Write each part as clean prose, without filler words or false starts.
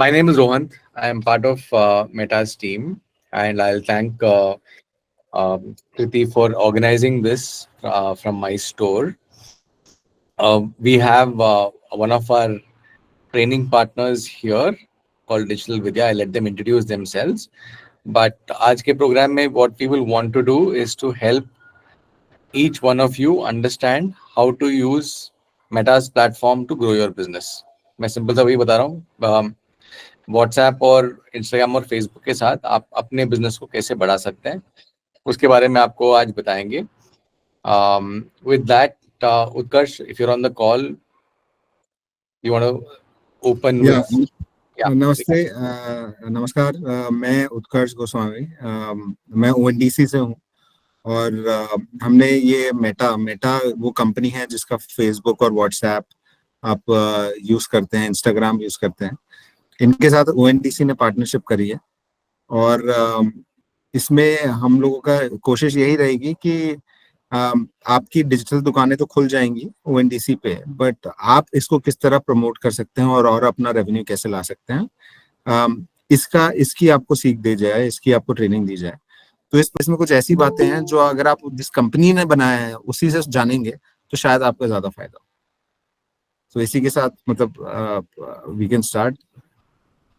My name is Rohan. I am part of Meta's team, and I'll thank Kriti for organizing this from my store. We have one of our training partners here called Digital Vidya. I'll let them introduce themselves. But आज के program में what we will want to do is to help each one of you understand how to use Meta's platform to grow your business. मैं simple सा वही बता रहा हूँ. WhatsApp और इंस्टाग्राम और फेसबुक के साथ आप अपने बिजनेस को कैसे बढ़ा सकते हैं उसके बारे में आपको आज बताएंगे. With that, Utkarsh, if you're on the call, you want to open with. नमस्ते, नमस्कार. मैं उत्कर्ष गोस्वामी, मैं ओएनडीसी से हूँ और हमने ये मेटा वो कंपनी है जिसका फेसबुक और व्हाट्सएप आप यूज करते हैं, इंस्टाग्राम यूज करते हैं. इनके साथ ओएनडीसी ने पार्टनरशिप करी है और इसमें हम लोगों का कोशिश यही रहेगी कि आपकी डिजिटल दुकानें तो खुल जाएंगी ओएनडीसी पे, बट आप इसको किस तरह प्रमोट कर सकते हैं और अपना रेवेन्यू कैसे ला सकते हैं, इसकी आपको सीख दी जाए, इसकी आपको ट्रेनिंग दी जाए. तो इसमें कुछ ऐसी बातें हैं जो अगर आप जिस कंपनी ने बनाया है उसी से जानेंगे तो शायद आपको ज्यादा फायदा हो. तो इसी के साथ मतलब वी कैन स्टार्ट.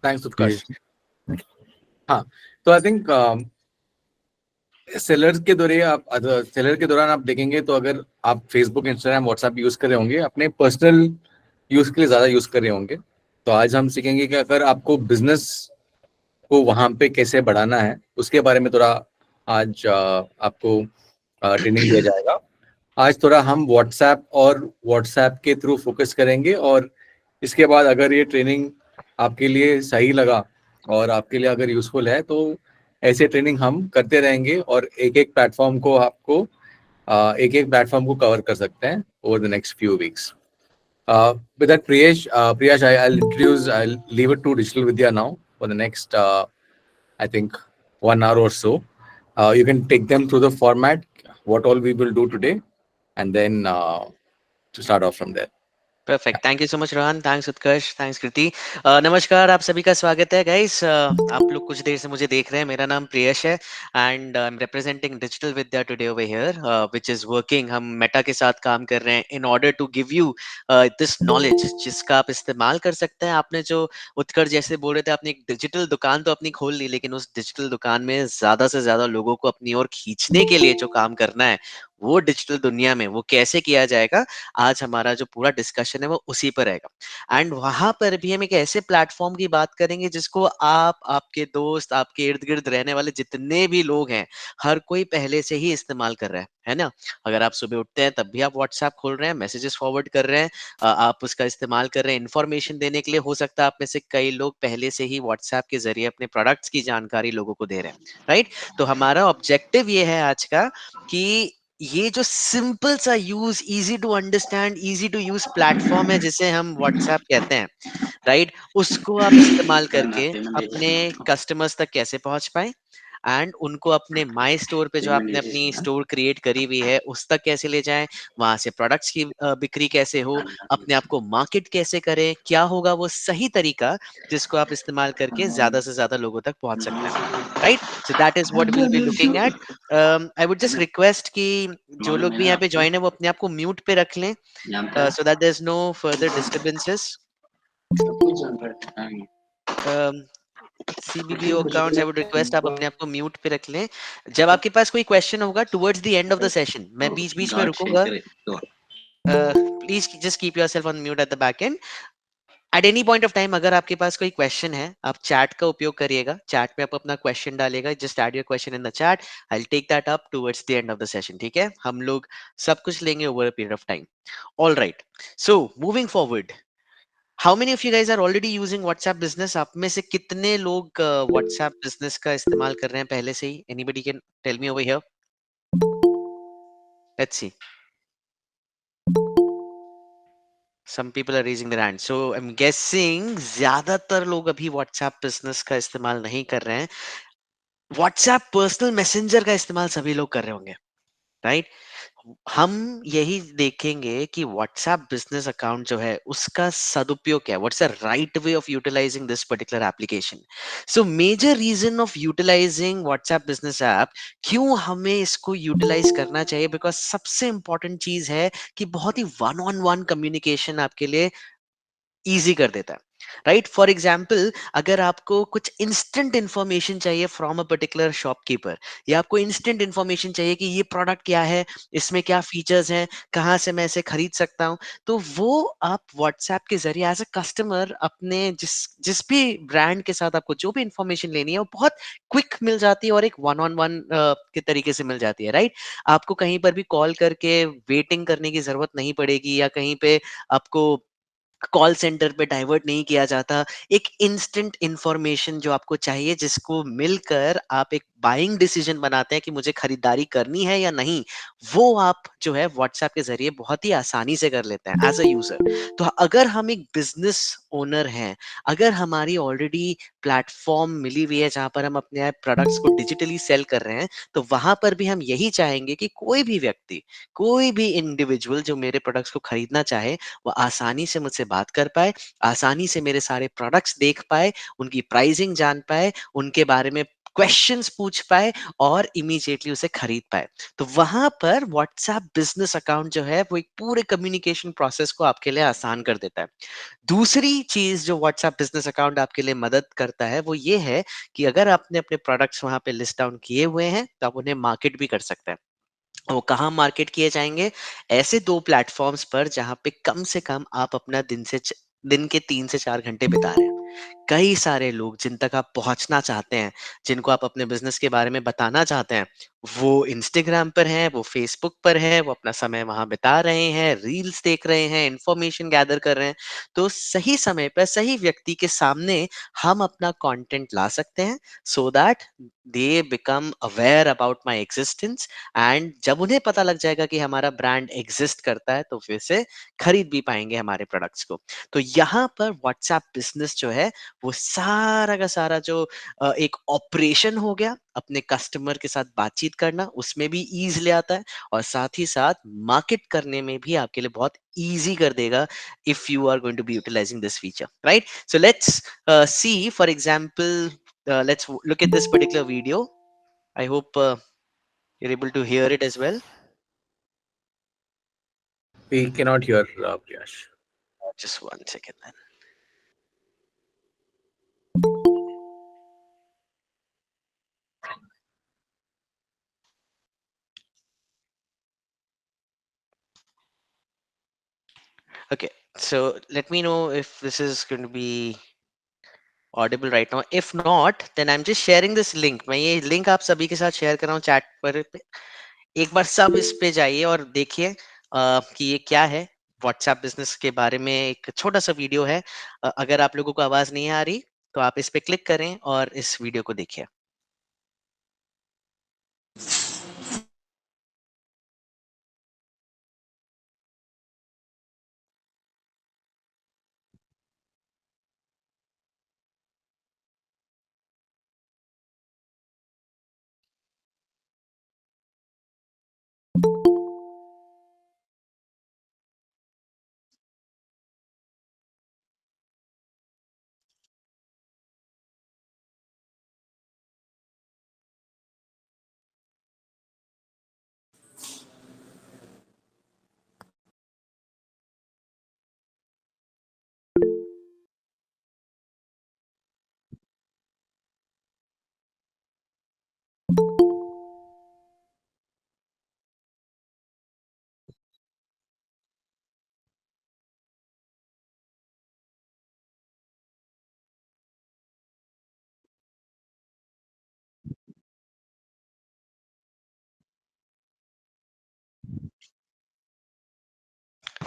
थैंक्स उत्कर्ष. हाँ, तो आई थिंक सेलर के दौरान आप देखेंगे तो अगर आप फेसबुक, इंस्टाग्राम, व्हाट्सएप यूज कर रहे होंगे, अपने पर्सनल यूज के लिए ज्यादा यूज कर रहे होंगे. तो आज हम सीखेंगे कि अगर आपको बिजनेस को वहां पे कैसे बढ़ाना है उसके बारे में थोड़ा आज आपको ट्रेनिंग दिया जाएगा. आज थोड़ा हम व्हाट्सएप के थ्रू फोकस करेंगे और इसके बाद अगर ये ट्रेनिंग आपके लिए सही लगा और आपके लिए अगर यूजफुल है तो ऐसे ट्रेनिंग हम करते रहेंगे और एक एक प्लेटफॉर्म को कवर कर सकते हैं over the next few weeks. With that, Priyash, I'll leave it to Digital Vidya now for the next, I think, 1 hour or so. You can take them through the format, what all we will do today, and then to start off from there. Perfect. Thank you so much Rohan. Thanks Utkarsh. Thanks Kriti. नमस्कार, आप सभी का स्वागत है guys. आप लोग कुछ देर से मुझे देख रहे हैं. मेरा नाम प्रियश है and I am representing digital Vidya today over here, which is working. हम मेटा के साथ काम कर रहे हैं in order to give you this knowledge जिसका आप इस्तेमाल कर सकते हैं. आपने जो उत्कर्ष जैसे बोल रहे थे, आपने एक डिजिटल दुकान तो अपनी खोल ली, लेकिन उस डिजिटल दुकान में ज्यादा से ज्यादा लोगों को अपनी ओर खींचने के लिए जो काम करना है वो डिजिटल दुनिया में वो कैसे किया जाएगा, आज हमारा जो पूरा डिस्कशन है वो उसी पर रहेगा. एंड वहां पर भी हम एक ऐसे प्लेटफॉर्म की बात करेंगे जिसको आप, आपके दोस्त, आपके इर्द गिर्द रहने वाले जितने भी लोग हैं, हर कोई पहले से ही इस्तेमाल कर रहा है ना. अगर आप सुबह उठते हैं तब भी आप व्हाट्सएप खोल रहे हैं, मैसेजेस फॉरवर्ड कर रहे हैं, आप उसका इस्तेमाल कर रहे हैं इन्फॉर्मेशन देने के लिए. हो सकता है आप में से कई लोग पहले से ही व्हाट्सएप के जरिए अपने प्रोडक्ट्स की जानकारी लोगों को दे रहे हैं, राइट. तो हमारा ऑब्जेक्टिव ये है आज का कि ये जो सिंपल सा use, easy to understand, easy to use platform है जिसे हम व्हाट्सएप कहते हैं, राइट, उसको आप इस्तेमाल करके अपने कस्टमर्स तक कैसे पहुंच पाए एंड उनको अपने माई स्टोर पे जो आपने अपनी स्टोर क्रिएट करी हुई है उस तक कैसे ले जाएं, वहां से प्रोडक्ट्स की बिक्री कैसे हो, अपने आप को मार्केट कैसे करें, क्या होगा वो सही तरीका जिसको आप इस्तेमाल करके ज्यादा से ज्यादा लोगों तक पहुंच सकते हैं, right. So that is what will be looking at. I would just request कि जो लोग भी यहाँ पे ज्वाइन है वो अपने आप को म्यूट पे रख लें so that there is no further disturbances. CBBO accounts, I would request आप अपने आप को म्यूट पे रख लें. जब आपके पास कोई क्वेश्चन होगा towards the end of the session, मैं बीच बीच में रुकूंगा. Please just keep yourself on mute at the back and. At any point of time अगर आपके पास कोई क्वेश्चन है, आप चैट का उपयोग करिएगा. चैट में आप अपना क्वेश्चन डालिएगा. Just add your question in the chat. I will take that up towards the end of the session. ठीक है, हम लोग सब कुछ लेंगे over a period of time. All right, so moving forward, how many of you guys are already using WhatsApp business? आप में से कितने लोग व्हाट्सएप बिजनेस का इस्तेमाल कर रहे हैं पहले से ही? Anybody can tell me over here. Let's see. Some people are raising their hand. So I'm guessing ज्यादातर लोग अभी व्हाट्सएप बिजनेस का इस्तेमाल नहीं कर रहे हैं. व्हाट्सएप पर्सनल मैसेंजर का इस्तेमाल सभी लोग कर रहे होंगे, राइट. हम यही देखेंगे कि व्हाट्सएप बिजनेस अकाउंट जो है उसका सदुपयोग क्या है, what's the right way of utilising this particular application. So major reason of utilising WhatsApp business app, क्यों हमें इसको यूटिलाइज करना चाहिए, बिकॉज सबसे इंपॉर्टेंट चीज है कि बहुत ही वन ऑन वन कम्युनिकेशन आपके लिए ईजी कर देता है. राइट, फॉर एग्जाम्पल अगर आपको कुछ इंस्टेंट इंफॉर्मेशन चाहिए फ्रॉम अ पर्टिकुलर शॉपकीपर, या आपको इंस्टेंट इंफॉर्मेशन चाहिए कि ये प्रोडक्ट क्या है, इसमें क्या फीचर्स हैं, कहाँ से मैं इसे खरीद सकता हूँ, तो वो आप व्हाट्सएप के जरिए एज अ कस्टमर अपने जिस जिस भी ब्रांड के साथ आपको जो भी इंफॉर्मेशन लेनी है वो बहुत क्विक मिल जाती है और एक वन ऑन वन के तरीके से मिल जाती है. राइट, आपको कहीं पर भी कॉल करके वेटिंग करने की जरूरत नहीं पड़ेगी, या कहीं पे आपको कॉल सेंटर पे डाइवर्ट नहीं किया जाता. एक इंस्टेंट इंफॉर्मेशन जो आपको चाहिए, जिसको मिलकर आप एक बाइंग डिसीजन बनाते हैं कि मुझे खरीदारी करनी है या नहीं, वो आप जो है व्हाट्सएप के जरिए बहुत ही आसानी से कर लेते हैं एज अ यूजर. तो अगर हम एक बिजनेस ओनर हैं, अगर हमारी ऑलरेडी प्लेटफॉर्म मिली हुई है जहां पर हम अपने प्रोडक्ट्स को डिजिटली सेल कर रहे हैं, तो वहां पर भी हम यही चाहेंगे कि कोई भी व्यक्ति, कोई भी इंडिविजुअल जो मेरे प्रोडक्ट्स को खरीदना चाहे, वो आसानी से मुझसे बात कर पाए, आसानी से मेरे सारे प्रोडक्ट्स देख पाए, उनकी प्राइसिंग जान पाए, उनके बारे में क्वेश्चंस पूछ पाए और इमीडिएटली उसे खरीद पाए. तो वहां पर व्हाट्सएप बिजनेस अकाउंट जो है वो एक पूरे कम्युनिकेशन प्रोसेस को आपके लिए आसान कर देता है. दूसरी चीज जो व्हाट्सएप बिजनेस अकाउंट आपके लिए मदद करता है वो ये है कि अगर आपने अपने प्रोडक्ट्स वहां पे लिस्ट डाउन किए हुए हैं, तो आप उन्हें मार्केट भी कर सकते हैं. वो कहाँ मार्केट किए जाएंगे? ऐसे दो प्लेटफॉर्म्स पर जहां पे कम से कम आप अपना दिन के 3 से 4 घंटे बिता रहे हैं. कई सारे लोग जिन तक आप पहुंचना चाहते हैं, जिनको आप अपने बिजनेस के बारे में बताना चाहते हैं, वो इंस्टाग्राम पर हैं, वो फेसबुक पर हैं, वो अपना समय वहां बिता रहे हैं, रील्स देख रहे हैं, इंफॉर्मेशन गैदर कर रहे हैं. तो सही समय पर सही व्यक्ति के सामने हम अपना कंटेंट ला सकते हैं, so that they become aware about my existence. And जब उन्हें पता लग जाएगा कि हमारा ब्रांड एग्जिस्ट करता है, तो फिर से खरीद भी पाएंगे हमारे प्रोडक्ट्स को. तो यहाँ पर व्हाट्सएप बिजनेस जो है वो सारा का सारा जो एक ऑपरेशन हो गया, अपने कस्टमर के साथ बातचीत करना, उसमें भी ईज ले आता है, और साथ ही साथ मार्केट करने में भी आपके लिए बहुत easy कर देगा if you are going to be utilizing this feature. Right, so let's see, for example, let's look at this particular video. I hope you're able to hear it as well. We cannot hear Priyash. Just 1 second then. Okay, so let me know if this is going to be audible right now. If not, then I'm just sharing this link. मैं ये link आप सभी के साथ share कर रहा हूँ chat पर. एक बार सब इस पे जाइए और देखिए कि ये क्या है. WhatsApp बिजनेस के बारे में एक छोटा सा वीडियो है. अगर आप लोगों को आवाज नहीं आ रही, तो आप इस पे क्लिक करें और इस वीडियो को देखिए.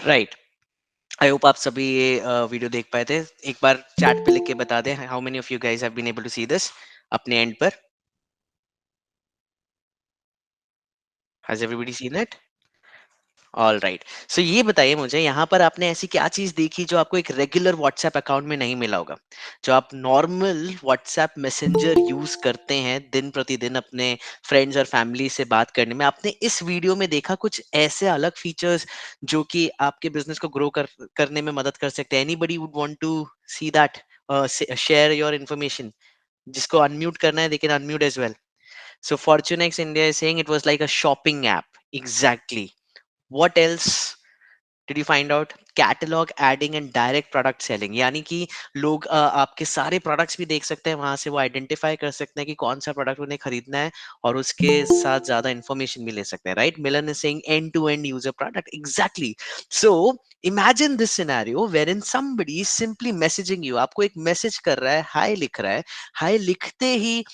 राइट, आई होप आप सभी ये वीडियो देख पाए थे. एक बार चैट पे लिख के बता दें, how many of you guys have been able to see this अपने एंड पर. Has everybody seen it? All right, so ये बताइए मुझे, यहाँ पर आपने ऐसी क्या चीज देखी जो आपको एक रेगुलर व्हाट्सएप अकाउंट में नहीं मिला होगा, जो आप नॉर्मल व्हाट्सएप मैसेंजर यूज करते हैं दिन प्रतिदिन अपने फ्रेंड्स और फैमिली से बात करने में, आपने इस वीडियो में देखा कुछ ऐसे अलग फीचर्स जो कि आपके बिजनेस को ग्रो करने में मदद कर सकते हैं? Anybody would want to see that, share your information? जिसको अनम्यूट करना है, they can unmute as well. So Fortunex India is saying it was like a shopping app. Exactly. What else did you find out? Catalogue adding and direct product selling, यानी कि लोग आपके सारे products भी देख सकते हैं वहां से, वो आइडेंटिफाई कर सकते हैं कि कौन सा प्रोडक्ट उन्हें खरीदना है और उसके साथ ज्यादा इंफॉर्मेशन भी ले सकते हैं, right? Milan is saying end to end user product. Exactly. So imagine this scenario where in somebody simply messaging you, आपको एक मैसेज कर रहा है, हाय लिख रहा है, हाय लिखते ही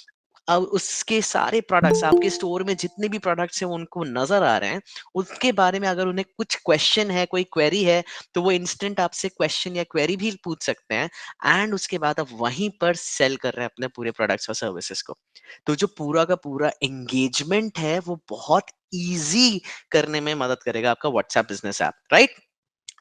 अब उसके सारे प्रोडक्ट्स, आपके स्टोर में जितने भी प्रोडक्ट्स हैं उनको नजर आ रहे हैं, उसके बारे में अगर उन्हें कुछ क्वेश्चन है, कोई क्वेरी है, तो वो इंस्टेंट आपसे क्वेश्चन या क्वेरी भी पूछ सकते हैं, एंड उसके बाद आप वहीं पर सेल कर रहे हैं अपने पूरे प्रोडक्ट्स और सर्विसेज को. तो जो पूरा का पूरा एंगेजमेंट है वो बहुत इजी करने में मदद करेगा आपका व्हाट्सएप बिजनेस ऐप, राइट?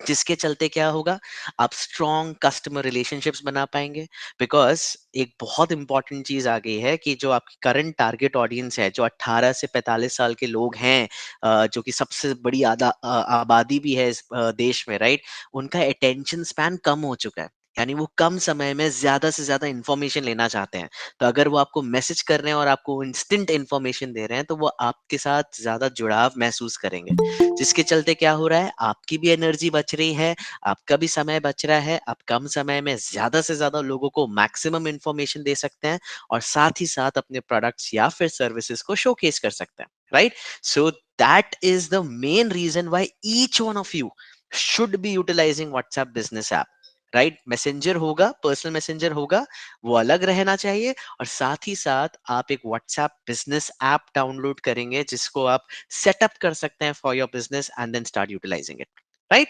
जिसके चलते क्या होगा, आप स्ट्रॉन्ग कस्टमर रिलेशनशिप्स बना पाएंगे. बिकॉज एक बहुत इंपॉर्टेंट चीज आ गई है कि जो आपकी करंट टारगेट ऑडियंस है, जो 18 से 45 साल के लोग हैं, जो कि सबसे बड़ी आबादी भी है इस देश में, राइट? उनका अटेंशन स्पैन कम हो चुका है, यानी वो कम समय में ज्यादा से ज्यादा इंफॉर्मेशन लेना चाहते हैं. तो अगर वो आपको मैसेज कर रहे हैं और आपको इंस्टेंट इंफॉर्मेशन दे रहे हैं, तो वो आपके साथ ज्यादा जुड़ाव महसूस करेंगे. जिसके चलते क्या हो रहा है, आपकी भी एनर्जी बच रही है, आपका भी समय बच रहा है, आप कम समय में ज्यादा से ज्यादा लोगों को मैक्सिमम इंफॉर्मेशन दे सकते हैं और साथ ही साथ अपने प्रोडक्ट्स या फिर सर्विसेज को शोकेस कर सकते हैं, right? So that is the main reason why each one of you should be utilising WhatsApp business app, right? Messenger होगा, पर्सनल मैसेंजर होगा, वो अलग रहना चाहिए, और साथ ही साथ आप एक व्हाट्सएप बिजनेस ऐप डाउनलोड करेंगे जिसको आप सेटअप कर सकते हैं for your business and then start utilising it, right?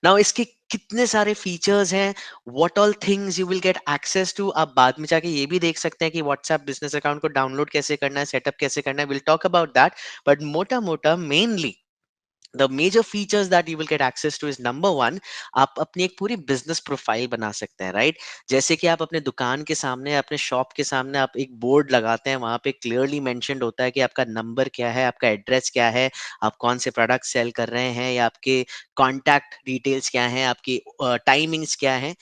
Now इसके कितने सारे फीचर्स हैं, what all things you will get access to, आप बाद में जाके ये भी देख सकते हैं कि व्हाट्सएप बिजनेस अकाउंट को डाउनलोड कैसे करना है, सेटअप कैसे करना है, will talk about that. But मोटा मोटा mainly the major features that you will get access to is number one, आप अपनी एक पूरी बिजनेस प्रोफाइल बना सकते हैं, राइट? जैसे कि आप अपने दुकान के सामने, अपने शॉप के सामने आप एक बोर्ड लगाते हैं, वहां पे क्लियरली मेंशन्ड होता है कि आपका नंबर क्या है, आपका एड्रेस क्या है, आप कौन से प्रोडक्ट सेल कर रहे हैं, या आपके कॉन्टैक्ट डिटेल्स क्या हैं, आपकी टाइमिंग्स क्या है.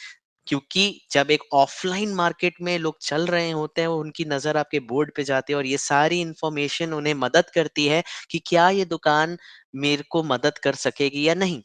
क्योंकि जब एक ऑफलाइन मार्केट में लोग चल रहे होते हैं, वो उनकी नजर आपके बोर्ड पे जाती है और ये सारी इंफॉर्मेशन उन्हें मदद करती है कि क्या ये दुकान मेरे को मदद कर सकेगी या नहीं,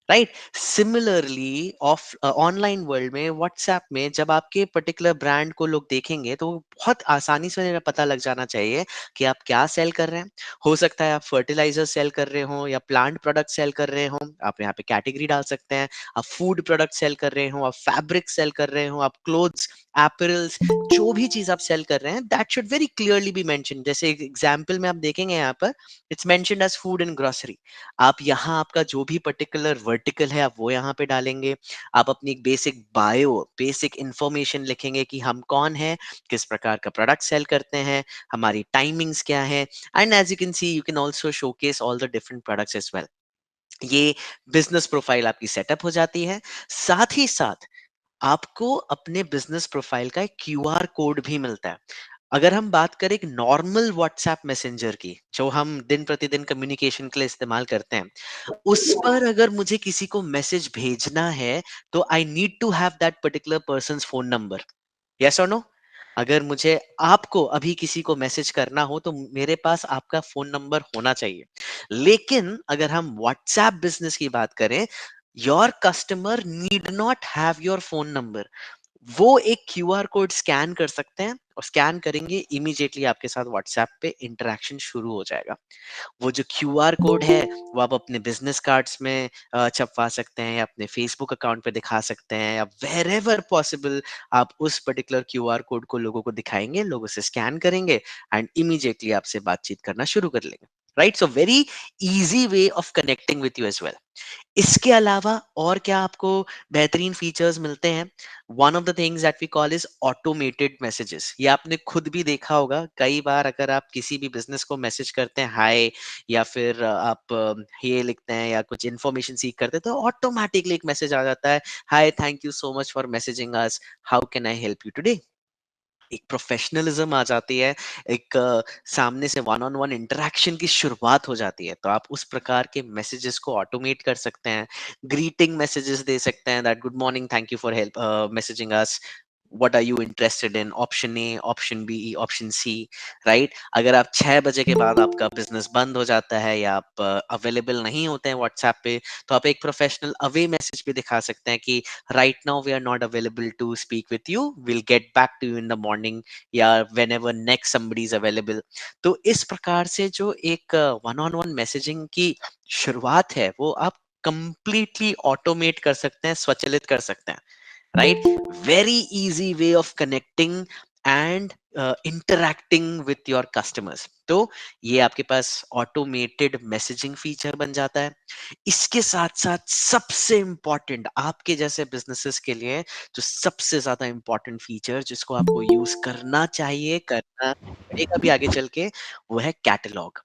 right? Similarly of online world में, व्हाट्सएप में, जब आपके पर्टिकुलर ब्रांड को लोग देखेंगे तो बहुत आसानी से उन्हें पता लग जाना चाहिए कि आप क्या सेल कर रहे हैं. हो सकता है आप फर्टिलाइजर सेल कर रहे हो या प्लांट प्रोडक्ट सेल कर रहे हो, आप यहाँ पे कैटेगरी डाल सकते हैं. आप फूड प्रोडक्ट सेल कर रहे हो, आप फैब्रिक सेल कर रहे हो, आप क्लोथ्स, एपरल्स, जो भी चीज आप सेल कर रहे हैं, that should very clearly be mention. जैसे एग्जांपल में आप देखेंगे यहाँ पर, it's mentioned as food and grocery. आप यहाँ आपका जो भी पर्टिकुलर वर्टिकल है आप वो यहाँ पे डालेंगे. आप अपनी एक बेसिक बायो, बेसिक इंफॉर्मेशन लिखेंगे कि हम कौन है, किस प्रकार का प्रोडक्ट सेल करते हैं, हमारी टाइमिंग्स क्या है, and as you can see you can also showcase all the different products as well. ये बिजनेस प्रोफाइल आपकी सेटअप हो जाती है. साथ ही साथ आपको अपने बिजनेस प्रोफाइल का एक क्यूआर कोड भी मिलता है. अगर हम बात करें एक नॉर्मल व्हाट्सएप मैसेंजर की, जो हम दिन प्रतिदिन कम्युनिकेशन के लिए इस्तेमाल करते हैं, उस पर अगर मुझे किसी को मैसेज भेजना है, तो I need to have that particular person phone number. Yes और नो? अगर मुझे आपको अभी किसी को मैसेज करना हो तो मेरे पास आपका फोन नंबर होना चाहिए. लेकिन अगर हम व्हाट्सएप बिजनेस की बात करें, your customer need not have your phone number. वो एक क्यूआर कोड स्कैन कर सकते हैं और स्कैन करेंगे, इमीडिएटली आपके साथ व्हाट्सएप पे इंटरेक्शन शुरू हो जाएगा. वो जो क्यूआर कोड है वो आप अपने बिजनेस कार्ड्स में छपवा सकते हैं, या अपने फेसबुक अकाउंट पे दिखा सकते हैं, या वेर एवर पॉसिबल आप उस पर्टिकुलर क्यूआर कोड को लोगों को दिखाएंगे, लोग उसे स्कैन करेंगे एंड इमीडिएटली आपसे बातचीत करना शुरू कर लेंगे, right? So very easy way of connecting with you as well. इसके अलावा और क्या आपको बेहतरीन फीचर्स मिलते हैं? One of the things that we call is automated messages. ये आपने खुद भी देखा होगा कई बार, अगर आप किसी भी बिजनेस को मैसेज करते हैं हाय, या फिर आप ये लिखते हैं या कुछ इन्फॉर्मेशन सीख करते हैं, तो ऑटोमेटिकली एक मैसेज आ जाता है, hi thank you so much for messaging us, how can I help you today. एक प्रोफेशनलिज्म आ जाती है, एक सामने से वन ऑन वन इंटरेक्शन की शुरुआत हो जाती है। तो आप उस प्रकार के मैसेजेस को ऑटोमेट कर सकते हैं, ग्रीटिंग मैसेजेस दे सकते हैं, that good morning, thank you for help messaging us, what are you interested in, option A, option B, option C, right? अगर आप 6 बजे के बाद आपका बिजनेस बंद हो जाता है या आप अवेलेबल नहीं होते हैं व्हाट्सएप पे, तो आप एक प्रोफेशनल अवे मैसेज भी दिखा सकते हैं कि right now we are not available to speak with you, we'll get back to you in the morning, या whenever next somebody is available। तो इस प्रकार से जो एक वन ऑन वन मैसेजिंग की शुरुआत है वो आप कंप्लीटली ऑटोमेट कर सकते हैं, स्वचालित कर सकते हैं, right? Very easy way of connecting and interacting with your customers। तो ये आपके पास ऑटोमेटेड मैसेजिंग फीचर बन जाता है। इसके साथ साथ सबसे इंपॉर्टेंट आपके जैसे बिजनेसेस के लिए जो सबसे ज्यादा इंपॉर्टेंट फीचर जिसको आपको यूज करना चाहिए, करना पड़ेगा भी आगे चल के, वो है कैटलॉग।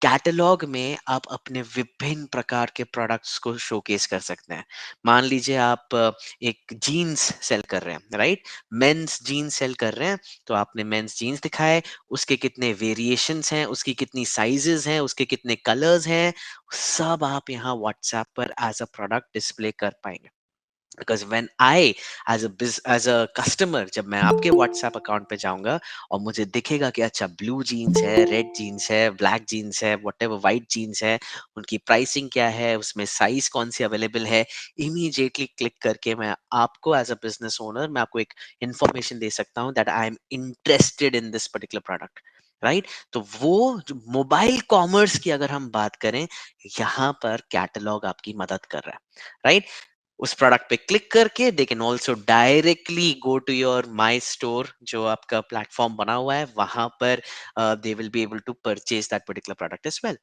कैटलॉग में आप अपने विभिन्न प्रकार के प्रोडक्ट्स को शोकेस कर सकते हैं। मान लीजिए आप एक जीन्स सेल कर रहे हैं, राइट? मेंस जीन्स सेल कर रहे हैं, तो आपने मेंस जीन्स दिखाए, उसके कितने वेरिएशंस हैं, उसकी कितनी साइजेस हैं, उसके कितने कलर्स हैं, सब आप यहाँ व्हाट्सएप पर एज अ प्रोडक्ट डिस्प्ले कर पाएंगे। Because when I as a customer, जब मैं आपके व्हाट्सएप अकाउंट पे जाऊंगा और मुझे दिखेगा कि अच्छा ब्लू जीन्स है, रेड जीन्स है, ब्लैक जीन्स है, वट एवर वाइट जीन्स है, उनकी प्राइसिंग क्या है, उसमें साइज कौन सी अवेलेबल है, इमीडिएटली क्लिक करके मैं आपको एज अ बिजनेस ओनर मैं आपको एक इंफॉर्मेशन दे सकता हूँ that I am interested in this particular product, right? तो वो जो मोबाइल कॉमर्स की अगर हम बात करें, यहाँ पर कैटलॉग आपकी मदद कर रहा है, राइट? उस प्रोडक्ट पे क्लिक करके they can also directly go to your my store, जो आपका प्लेटफॉर्म बना हुआ है, वहां पर they will be able to purchase that particular product as well,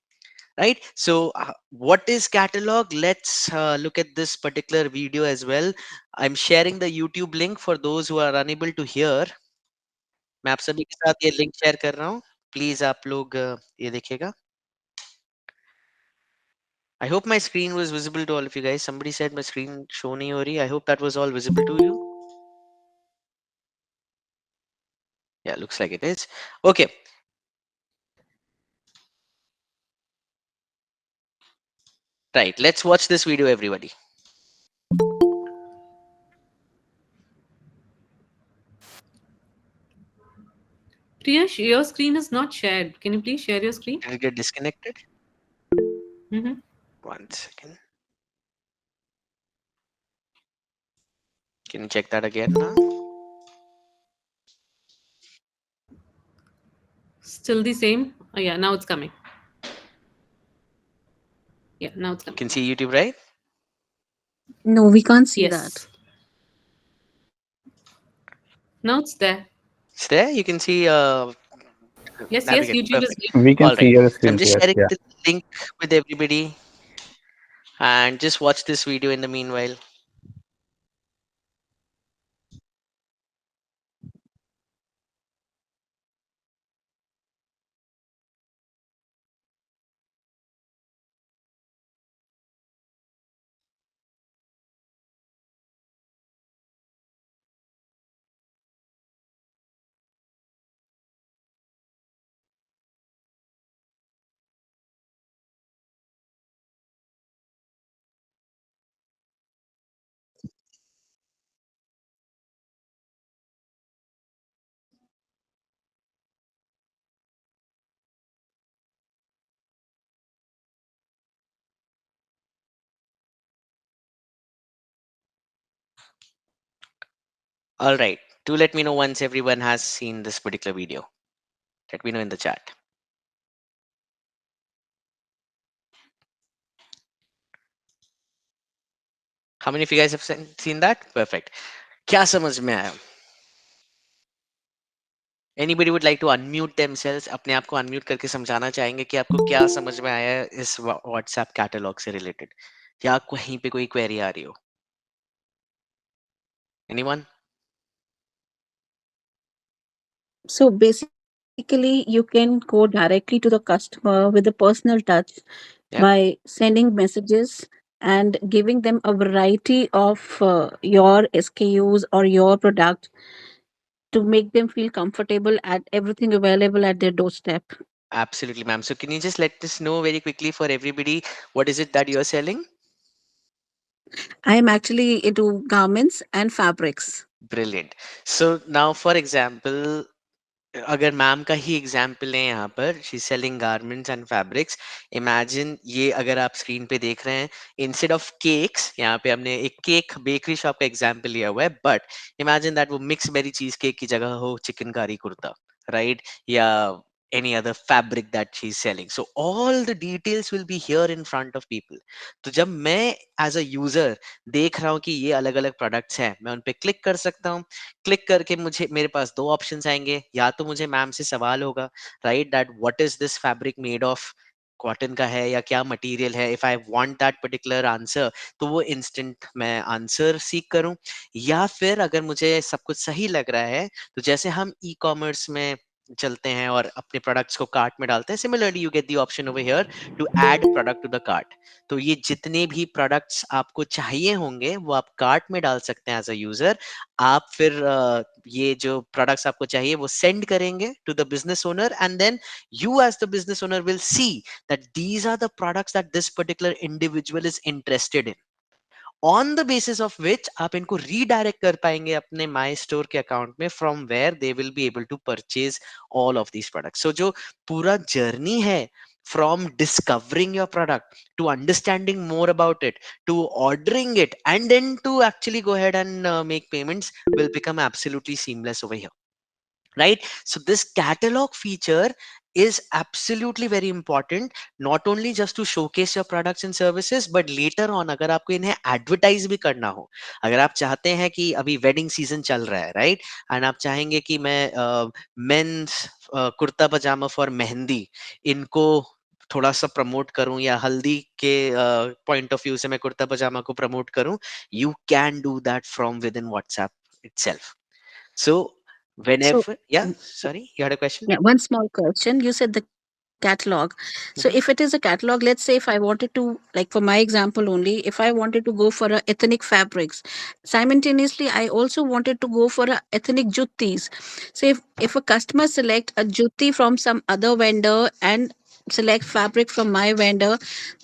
right? So what is catalog? Let's look at this particular video as well. I'm sharing the YouTube link for those who are unable to hear। मैं आप सभी के साथ ये link share कर रहा हूँ, please आप लोग ये देखिएगा। I hope my screen was visible to all of you guys. Somebody said my screen show nahi ho rahi, I hope that was all visible to you। Yeah, looks like it is okay। Right, let's watch this video, everybody। Priyash, your screen is not shared. Can you please share your screen? Did it get disconnected? Mm-hmm. 1 second, can you check that again now? Still the same? Oh, yeah, now it's coming. Yeah, now it's You coming. can see YouTube, right? No, we can't see Yes. that. Now it's there. It's there, you can see Yes, navigate. YouTube is Perfect, there. We can all see right, your so I'm screen, just yes, sharing yeah. the link with everybody, and just watch this video in the meanwhile। All right, do let me know once everyone has seen this particular video. Let me know in the chat। How many of you guys have seen that? Perfect। क्या समझ में आया? Anybody would like to unmute themselves? अपने आप को unmute करके समझाना चाहेंगे कि आपको क्या समझ में आया है इस WhatsApp कैटलॉग से रिलेटेड, या कहीं पे कोई क्वेरी आ रही हो? Anyone? So basically, you can go directly to the customer with a personal touch Yeah. by sending messages and giving them a variety of your SKUs or your product to make them feel comfortable at everything available at their doorstep. Absolutely, ma'am. So can you just let us know very quickly for everybody, what is it that you're selling? I am actually into garments and fabrics. Brilliant. So now, for example, अगर ma'am का ही example लें यहाँ पर, she selling garments and fabrics. Imagine ये अगर आप screen पे देख रहे हैं, इंस्टेड ऑफ केक्स, यहाँ पे हमने एक केक बेकरी शॉप का एग्जाम्पल लिया हुआ है, बट इमेजिन दैट वो मिक्स बेरी चीज केक की जगह हो चिकनकारी कुर्ता, राइट? या any other fabric that she's selling. So all the details will be here in front of people. तो जब मैं एज अ यूजर देख रहा हूँ कि ये अलग अलग प्रोडक्ट्स हैं, मैं उन पे क्लिक कर सकता हूँ. क्लिक करके मुझे मेरे पास दो ऑप्शंस आएंगे. या तो मुझे मैम से सवाल होगा, right, that what is this fabric made of, cotton का है या क्या मटेरियल है. If I want that particular answer, तो वो इंस्टेंट मैं आंसर सीख करूं. या फिर अगर मुझे सब कुछ सही लग रहा है, तो जैसे हम ई कॉमर्स में चलते हैं और अपने प्रोडक्ट्स को कार्ट में डालते हैं, similarly you get the option over here to add product to the cart. तो ये जितने भी प्रोडक्ट्स आपको चाहिए होंगे वो आप कार्ट में डाल सकते हैं एज अ यूजर. आप फिर ये जो प्रोडक्ट्स आपको चाहिए वो सेंड करेंगे to the business owner, and then you as the business owner will see that these are the products that this particular individual is interested in, on the basis of which आप इनको redirect कर पाएंगे अपने माई store के account में, from where they will be able to purchase all of these products. So जो पूरा journey है, from discovering your product to understanding more about it to ordering it and then to actually go ahead and make payments, will become absolutely seamless over here, right? So this catalog feature is absolutely very important, not only just to showcase your products and services, but later on अगर आपको इन्हें advertise भी करना हो, अगर आप चाहते हैं कि अभी wedding season चल रहा है, right, and आप चाहेंगे कि मैं men's kurta pyjama for mehndi इनको थोड़ा सा प्रमोट करूं, या हल्दी के पॉइंट ऑफ व्यू से मैं कुर्ता पजामा को प्रमोट करूं, you can do that from within WhatsApp itself. So So, whenever, yeah, mm, sorry, you had a question? yeah, one small question. You said the catalog. So, Mhm. if it is a catalog, let's say if I wanted to, like for my example only, if I wanted to go for a ethnic fabrics, simultaneously I also wanted to go for a ethnic juttis. So, if a customer select a jutti from some other vendor and select fabric from my vendor,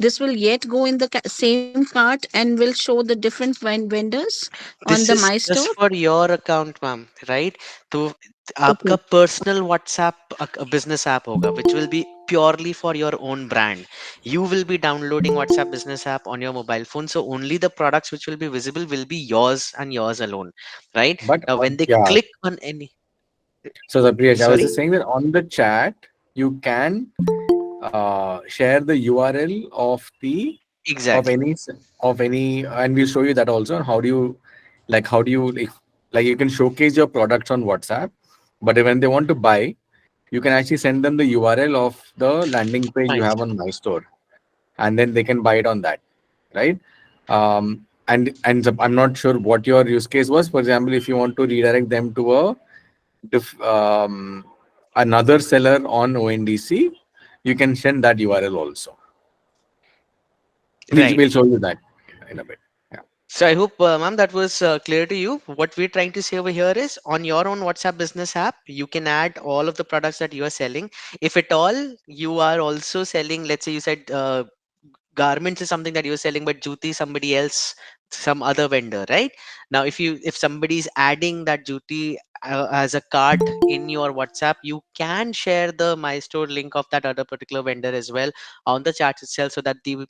this will yet go in the same cart and will show the different vendors on the This my is store. just for your account, ma'am, right? तो Okay. आपका personal WhatsApp business app होगा, which will be purely for your own brand. You will be downloading WhatsApp business app on your mobile phone, so only the products which will be visible will be yours and yours alone, right? But Now when they yeah, click on any, so Priyesh, I was sorry, just saying that on the chat you can share the URL of the of exactly. any of any, and we'll show you that also. How do you how do you like you can showcase your products on WhatsApp, but when they want to buy, you can actually send them the URL of the landing page you Nice. have on my store, and then they can buy it on that, right? I'm not sure what your use case was. For example, if you want to redirect them to a another seller on ONDC, you can send that URL also. Right. We'll show you that in a bit. Yeah. So I hope, ma'am, that was clear to you. What we're trying to say over here is, on your own WhatsApp business app, you can add all of the products that you are selling. If at all you are also selling, let's say you said garments is something that you're selling, but juti somebody else, some other vendor, right? Now if somebody's adding that juti as a cart in your WhatsApp, you can share the my store link of that other particular vendor as well on the chat itself, so that the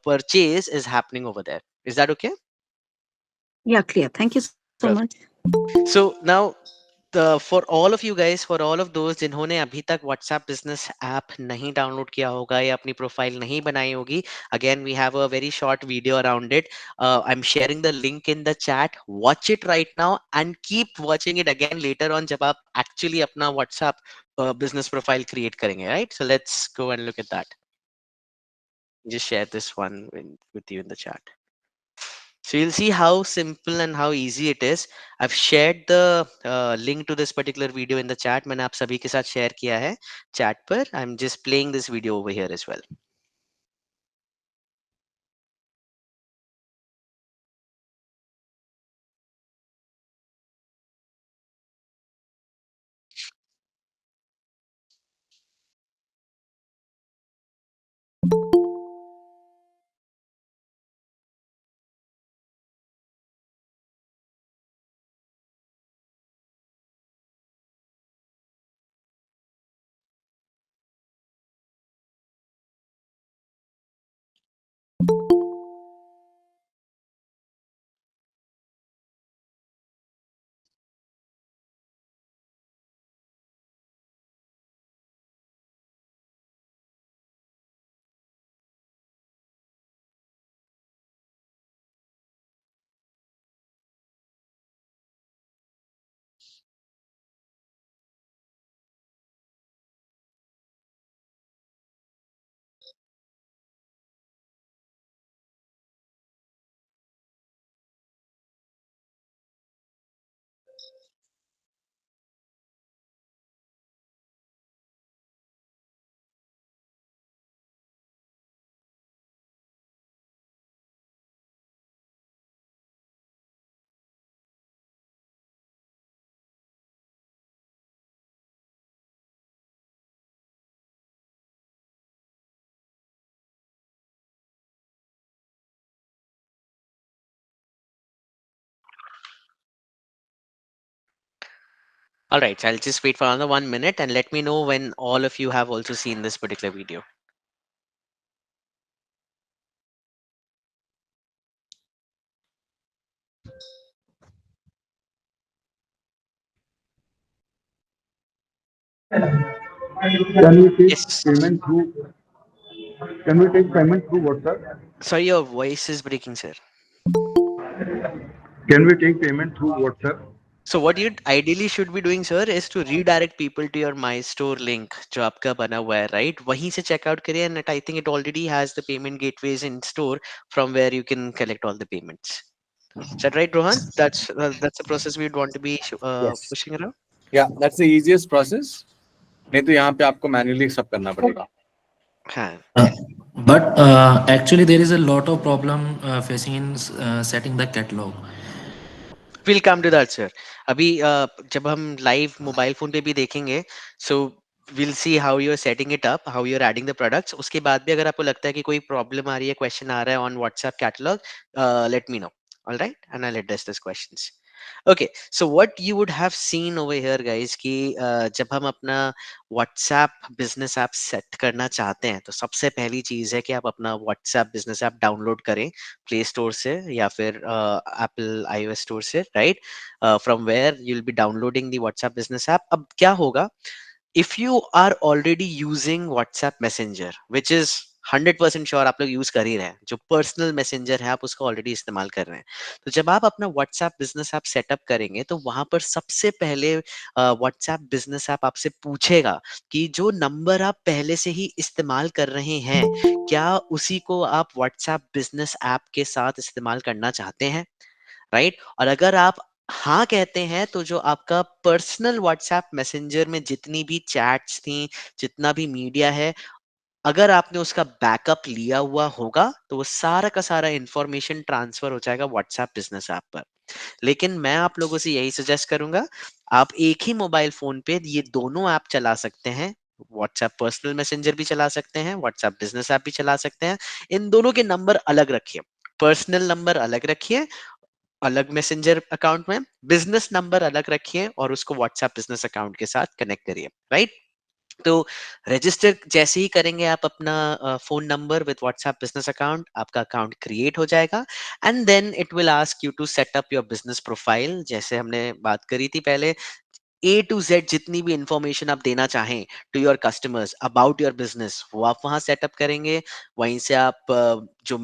purchase is happening over there. Is that okay? Yeah, clear. Thank you so much. So now for all of you guys, for all of those जिन्होंने अभी तक WhatsApp business app नहीं download किया होगा या अपनी profile नहीं बनाई होगी, again we have a very short video around it. I'm sharing the link in the chat. Watch it right now and keep watching it again later on जब आप actually अपना WhatsApp business profile create करेंगे, right? So let's go and look at that. Just share this one with you in the chat. So you'll see how simple and how easy it is. I've shared the link to this particular video in the chat. मैंने आप सभी के साथ share किया है chat पर. I'm just playing this video over here as well. All right, so I'll just wait for another 1 minute and let me know when all of you have also seen this particular video. Can we take Yes. payment through? Can we take payment through WhatsApp? Sorry, your voice is breaking, sir. Can we take payment through WhatsApp? So what you ideally should be doing, sir, is to redirect people to your My Store link जो आपका बना हुआ है, right? वहीं से check out करिए, and I think it already has the payment gateways in store from where you can collect all the payments. Is that right, Rohan? That's the process we'd want to be Yes. pushing around. Yeah, that's the easiest process. नहीं तो यहाँ पे आपको manually सब करना पड़ेगा. हाँ. But actually, there is a lot of problem facing in setting the catalog. We'll come to that, sir. अभी जब हम live mobile phone पे भी देखेंगे, so we'll see how you're setting it up, how you're adding the products. उसके बाद भी अगर आपको लगता है कि कोई problem आ रही है, question आ रहा है on WhatsApp catalog, let me know. All right, and I'll address those questions. Okay, so what you would have seen over here, guys, कि जब हम अपना WhatsApp business app set करना चाहते हैं, तो सबसे पहली चीज है कि आप अपना WhatsApp business app डाउनलोड करें प्ले स्टोर से या फिर एप्पल iOS स्टोर से, right? From where you will be downloading the WhatsApp business app. अब क्या होगा, if you are already using WhatsApp Messenger, which is 100% sure आप लोग यूज कर ही रहे हैं, जो पर्सनल मैसेंजर है आप उसको ऑलरेडी इस्तेमाल कर रहे हैं, तो जब आप अपना WhatsApp बिजनेस ऐप सेटअप करेंगे तो वहां पर सबसे पहले WhatsApp बिजनेस ऐप आपसे पूछेगा कि जो नंबर आप पहले से ही इस्तेमाल कर रहे हैं, क्या उसी को आप WhatsApp बिजनेस ऐप के साथ इस्तेमाल करना चाहते हैं, राइट? और अगर आप हाँ कहते हैं तो जो आपका पर्सनल WhatsApp मैसेंजर में जितनी भी चैट्स थी, जितना भी मीडिया है, अगर आपने उसका बैकअप लिया हुआ होगा तो वो सारा का सारा इंफॉर्मेशन ट्रांसफर हो जाएगा WhatsApp बिजनेस ऐप पर. लेकिन मैं आप लोगों से यही सजेस्ट करूंगा, आप एक ही मोबाइल फोन पे ये दोनों ऐप चला सकते हैं. WhatsApp पर्सनल मैसेंजर भी चला सकते हैं, WhatsApp बिजनेस ऐप भी चला सकते हैं. इन दोनों के नंबर अलग रखिए, पर्सनल नंबर अलग रखिए अलग मैसेंजर अकाउंट में, बिजनेस नंबर अलग रखिए और उसको WhatsApp बिजनेस अकाउंट के साथ कनेक्ट करिए, राइट? तो रजिस्टर जैसे ही करेंगे आप अपना phone number with WhatsApp business account, आपका अकाउंट क्रिएट हो जाएगा and then it will ask you to set up your business profile. जैसे हमने बात करी थी पहले, to Z जितनी भी इंफॉर्मेशन आप देना चाहें to your customers about your business, वो आप वहां सेटअप करेंगे। वहीं से आप जो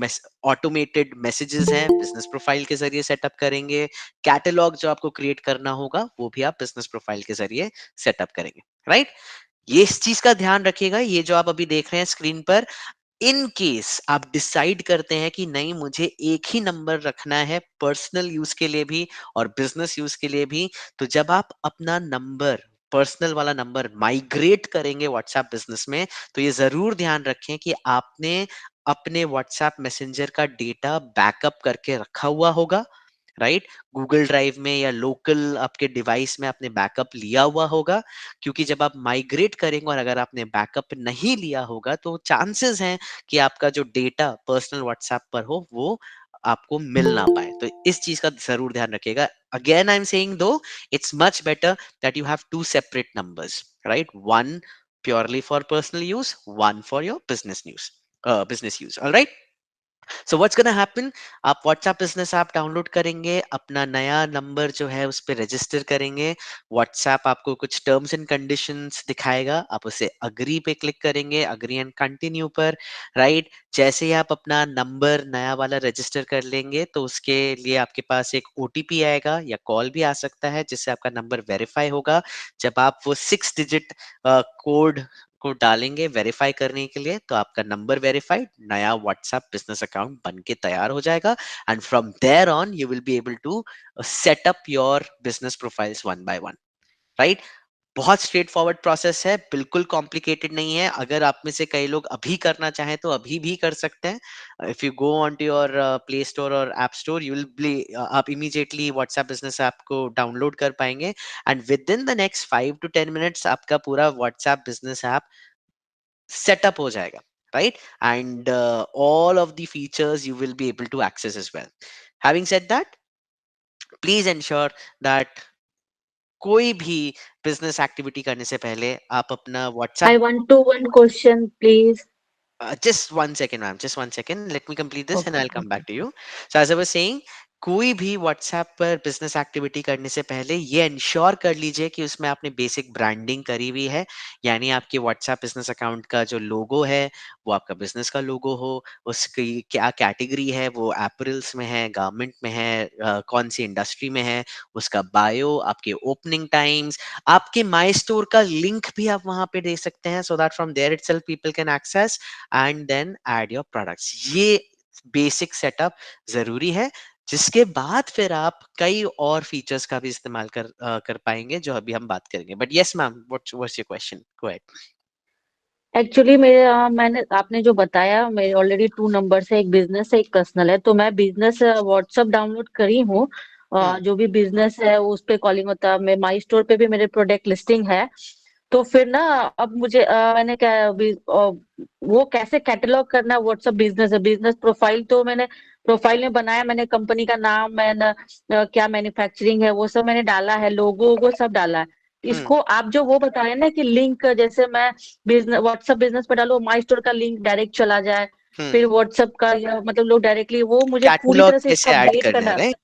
ऑटोमेटेड मैसेजेस हैं बिजनेस प्रोफाइल के जरिए सेटअप करेंगे। कैटलॉग जो आपको क्रिएट करना होगा वो भी आप बिजनेस प्रोफाइल के जरिए सेटअप करेंगे, राइट? ये इस चीज का ध्यान रखिएगा। ये जो आप अभी देख रहे हैं स्क्रीन पर, इन केस आप डिसाइड करते हैं कि नहीं मुझे एक ही नंबर रखना है पर्सनल यूज के लिए भी और बिजनेस यूज के लिए भी, तो जब आप अपना नंबर, पर्सनल वाला नंबर माइग्रेट करेंगे व्हाट्सएप बिजनेस में, तो ये जरूर ध्यान रखें कि आपने अपने व्हाट्सएप मैसेंजर का डेटा बैकअप करके रखा हुआ होगा, राइट? गूगल ड्राइव में या लोकल आपके डिवाइस में आपने बैकअप लिया हुआ होगा। क्योंकि जब आप माइग्रेट करेंगे और अगर आपने बैकअप नहीं लिया होगा तो चांसेस हैं कि आपका जो डेटा पर्सनल व्हाट्सएप पर हो वो आपको मिल ना पाए। तो इस चीज का जरूर ध्यान रखिएगा। Again I am saying though, it's much better that you have two separate numbers, right? One purely for personal use, one for your business use, alright? So what's gonna happen, आप व्हाट्सएप बिजनेस ऐप डाउनलोड करेंगे, अपना नया number जो है उस पर register करेंगे। WhatsApp आपको कुछ टर्म्स एंड कंडीशंस दिखाएगा, आप उसे अग्री पे क्लिक करेंगे, अग्री एंड कंटिन्यू पर, राइट? जैसे ही आप अपना नंबर नया वाला रजिस्टर कर लेंगे तो उसके लिए आपके पास एक ओटीपी आएगा या कॉल भी आ सकता है जिससे आपका नंबर वेरीफाई होगा। जब आप वो 6 डिजिट कोड को डालेंगे वेरीफाई करने के लिए तो आपका नंबर वेरीफाइड, नया व्हाट्सएप बिजनेस अकाउंट बन के तैयार हो जाएगा। And from there on you will be able to set up your business profiles one by one, right? बहुत स्ट्रेट फॉरवर्ड प्रोसेस है, बिल्कुल कॉम्प्लिकेटेड नहीं है। अगर आप में से कई लोग अभी करना चाहें तो अभी भी कर सकते हैं। If you go on to your play store और app store, you will be आप इमीडिएटली व्हाट्सएप बिजनेस ऐप को डाउनलोड कर पाएंगे and within the next 5 to 10 minutes आपका पूरा व्हाट्सएप बिजनेस ऐप setup हो जाएगा, right? And all of the features you will be able to access as well. Having said that, please ensure that कोई भी business activity करने से पहले आप अपना I WhatsApp want to one question, please. just 1 second, ma'am. Just 1 second. Let me complete this and Okay. I'll come back to you. So as I was saying, कोई भी WhatsApp पर business activity करने से पहले ये ensure कर लीजिए कि उसमें आपने बेसिक ब्रांडिंग करी हुई है, यानी आपके व्हाट्सएप बिजनेस अकाउंट का जो लोगो है वो आपका बिजनेस का लोगो हो, उसकी क्या कैटेगरी है, वो एपरल्स में है, गारमेंट में है, कौन सी इंडस्ट्री में है, उसका बायो, आपके ओपनिंग टाइम्स, आपके माई स्टोर का लिंक भी आप वहां पे दे सकते हैं so that from there itself people can access and then add your products. ये बेसिक सेटअप जरूरी है, जिसके बाद फिर आप कई और फीचर्स का भी इस्तेमाल कर पाएंगे जो अभी हम बात करेंगे। But yes ma'am, what's your question, go ahead. Actually मैंने आपने जो बताया, मेरे ऑलरेडी 2 नंबर्स है, एक बिजनेस है एक पर्सनल है। तो मैं बिजनेस व्हाट्सएप डाउनलोड करी हूँ। जो भी बिजनेस है उस पे कॉलिंग होता है। मैं माई स्टोर पे भी मेरे प्रोडक्ट लिस्टिंग है। तो फिर ना अब मुझे मैंने क्या वो कैसे कैटलॉग करना है? व्हाट्सएप बिजनेस है, बिजनेस प्रोफाइल तो मैंने प्रोफाइल में बनाया, मैंने कंपनी का नाम, मैंने क्या मैन्युफैक्चरिंग है वो सब मैंने डाला है, लोगो वो सब डाला है। इसको आप जो वो बताए ना कि लिंक, जैसे मैं बिजनेस व्हाट्सएप बिजनेस पे डालो, माई स्टोर का लिंक डायरेक्ट चला जाए, फिर व्हाट्सएप का या मतलब लोग डायरेक्टली, वो मुझे पूरी कैटलॉग तरह से इसको कैसे ऐड अपडेट करना है, करना। राइट?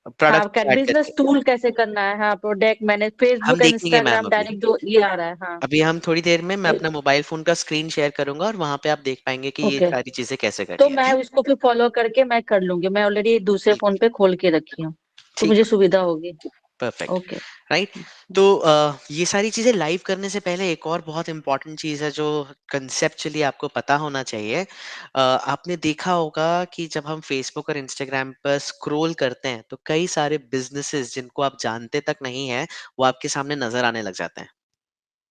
हाँ, प्रोडक्ट ऐड बिजनेस करके टूल कैसे करना है? हाँ, प्रोडक्ट मैंने हम फेसबुक देखेंगे मैम। इंस्टाग्राम अभी डायरेक्ट जो ये आ रहा है। हाँ। अभी हम थोड़ी देर में मैं अपना मोबाइल फोन का स्क्रीन शेयर करूंगा और वहां पे आप देख पाएंगे कि ये ओके, सारी चीजें कैसे तो करनी है, मैं right? उसको फिर फॉलो करके मैं कर लूंगी। मैं ऑलरेडी दूसरे फोन बिल्कुल, पे खोल के रखी हूँ, तो ठीक मुझे है, सुविधा होगी। Perfect, okay. राइट? तो ये सारी चीजें लाइव करने से पहले एक और बहुत इंपॉर्टेंट चीज है जो कंसेप्चुअली आपको पता होना चाहिए। आपने देखा होगा कि जब हम फेसबुक और इंस्टाग्राम पर स्क्रॉल करते हैं तो कई सारे बिजनेसेस जिनको आप जानते तक नहीं है वो आपके सामने नजर आने लग जाते हैं।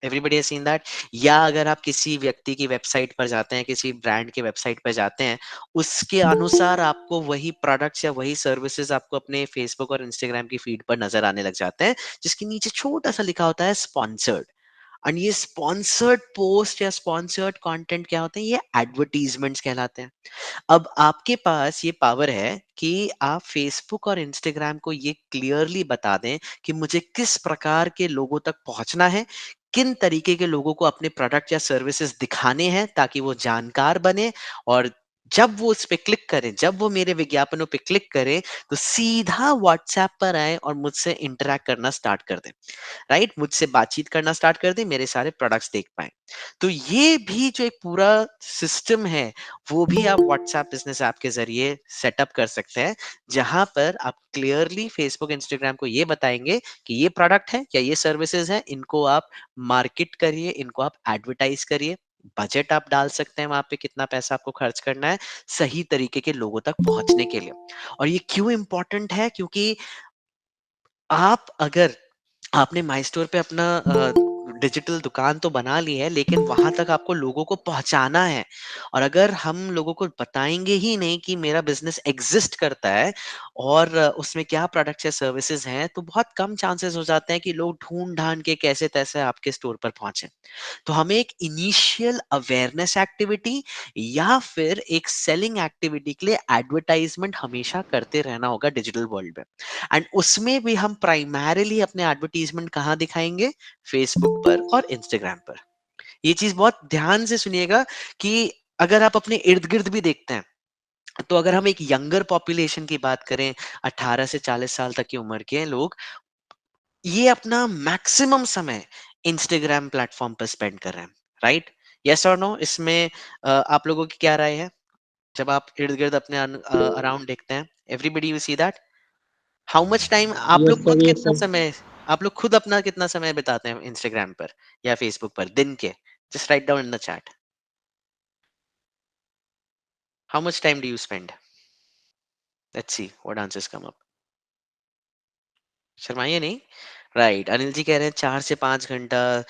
Everybody has seen that. या अगर आप किसी व्यक्ति की वेबसाइट पर जाते हैं, किसी ब्रांड के वेबसाइट पर जाते हैं, उसके अनुसार आपको वही प्रोडक्ट्स या वही सर्विसेज आपको अपने फेसबुक और इंस्टाग्राम की फीड पर नजर आने लग जाते हैं, जिसके नीचे छोटा सा लिखा होता है स्पॉन्सर्ड। एंड ये स्पॉन्सर्ड पोस्ट या स्पॉन्सर्ड कंटेंट क्या होते हैं? ये एडवर्टीजमेंट्स कहलाते हैं। अब आपके पास ये पावर है कि आप फेसबुक और इंस्टाग्राम को ये क्लियरली बता दें कि मुझे किस प्रकार के लोगों तक पहुंचना है, किन तरीके के लोगों को अपने प्रोडक्ट या सर्विसेज दिखाने हैं ताकि वो जानकार बने और जब वो उस पे क्लिक करें, जब वो मेरे विज्ञापनों पे क्लिक करें, तो सीधा व्हाट्सएप पर आए और मुझसे इंटरैक्ट करना स्टार्ट कर दें, राइट? मुझसे बातचीत करना स्टार्ट कर दें, मेरे सारे प्रोडक्ट्स देख पाएँ। तो ये भी जो एक पूरा सिस्टम है, वो भी आप व्हाट्सएप बिज़नेस ऐप के ज़रिए सेटअप कर सकते हैं, जहाँ पर आप क्लियरली फेसबुक, इंस्टाग्राम को ये बताएँगे कि ये प्रोडक्ट है या ये सर्विसेज़ हैं, इनको आप मार्केट करिए, इनको आप एडवर्टाइज़ करिए। बजट आप डाल सकते हैं वहाँ पे, कितना पैसा आपको खर्च करना है, सही तरीके के लोगों तक पहुँचने के लिए। और ये क्यों इम्पोर्टेंट है? क्योंकि आप अगर आपने माई स्टोर पे अपना डिजिटल दुकान तो बना ली है, लेकिन वहां तक आपको लोगों को पहुंचाना है। और अगर हम लोगों को बताएंगे ही नहीं कि मेरा बिजनेस एग्जिस्ट करता है और उसमें क्या प्रोडक्ट्स या सर्विसेज हैं, तो बहुत कम चांसेस हो जाते हैं कि लोग ढूंढ ढांड के कैसे तैसे आपके स्टोर पर पहुंचे। तो हमें एक इनिशियल अवेयरनेस एक्टिविटी या फिर एक सेलिंग एक्टिविटी के लिए एडवर्टाइजमेंट हमेशा करते रहना होगा डिजिटल वर्ल्ड में। एंड उसमें भी हम प्राइमरीली अपने एडवर्टीजमेंट कहाँ दिखाएंगे? फेसबुक पर और इंस्टाग्राम पर। ये चीज बहुत ध्यान से सुनिएगा कि अगर आप अपने इर्द गिर्द भी देखते हैं, तो अगर हम एक यंगर पॉपुलेशन की बात करें, 18 से 40 साल तक की उम्र के लोग, ये अपना मैक्सिमम समय इंस्टाग्राम प्लेटफॉर्म पर स्पेंड कर रहे हैं, राइट? यस और नो? इसमें आप लोगों की क्या राय है? जब आप इर्द गिर्द अपने अराउंड देखते हैं, everybody will see that. How much time आप लोग खुद कितना समय, आप लोग खुद अपना कितना समय बिताते हैं इंस्टाग्राम पर या फेसबुक पर दिन के? Just write down in the chat, how much time do you spend? Let's see what answers come up. शर्माइए नहीं। राइट, अनिल जी कह रहे हैं 4 से 5 घंटा,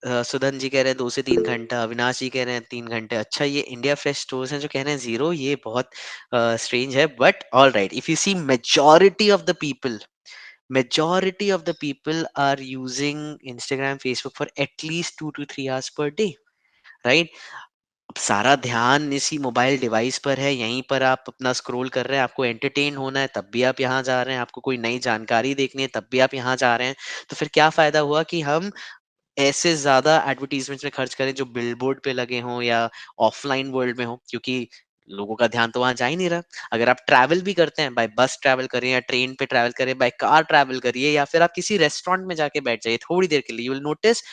सुधन जी कह रहे हैं 2 से 3 घंटा, अविनाश जी कह रहे हैं 3 घंटे। अच्छा, ये इंडिया फ्रेश स्टोर्स हैं जो कह रहे हैं 0, ये बहुत स्ट्रेंज है, but all right. If you see majority of the people, majority of the people are using Instagram, Facebook for at least 2 to 3 hours per day, right? अब सारा ध्यान इसी मोबाइल डिवाइस पर है, यहीं पर आप अपना स्क्रॉल कर रहे हैं, आपको एंटरटेन होना है तब भी आप यहाँ जा रहे हैं, आपको कोई नई जानकारी देखनी है तब भी आप यहाँ जा रहे हैं। तो फिर क्या फायदा हुआ कि हम ऐसे ज़्यादा एडवर्टाइज़मेंट्स में खर्च करें जो बिलबोर्ड पे लगे हों या ऑफलाइन वर्ल्ड में हों, क्योंकि लोगों का ध्यान तो वहाँ जा ही नहीं रहा। अगर आप ट्रैवल भी करते हैं, बाय बस ट्रैवल करें या ट्रेन पे ट्रैवल करें, बाय कार ट्रैवल करिए या फिर आप किसी रेस्टोरेंट में जाके बैठ जाइए थोड़ी देर के लिए, you will notice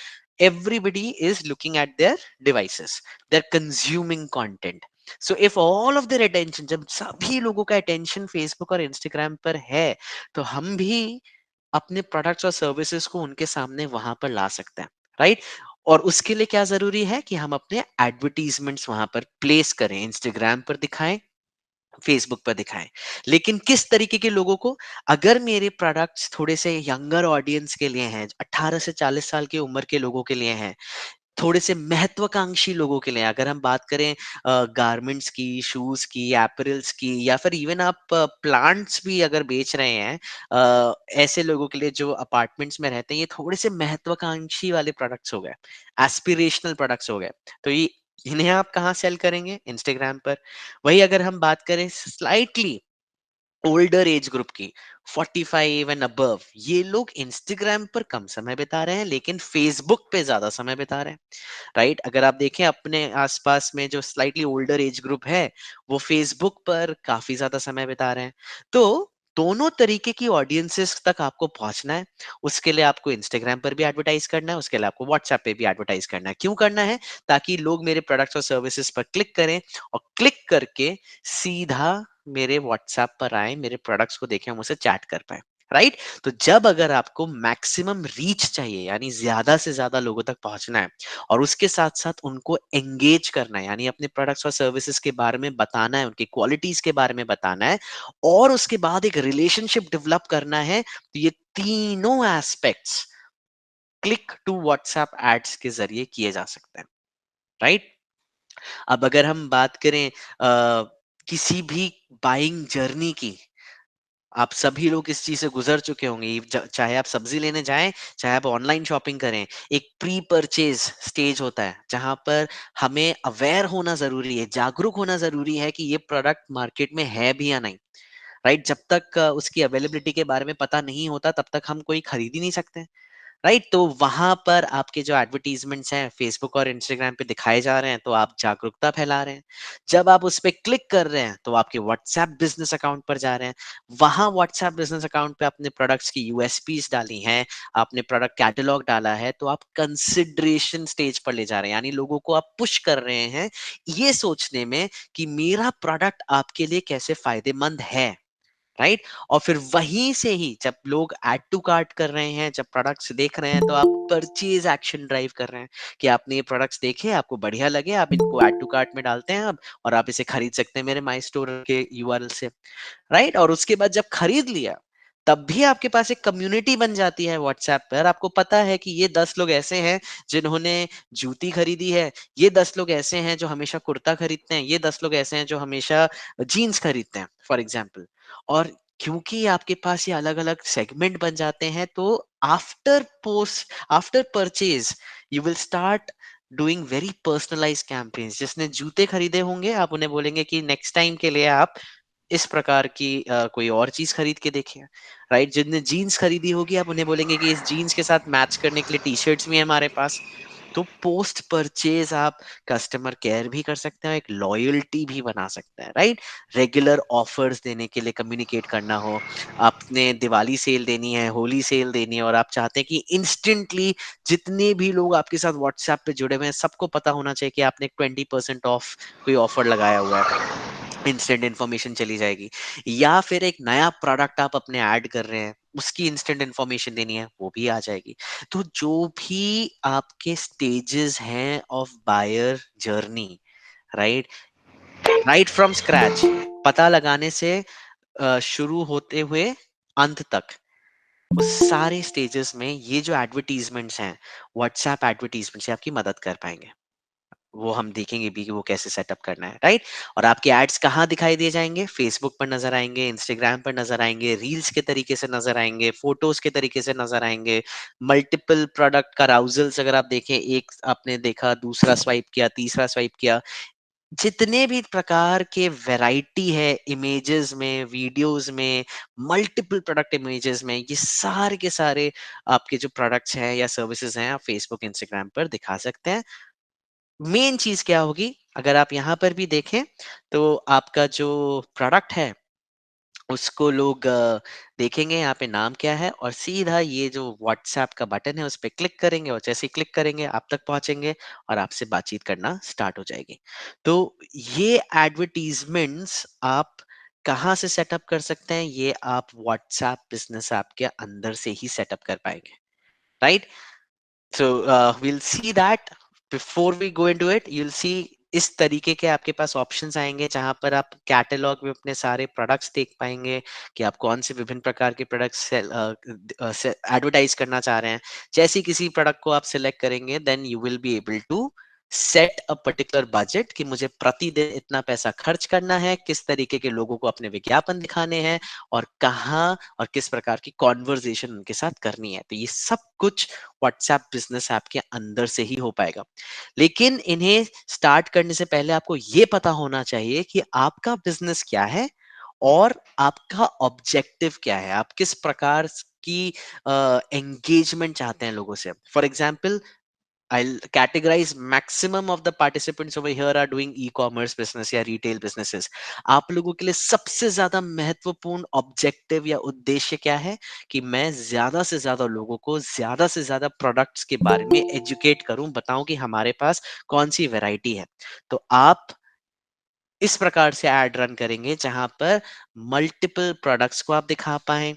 everybody is looking at their devices, they're consuming content. So if all of their attention, जब सभी लोगों का attention Facebook और Instagram पर है, तो हम भी अपने प्रोडक्ट्स और सर्विसेज को उनके सामने वहां पर ला सकते हैं, राइट? और उसके लिए क्या जरूरी है कि हम अपने एडवर्टीजमेंट्स वहां पर प्लेस करें, इंस्टाग्राम पर दिखाएं, फेसबुक पर दिखाएं। लेकिन किस तरीके के लोगों को? अगर मेरे प्रोडक्ट्स थोड़े से यंगर ऑडियंस के लिए हैं, 18 से 40 साल की उम्र के लोगों के लिए हैं, थोड़े से महत्वाकांक्षी लोगों के लिए, अगर हम बात करें गारमेंट्स की, शूज की, एपरल्स की, या फिर इवन आप प्लांट्स भी अगर बेच रहे हैं, ऐसे लोगों के लिए जो अपार्टमेंट्स में रहते हैं, ये थोड़े से महत्वाकांक्षी वाले प्रोडक्ट्स हो गए, एस्पिरेशनल प्रोडक्ट्स हो गए। तो ये इन्हें आप कहाँ सेल करेंगे? इंस्टाग्राम पर। वही अगर हम बात करें स्लाइटली ओल्डर एज ग्रुप की, 45 एंड अबव, ये लोग इंस्टाग्राम पर कम समय बिता रहे हैं लेकिन फेसबुक पे ज्यादा समय बिता रहे हैं, राइट? अगर आप देखें अपने आसपास में जो स्लाइटली ओल्डर एज ग्रुप है, वो फेसबुक पर काफी ज्यादा समय बिता रहे हैं। तो दोनों तरीके की ऑडियंसेस तक आपको पहुंचना है, उसके लिए आपको इंस्टाग्राम पर भी एडवर्टाइज करना है, उसके लिए आपको व्हाट्सएप पे भी एडवर्टाइज करना है। क्यों करना है? ताकि लोग मेरे प्रोडक्ट्स और सर्विसेज पर क्लिक करें और क्लिक करके सीधा मेरे व्हाट्सएप पर आए, मेरे प्रोडक्ट्स को देखें, मुझसे चैट कर पाए, राइट? तो जब अगर आपको मैक्सिमम रीच चाहिए, यानी ज्यादा से ज्यादा लोगों तक पहुंचना है, और उसके साथ साथ उनको एंगेज करना है, यानी अपने प्रोडक्ट्स और सर्विसेज के बारे में बताना है, उनकी क्वालिटीज के बारे में बताना है, और उसके बाद एक रिलेशनशिप डेवलप करना है, तो ये तीनों aspects click to WhatsApp ads के जरिए किए जा सकते हैं, राइट? अब अगर हम बात करें किसी भी बाइंग जर्नी की, आप सभी लोग इस चीज से गुजर चुके होंगे, चाहे आप सब्जी लेने जाएं, चाहे आप ऑनलाइन शॉपिंग करें, एक प्री परचेज स्टेज होता है जहां पर हमें अवेयर होना जरूरी है, जागरूक होना जरूरी है कि ये प्रोडक्ट मार्केट में है भी या नहीं, राइट? जब तक उसकी अवेलेबिलिटी के बारे में पता नहीं होता, तब तक हम कोई खरीद ही नहीं सकते, राइट? तो वहां पर आपके जो एडवर्टीजमेंट्स हैं फेसबुक और इंस्टाग्राम पे दिखाए जा रहे हैं, तो आप जागरूकता फैला रहे हैं। जब आप उस पर क्लिक कर रहे हैं तो आपके व्हाट्सएप बिजनेस अकाउंट पर जा रहे हैं। वहां व्हाट्सएप बिजनेस अकाउंट पे अपने प्रोडक्ट्स की यूएसपीज डाली हैं, आपने प्रोडक्ट कैटलॉग डाला है, तो आप कंसिडरेशन स्टेज पर ले जा रहे हैं, यानी लोगों को आप पुश कर रहे हैं ये सोचने में कि मेरा प्रोडक्ट आपके लिए कैसे फायदेमंद है। राइट? और फिर वहीं से ही जब लोग ऐड टू कार्ट कर रहे हैं, जब प्रोडक्ट्स देख रहे हैं, तो आप परचेज एक्शन ड्राइव कर रहे हैं कि आपने ये प्रोडक्ट्स देखे, आपको बढ़िया लगे, आप इनको ऐड टू कार्ट में डालते हैं अब, और आप इसे खरीद सकते हैं मेरे माई स्टोर के यूआरएल से। राइट? और उसके बाद जब खरीद लिया, तब भी आपके पास एक कम्युनिटी बन जाती है व्हाट्सएप पर। आपको पता है कि ये 10 लोग ऐसे हैं जिन्होंने जूती खरीदी है, ये 10 लोग ऐसे हैं जो हमेशा कुर्ता खरीदते हैं, ये 10 लोग ऐसे हैं जो हमेशा जीन्स खरीदते हैं फॉर एग्जाम्पल। और क्योंकि आपके पास ये अलग अलग सेगमेंट बन जाते हैं, तो after purchase you will start doing very personalise campaigns. जिसने जूते खरीदे होंगे, आप उन्हें बोलेंगे कि नेक्स्ट टाइम के लिए आप इस प्रकार की कोई और चीज खरीद के देखें। राइट? जिनने जीन्स खरीदी होगी, आप उन्हें बोलेंगे कि इस जीन्स के साथ मैच करने के लिए टी शर्ट्स भी है हमारे पास। तो पोस्ट परचेज आप कस्टमर केयर भी कर सकते हैं, एक लॉयल्टी भी बना सकते हैं। राइट? रेगुलर ऑफर्स देने के लिए कम्युनिकेट करना हो, आपने दिवाली सेल देनी है, होली सेल देनी है, और आप चाहते हैं कि इंस्टेंटली जितने भी लोग आपके साथ व्हाट्सएप पे जुड़े हुए हैं सबको पता होना चाहिए कि आपने 20% ऑफ कोई ऑफर लगाया हुआ है, इंस्टेंट इन्फॉर्मेशन चली जाएगी। या फिर एक नया प्रोडक्ट आप अपने ऐड कर रहे हैं, उसकी इंस्टेंट इन्फॉर्मेशन देनी है, वो भी आ जाएगी। तो जो भी आपके स्टेजेस हैं of buyer journey, right, right from scratch, पता लगाने से शुरू होते हुए अंत तक, उस सारे स्टेजेस में ये जो एडवर्टीजमेंट्स हैं, व्हाट्सएप एडवर्टीजमेंट्स, आपकी मदद कर पाएंगे। वो हम देखेंगे भी कि वो कैसे सेटअप करना है। राइट? और आपके एड्स कहाँ दिखाई दिए जाएंगे? फेसबुक पर नजर आएंगे, इंस्टाग्राम पर नजर आएंगे, रील्स के तरीके से नजर आएंगे, फोटोज के तरीके से नजर आएंगे, मल्टीपल प्रोडक्ट का राउजल्स अगर आप देखें, एक आपने देखा, दूसरा स्वाइप किया, तीसरा स्वाइप किया, जितने भी प्रकार के वैरायटी है इमेजेस में, वीडियोस में, मल्टीपल प्रोडक्ट इमेजेस में, ये सारे के सारे आपके जो प्रोडक्ट्स हैं या सर्विसेज हैं, आप फेसबुक इंस्टाग्राम पर दिखा सकते हैं। मेन चीज क्या होगी, अगर आप यहाँ पर भी देखें, तो आपका जो प्रोडक्ट है उसको लोग देखेंगे यहाँ पे नाम क्या है, और सीधा ये जो व्हाट्सएप का बटन है उस पर क्लिक करेंगे, और जैसे ही क्लिक करेंगे आप तक पहुंचेंगे और आपसे बातचीत करना स्टार्ट हो जाएगी। तो ये एडवर्टीजमेंट्स आप कहाँ से सेटअप कर सकते हैं? ये आप व्हाट्सएप बिजनेस ऐप के अंदर से ही सेटअप कर पाएंगे। Right? So we'll see that before we go into it, you'll see इस तरीके के आपके पास ऑप्शंस आएंगे जहां पर आप कैटलॉग में अपने सारे प्रोडक्ट्स देख पाएंगे कि आप कौन से विभिन्न प्रकार के प्रोडक्ट्स एडवर्टाइज करना चाह रहे हैं। जैसे ही किसी प्रोडक्ट को आप सिलेक्ट करेंगे, then you will be able to set a particular budget कि मुझे प्रतिदिन इतना पैसा खर्च करना है, किस तरीके के लोगों को अपने विज्ञापन दिखाने हैं, और कहाँ और किस प्रकार की कॉन्वर्जेशन उनके साथ करनी है। तो ये सब कुछ व्हाट्सएप बिजनेस ऐप के अंदर से ही हो पाएगा। लेकिन इन्हें स्टार्ट करने से पहले आपको ये पता होना चाहिए कि आपका बिजनेस क्या है और आपका ऑब्जेक्टिव क्या है, आप किस प्रकार की एंगेजमेंट चाहते हैं लोगों से। For example, I'll categorize maximum of the participants over here are doing e-commerce business या retail businesses। आप लोगों के लिए सबसे ज्यादा महत्वपूर्ण ऑब्जेक्टिव या उद्देश्य क्या है कि मैं ज्यादा से ज्यादा लोगों को ज्यादा से ज्यादा प्रोडक्ट्स के बारे में एजुकेट करूं, बताऊं कि हमारे पास कौन सी वैरायटी है। तो आप इस प्रकार से एड रन करेंगे जहां पर मल्टीपल प्रोडक्ट्स को आप दिखा पाएं,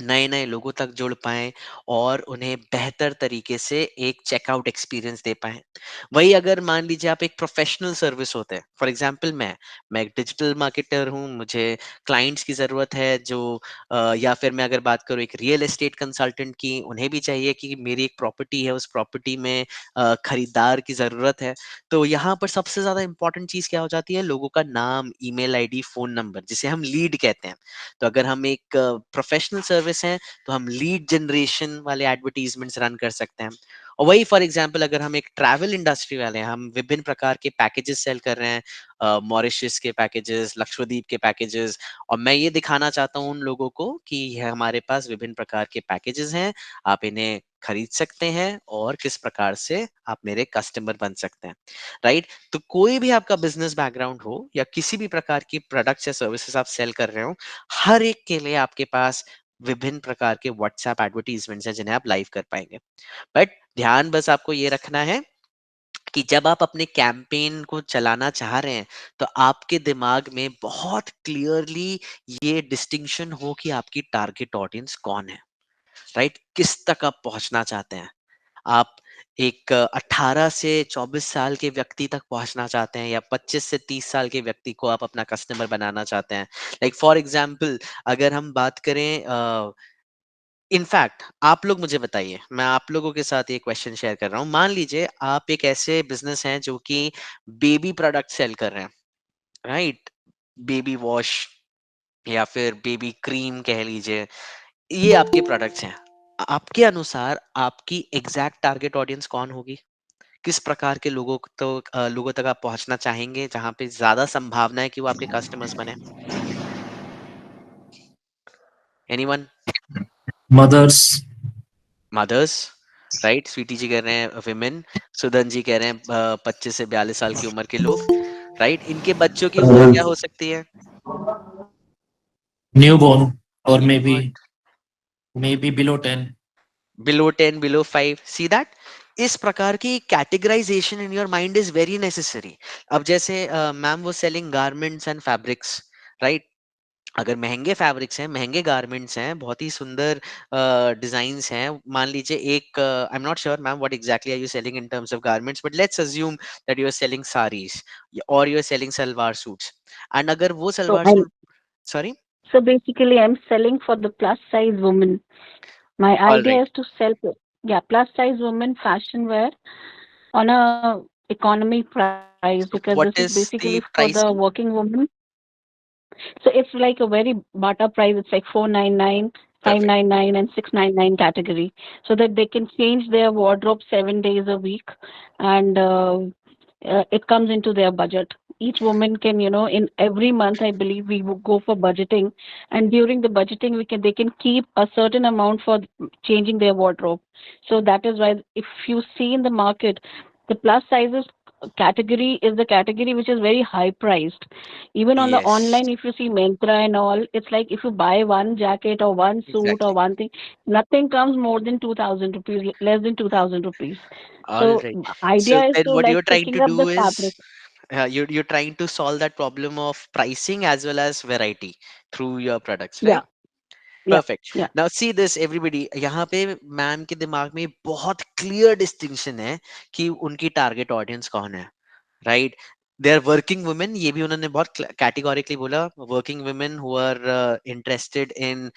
नए नए लोगों तक जुड़ पाएं, और उन्हें बेहतर तरीके से एक चेकआउट एक्सपीरियंस दे पाएं। वही अगर मान लीजिए आप एक प्रोफेशनल सर्विस होते हैं, फॉर एग्जांपल मैं एक डिजिटल मार्केटर हूं, मुझे क्लाइंट्स की जरूरत है जो या फिर मैं अगर बात करूं एक रियल एस्टेट कंसल्टेंट की, उन्हें भी चाहिए कि मेरी एक प्रॉपर्टी है, उस प्रॉपर्टी में खरीदार की जरूरत है। तो यहाँ पर सबसे ज्यादा इंपॉर्टेंट चीज क्या हो जाती है? लोगों का नाम, ईमेल आईडी, फोन नंबर, जिसे हम लीड कहते हैं। तो अगर हम एक प्रोफेशनल सर्विस हैं, तो हम लीड जनरेशन वाले एडवर्टीजमेंट्स रन कर सकते हैं। और वही फॉर एग्जांपल अगर हम एक ट्रैवल इंडस्ट्री वाले हैं, हम विभिन्न प्रकार के पैकेजेस सेल कर रहे हैं, मॉरिशस के पैकेजेस, लक्षद्वीप के पैकेजेस, और मैं ये दिखाना चाहता हूँ उन लोगों को कि ये हमारे पास विभिन्न प्रकार के पैकेजेस हैं, आप इन्हें खरीद सकते हैं और किस प्रकार से आप मेरे कस्टमर बन सकते हैं, राइट? तो कोई भी आपका बिजनेस बैकग्राउंड हो या किसी भी प्रकार की प्रोडक्ट्स या सर्विसेज आप सेल कर रहे हो, हर एक के लिए आपके पास विभिन्न प्रकार के व्हाट्सएप एडवर्टीजमेंट्स हैं जिन्हें आप लाइव कर पाएंगे। बट ध्यान बस आपको ये रखना है कि जब आप अपने कैंपेन को चलाना चाह रहे हैं, तो आपके दिमाग में बहुत क्लियरली ये डिस्टिंक्शन हो कि आपकी टारगेट ऑडियंस कौन है, राइट? किस तक आप पहुंचना चाहते हैं? आप एक 18 से 24 साल के व्यक्ति तक पहुंचना चाहते हैं या 25 से 30 साल के व्यक्ति को आप अपना कस्टमर बनाना चाहते हैं? लाइक फॉर एग्जांपल, अगर हम बात करें, इनफैक्ट आप लोग मुझे बताइए, मैं आप लोगों के साथ ये क्वेश्चन शेयर कर रहा हूँ। मान लीजिए आप एक ऐसे बिजनेस हैं जो कि बेबी प्रोडक्ट सेल कर रहे हैं, राइट? बेबी वॉश या फिर बेबी क्रीम कह लीजिए, ये आपके प्रोडक्ट्स हैं। आपके अनुसार आपकी एग्जैक्ट टारगेट ऑडियंस कौन होगी? किस प्रकार के लोगों तक आप पहुंचना चाहेंगे जहां पे ज्यादा संभावना है कि वो आपके कस्टमर्स बने? Anyone? mothers. Mothers, right? Sweety ji कह रहे हैं विमेन, सुदन जी कह रहे हैं 25 से 42 साल की उम्र के लोग, राइट? इनके बच्चों की उम्र क्या हो सकती है? Newborn, or newborn, maybe below 10. Below 10, below 5, see that? इस प्रकार की categorisation in your mind is very necessary. अब जैसे मैम वो selling garments and fabrics, right? अगर महंगे फैब्रिक्स हैं, महंगे गारमेंट्स हैं, बहुत ही सुंदर डिजाइन्स हैं, मान लीजिए एक, I am not sure ma'am what exactly are you selling in terms of garments, but let's assume that you are selling saris और you are selling salwar suits, and अगर वो So salwar I'm suit, sorry, so basically I'm selling for the plus size woman. My idea is to sell, yeah, plus size woman fashion wear on a economy price, because what this is is basically the for the pricing? working woman. So it's like a very bata price. It's like 499, Perfect. 599, and 699 category, so that they can change their wardrobe 7 days a week, and it comes into their budget. Each woman can, in every month, I believe we will go for budgeting, and during the budgeting, they can keep a certain amount for changing their wardrobe. So that is why, if you see in the market, the plus sizes category is the category which is very high priced. Even on the Yes, online, if you see Myntra and all, it's like if you buy one jacket or one suit or exactly. one thing, nothing comes more than 2,000 rupees, less than 2,000 rupees. All So right. So idea is then to what like you're trying picking to up the do is, fabric. you're trying to solve that problem of pricing as well as variety through your products, Yeah, right? yeah, perfect. yeah. Now see this everybody, यहाँ पे ma'am के दिमाग में बहुत clear distinction है कि उनकी target audience कौन है, right? They are working women, ये भी उन्होंने बहुत कैटेगोरिकली बोला, working women who are interested in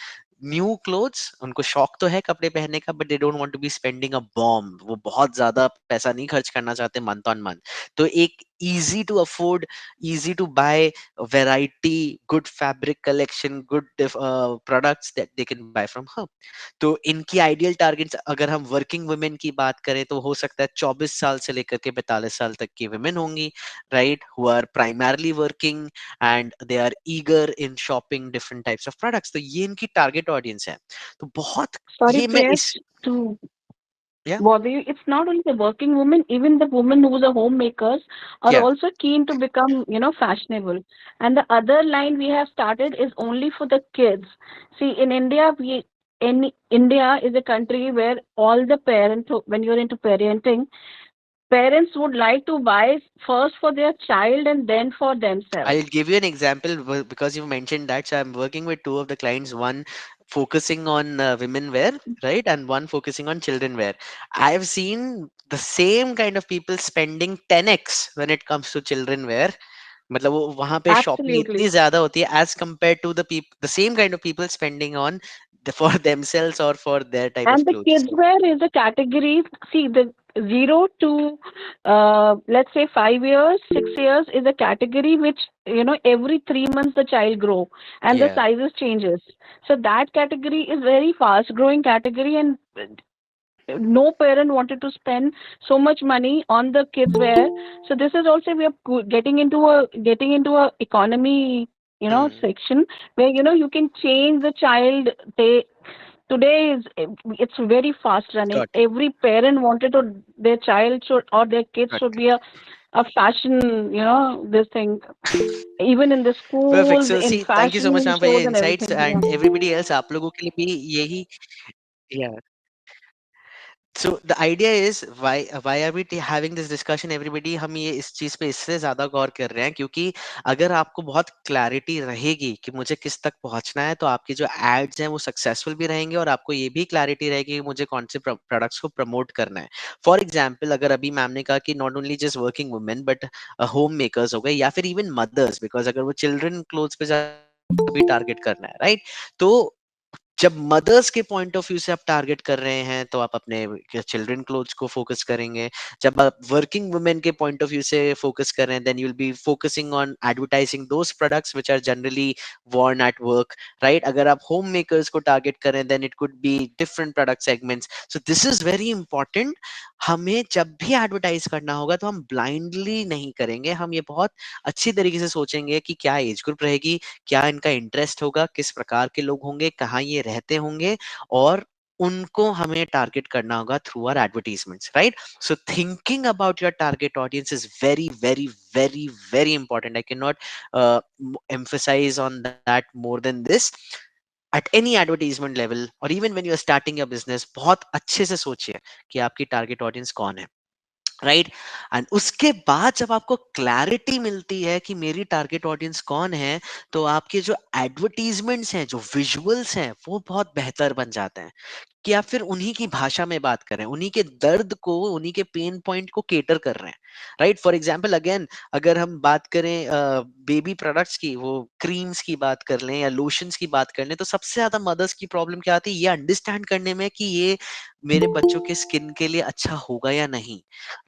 new clothes, उनको शौक तो है कपड़े पहनने का, but they don't want to be spending a bomb, वो बहुत ज्यादा पैसा नहीं खर्च करना चाहते मंथ ऑन मंथ। तो एक easy to afford, easy to buy variety, good fabric collection, good products that they can buy from her. तो इनकी आइडियल टारगेट्स, अगर हम वर्किंग वुमेन की बात करें, तो हो सकता है 24 साल से लेकर के 42 साल तक की वुमेन होंगी, right, who are primarily working and they are eager in shopping different types of products। तो ये इनकी टारगेट ऑडियंस है। तो बहुत, Sorry, ये मैं Priyash, इस, to या bother you. It's not only the working woman, even the women who are homemakers are या also keen to become, fashionable. And the other line we have started is only for the kids. See, in India is a country where all the parents, when you're into parenting, parents would like to buy first for their child and then for themselves. I'll give you an example because you mentioned that. So I'm working with two of the clients, one focusing on women wear, right, and one focusing on children wear. I've seen the same kind of people spending 10x when it comes to children wear। मतलब वो वहां पे shopping Absolutely. इतनी ज्यादा होती है as compare to the same kind of people spending on for themselves और for their type of And the clothes. kids wear is a category. See, the 0 to let's say 5 years, 6 years is a category which, every 3 months the child grow and the या sizes changes. So that category is very fast growing category, and no parent wanted to spend so much money on the kids wear. So this is also, we are getting into a economy, section where, you can change the child. They today is it's very fast running. Got Every parent wanted to their child should or their kids Got should be a fashion, this thing. Even in the Perfect. schools, So in see, thank you so much, fashion ma'am, for your shows and insights, everything. and Yeah. everybody else, आप लोगों के लिए भी यही, yeah. So the idea is why are we having this discussion everybody, हम ये इस चीज पे इससे ज्यादा गौर कर रहे हैं क्योंकि अगर आपको बहुत क्लैरिटी रहेगी कि मुझे किस तक पहुंचना है तो आपके जो एड्स हैं वो सक्सेसफुल भी रहेंगे और आपको ये भी क्लैरिटी रहेगी कि मुझे कौन से प्रोडक्ट्स को प्रमोट करना है. फॉर एग्जाम्पल, अगर अभी मैम ने कहा कि not only just working women but home makers हो गए या फिर इवन मदर्स, बिकॉज अगर वो चिल्ड्रन क्लोथ्स पे भी टारगेट करना है, राइट? तो जब मदर्स के पॉइंट ऑफ व्यू से आप टारगेट कर रहे हैं तो आप अपने चिल्ड्रन क्लोथ्स को फोकस करेंगे. जब आप वर्किंग वुमेन के पॉइंट ऑफ व्यू से फोकस कर रहे हैं then you will be focusing on advertising those products which are generally worn at work, right? अगर आप होम मेकर्स को टारगेट करें then it could be different product segments. So this is very important. हमें जब भी advertise करना होगा तो हम ब्लाइंडली नहीं करेंगे, हम ये बहुत अच्छी तरीके से सोचेंगे कि क्या एज ग्रुप रहेगी, क्या इनका इंटरेस्ट होगा, किस प्रकार के लोग होंगे, कहाँ ये रहते होंगे, और उनको हमें टारगेट करना होगा through our advertisements, right? So thinking about your target audience is very very very very important. I cannot emphasize on that more than this. At any advertisement level or even when you are starting your business, बहुत अच्छे से सोचिए कि आपकी target audience कौन है, right? And उसके बाद जब आपको क्लैरिटी मिलती है कि मेरी टारगेट ऑडियंस कौन है, तो आपके जो एडवर्टीजमेंट्स हैं, जो विजुअल्स हैं, वो बहुत बेहतर बन जाते हैं कि आप फिर उन्हीं की भाषा में बात कर रहे हैं, उन्हीं के दर्द को, उन्हीं के पेन पॉइंट को केटर कर रहे हैं, राइट? फॉर एग्जांपल अगेन, अगर हम बात करें बेबी प्रोडक्ट्स की, वो क्रीम्स की बात कर लें या लोशंस की बात कर लें, तो सबसे ज्यादा मदर्स की प्रॉब्लम क्या आती है, ये अंडरस्टैंड करने में कि ये मेरे बच्चों के स्किन के लिए अच्छा होगा या नहीं,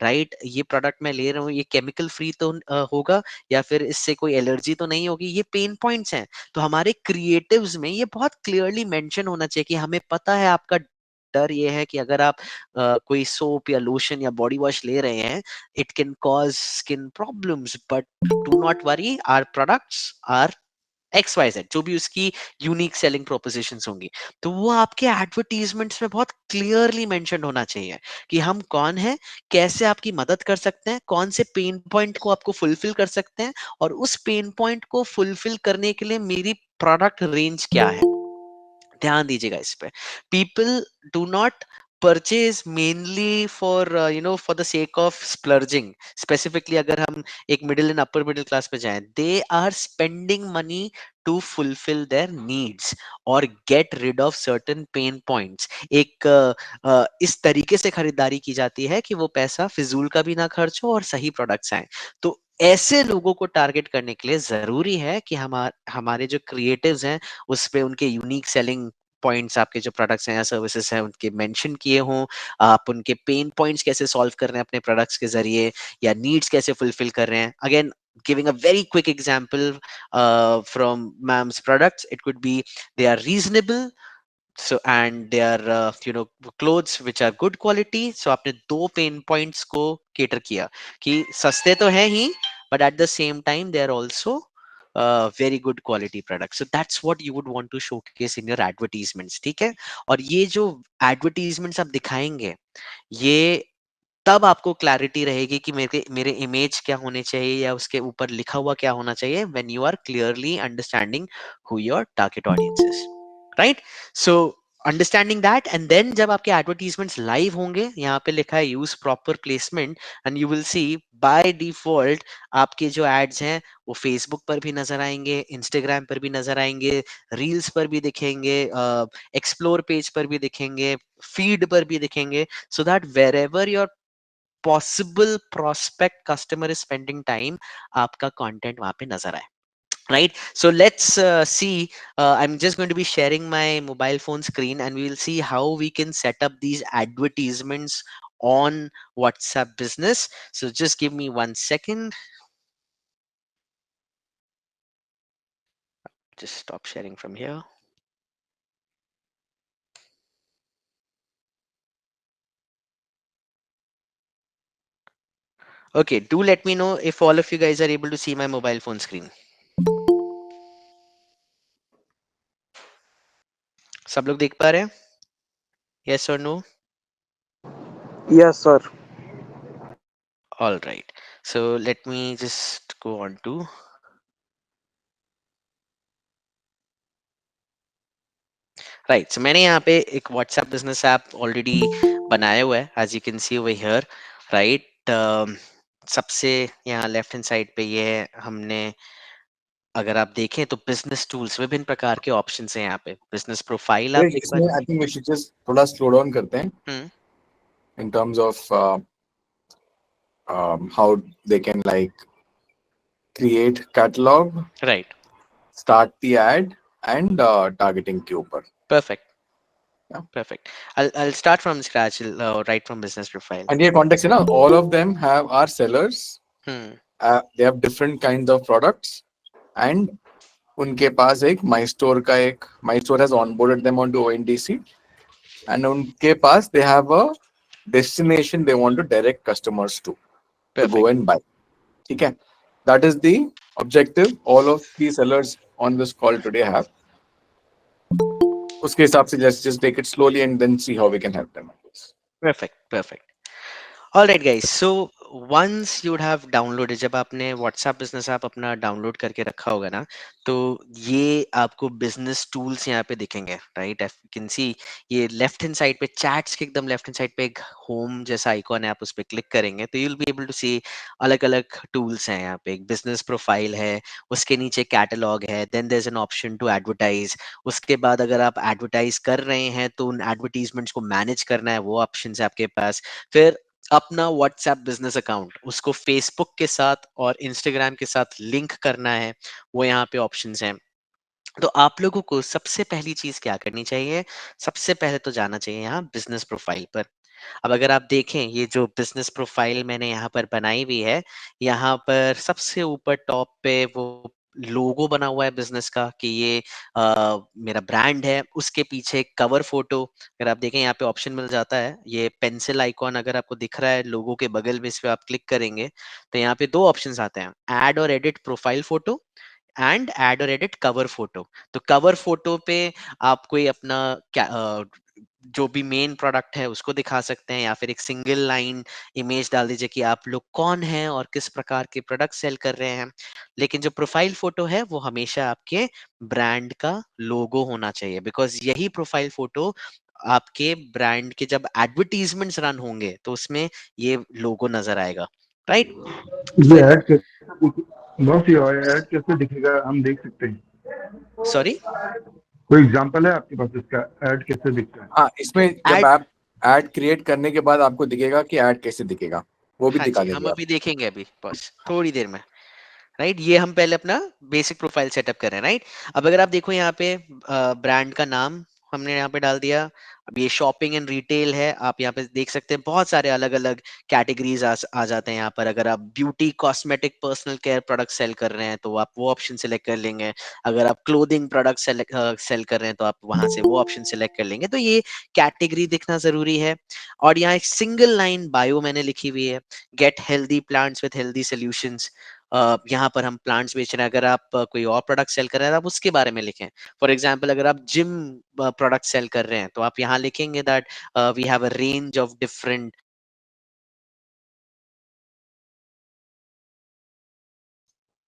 राइट? ये प्रोडक्ट मैं ले रहा हूँ, ये केमिकल फ्री तो होगा या फिर इससे कोई एलर्जी तो नहीं होगी, ये पेन पॉइंट्स हैं. तो हमारे क्रिएटिव्स में ये बहुत क्लियरली मेंशन होना चाहिए कि हमें पता है, आपका डर ये है कि अगर आप कोई सोप या लोशन या बॉडी वॉश ले रहे हैं, it can cause skin problems, but do not worry, our products are XYZ, जो भी उसकी यूनिक सेलिंग प्रोपोजिशंस होंगी, तो वो आपके एडवर्टीजमेंट्स में बहुत क्लियरली मेंशन होना चाहिए कि हम कौन है, कैसे आपकी मदद कर सकते हैं, कौन से पेन पॉइंट को आपको फुलफिल कर सकते हैं, और उस पेन पॉइंट को फुलफिल करने के लिए मेरी प्रोडक्ट रेंज क्या है. ध्यान दीजिएगा इस पे. People do not purchase mainly for for the sake of splurging. Specifically अगर हम एक middle and upper middle class पे जाएं, they are spending money to fulfil their needs और get rid of certain pain points. एक इस तरीके से खरीदारी की जाती है कि वो पैसा फिजूल का भी ना खर्च हो और सही प्रोडक्ट्स आए. तो ऐसे लोगों को टारगेट करने के लिए जरूरी है कि हमारे जो क्रिएटिव्स हैं उस पे उनके यूनिक सेलिंग पॉइंट्स, आपके जो प्रोडक्ट्स हैं या सर्विसेज हैं, उनके मेंशन किए हों. आप उनके पेन पॉइंट्स कैसे सॉल्व कर रहे हैं अपने प्रोडक्ट्स के जरिए, या नीड्स कैसे फुलफिल कर रहे हैं. Again, giving a very quick example from ma'am's products, it could be they are reasonable, so and they are clothes which are good quality. So आपने दो पेन पॉइंट्स को केटर किया कि सस्ते तो हैं ही, but at the same time they are also very good quality products. So that's what you would want to showcase in your advertisements, ठीक है? और ये जो advertisements आप दिखाएंगे, ये तब आपको क्लैरिटी रहेगी कि मेरे मेरे इमेज क्या होने चाहिए या उसके ऊपर लिखा हुआ क्या होना चाहिए, when you are clearly understanding who your target audience is, right? So understanding that, and then जब आपके एडवर्टीजमेंट्स लाइव होंगे, यहाँ पे लिखा है use proper placement, and you will see by default आपके जो एड्स हैं वो फेसबुक पर भी नजर आएंगे, इंस्टाग्राम पर भी नजर आएंगे, रील्स पर भी दिखेंगे, एक्सप्लोर पेज पर भी दिखेंगे, फीड पर भी दिखेंगे, so that wherever your possible prospect customer is spending time, आपका content वहां पे नजर आए, right? So let's see. I'm just going to be sharing my mobile phone screen and we will see how we can set up these advertisements on WhatsApp Business. So just give me 1 second. Just stop sharing from here. Okay, do let me know if all of you guys are able to see my mobile phone screen. सब लोग देख पा रहे हैं? Yes or no? Yes, sir. All right. So let me just go on to. Right so मैंने यहाँ पे एक व्हाट्सएप बिजनेस ऐप ऑलरेडी बनाया हुआ है as you can see over here right. सबसे यहाँ लेफ्ट हैंड साइड पे ये है, हमने अगर आप देखें तो बिजनेस टूल्स विभिन्न प्रकार के ऑप्शंस हैं यहाँ पे। बिजनेस प्रोफाइल आप एक इसमें बार I think we should just थोड़ा स्लो डाउन करते हैं in terms of how they can like create catalog, right start the ad and targeting के ऊपर. perfect Yeah. perfect I'll start from scratch right from business profile. And ये context है ना, all of them are sellers. They have different kinds of products and उनके पास एक My Store का एक My Store has onboarded them onto ONDC and उनके पास they have a destination they want to direct customers to go and buy. ठीक है, that is the objective all of the sellers on this call today have. उसके हिसाब से let's just take it slowly and then see how we can help them. Perfect All right guys, so once you would have downloaded, जब आपने WhatsApp business app अपना download करके रखा होगा ना, तो ये आपको बिजनेस टूल्स यहाँ पे दिखेंगे राइट। यू कैन सी ये लेफ्ट हैंड साइड पे चैट्स के एकदम लेफ्ट हैंड साइड पे एक होम जैसा आइकॉन है, आप उस पर क्लिक करेंगे तो you will be able to see अलग अलग टूल्स हैं यहाँ पे। एक बिजनेस प्रोफाइल है, उसके नीचे कैटलॉग है, then there is an option to advertise. उसके बाद अगर आप एडवर्टाइज कर रहे हैं तो उन एडवर्टीजमेंट्स को मैनेज करना है, वो ऑप्शन है आपके पास। फिर अपना व्हाट्सएप बिजनेस अकाउंट उसको फेसबुक के साथ और इंस्टाग्राम के साथ लिंक करना है, वो यहाँ पे ऑप्शंस हैं। तो आप लोगों को सबसे पहली चीज क्या करनी चाहिए, सबसे पहले तो जाना चाहिए यहाँ बिजनेस प्रोफाइल पर। अब अगर आप देखें ये जो बिजनेस प्रोफाइल मैंने यहाँ पर बनाई हुई है, यहाँ पर सबसे ऊपर टॉप पे वो लोगो बना हुआ है बिजनेस का कि ये मेरा ब्रांड है। उसके पीछे एक कवर फोटो अगर आप देखें यहाँ पे ऑप्शन मिल जाता है, ये पेंसिल आइकॉन अगर आपको दिख रहा है लोगो के बगल में, इस पे आप क्लिक करेंगे तो यहाँ पे दो ऑप्शंस आते हैं, ऐड और edit profile photo and add और एडिट कवर फोटो। तो कवर फोटो पे आप कोई अपना जो भी मेन प्रोडक्ट है उसको दिखा सकते हैं, या फिर एक सिंगल लाइन इमेज डाल दीजिए कि आप लोग कौन हैं और किस प्रकार के प्रोडक्ट सेल कर रहे हैं। लेकिन जो प्रोफाइल फोटो है वो हमेशा आपके ब्रांड का लोगो होना चाहिए, बिकॉज यही प्रोफाइल फोटो आपके ब्रांड के जब एडवर्टीजमेंट्स रन होंगे तो उसमें ये लोगो नजर आएगा राइट। ये ऐड बस ये ऐड कैसे दिखेगा हम देख सकते हैं? सॉरी, कोई एग्जांपल है आपके पास इसका? ऐड कैसे दिखता है? हाँ, इसमें जब आप ऐड क्रिएट करने के बाद आपको दिखेगा कि ऐड कैसे दिखेगा, वो भी हाँ दिखा जी, हम देंगे अभी देखेंगे अभी बस थोड़ी देर में राइट। ये हम पहले अपना बेसिक प्रोफाइल सेटअप कर रहे हैं राइट। अब अगर आप देखो यहाँ पे ब्रांड का नाम हमने यहाँ पे डाल दिया। अब ये शॉपिंग एंड रिटेल है, आप यहाँ पे देख सकते हैं बहुत सारे अलग अलग कैटेगरीज आ जाते हैं यहाँ पर। अगर आप beauty cosmetic personal care product sell कर रहे हैं तो आप वो ऑप्शन सेलेक्ट कर लेंगे। अगर आप क्लोथिंग प्रोडक्ट सेल कर रहे हैं तो आप वहां से वो ऑप्शन सेलेक्ट कर लेंगे। तो ये कैटेगरी दिखना जरूरी है। और यहाँ एक सिंगल लाइन बायो मैंने लिखी हुई है, get healthy plants with healthy solutions. यहाँ पर हम प्लांट्स बेच रहे हैं, अगर आप कोई और प्रोडक्ट सेल कर रहे हैं तो आप उसके बारे में लिखें। फॉर एग्जांपल अगर आप जिम प्रोडक्ट सेल कर रहे हैं तो आप यहाँ लिखेंगे that we have a range of different.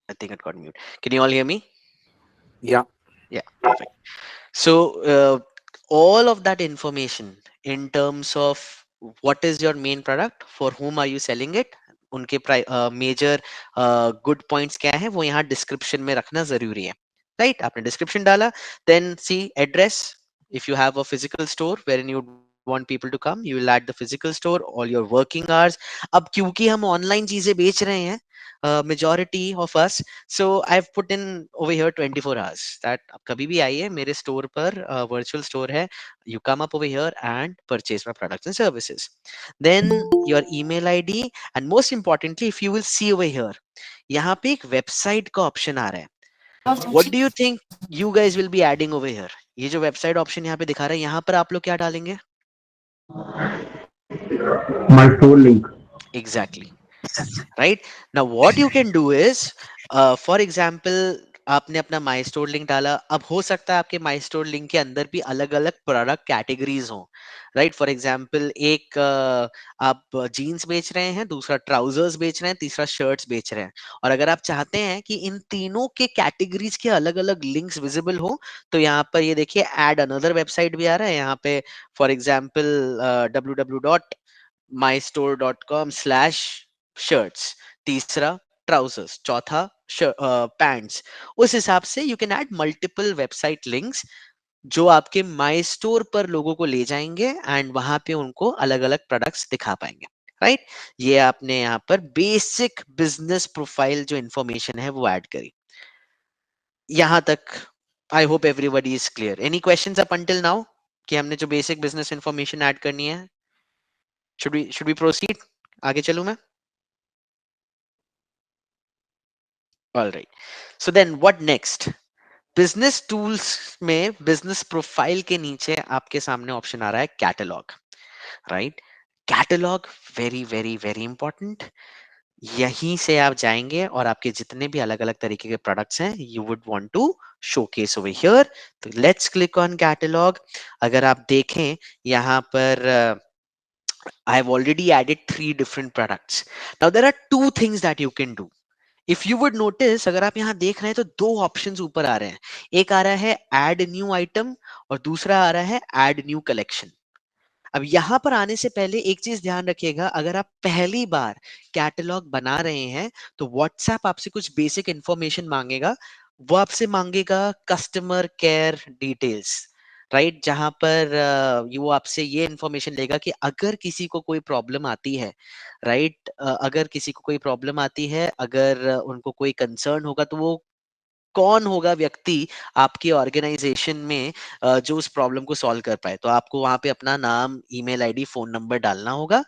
I think it got mute. Can you all hear me? Yeah. Yeah, perfect. So all of that information in terms of what is your main product, for whom are you selling it, उनके major good points क्या है वो यहाँ description में रखना जरूरी है right. आपने डिस्क्रिप्शन डाला, then see address. If you have a physical store where you want people to come, you will add the physical store, all your working hours। अब क्योंकि हम ऑनलाइन चीजें बेच रहे हैं majority of us, so I've put in over here 24 hours that आप कभी भी आइए मेरे स्टोर पर, virtual store है, you come up over here and purchase my products and services। then your email id, and most importantly if you will see over here यहाँ पे एक वेबसाइट का ऑप्शन आ रहा है। what do you think you guys will be adding over here? ये जो website option यहाँ पे दिखा रहा है, यहाँ पर आप लोग क्या डालेंगे? My store link. Exactly right। now what you can do is for example आपने अपना माई स्टोर लिंक डाला। अब हो सकता है आपके माई स्टोर लिंक के अंदर भी अलग अलग प्रोडक्ट कैटेगरीज हो, राइट। फॉर एग्जाम्पल एक आप जीन्स बेच रहे हैं, दूसरा ट्राउजर्स बेच रहे हैं, तीसरा शर्ट्स बेच रहे हैं, और अगर आप चाहते हैं कि इन तीनों के कैटेगरीज के अलग अलग लिंक्स विजिबल हो, तो यहाँ पर ये देखिए एड अनदर वेबसाइट भी आ रहा है यहाँ पे। फॉर एग्जाम्पल www.mystore.com/shirts, तीसरा ट्राउजर्स, चौथा पैंट्स। उस हिसाब से you can add multiple website links जो आपके माई स्टोर पर लोगों को ले जाएंगे एंड वहां पे उनको अलग अलग प्रोडक्ट्स दिखा पाएंगे, राइट। ये आपने यहाँ पर बेसिक बिजनेस प्रोफाइल जो इंफॉर्मेशन है वो ऐड करी। यहां तक I hope everybody is clear. Any questions up until now कि हमने जो बेसिक बिजनेस इंफॉर्मेशन ऐड करनी है? Should we proceed? आगे चलूं मैं? Alright, so then what next? Business tools में बिजनेस प्रोफाइल के नीचे आपके सामने ऑप्शन आ रहा है catalogue, right. Catalogue very very very important. यहीं से आप जाएंगे और आपके जितने भी अलग अलग तरीके के प्रोडक्ट्स हैं you would want to showcase over here. तो लेट्स क्लिक ऑन कैटलॉग। अगर आप देखें यहाँ पर I have already added 3 different products. Now there are 2 things that you can do. If you would notice, अगर आप यहाँ देख रहे हैं तो 2 ऑप्शंस ऊपर आ रहे हैं। एक आ रहा है एड न्यू आइटम और दूसरा आ रहा है एड न्यू कलेक्शन। अब यहाँ पर आने से पहले एक चीज ध्यान रखिएगा, अगर आप पहली बार कैटलॉग बना रहे हैं तो व्हाट्सएप आपसे कुछ बेसिक इंफॉर्मेशन मांगेगा। वो आपसे मांगेगा कस्टमर केयर डिटेल्स, राइट, जहां पर वो आपसे ये इंफॉर्मेशन लेगा कि अगर किसी को कोई प्रॉब्लम आती है, राइट, अगर किसी को कोई प्रॉब्लम आती है, अगर उनको कोई कंसर्न होगा, तो वो कौन होगा व्यक्ति आपकी ऑर्गेनाइजेशन में जो उस प्रॉब्लम को सॉल्व कर पाए। तो आपको वहां पे अपना नाम, ईमेल आईडी, फोन नंबर डालना होगा।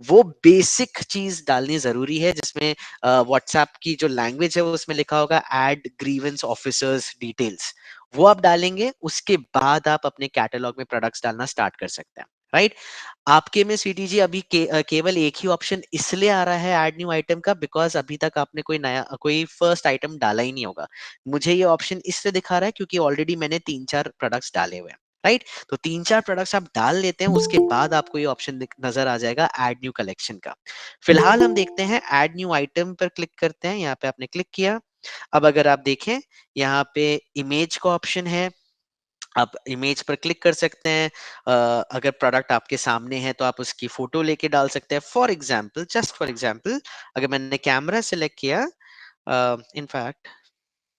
वो बेसिक चीज डालनी जरूरी है, जिसमें व्हाट्सएप की जो लैंग्वेज है वो उसमें लिखा होगा ऐड ग्रीवेंस ऑफिसर्स डिटेल्स। वो आप डालेंगे, उसके बाद आप अपने कैटलॉग में प्रोडक्ट्स डालना स्टार्ट कर सकते हैं, राइट। आपके में स्वीटी जी अभी केवल एक ही ऑप्शन इसलिए आ रहा है ऐड न्यू आइटम का, बिकॉज अभी तक आपने कोई फर्स्ट आइटम डाला ही नहीं होगा। मुझे ये ऑप्शन इससे दिखा रहा है क्योंकि ऑलरेडी मैंने 3-4 प्रोडक्ट्स डाले हुए हैं, राइट। तो 3-4 प्रोडक्ट्स आप डाल लेते हैं, उसके बाद आपको ये ऑप्शन नजर आ जाएगा ऐड न्यू कलेक्शन का। फिलहाल हम देखते हैं ऐड न्यू आइटम पर क्लिक करते हैं। यहाँ पे आपने क्लिक किया। अब अगर आप देखें यहाँ पे इमेज का ऑप्शन है, आप इमेज पर क्लिक कर सकते हैं। अगर प्रोडक्ट आपके सामने है तो आप उसकी फोटो लेके डाल सकते हैं। For example, just for example, अगर मैंने कैमरा सेलेक्ट किया, in fact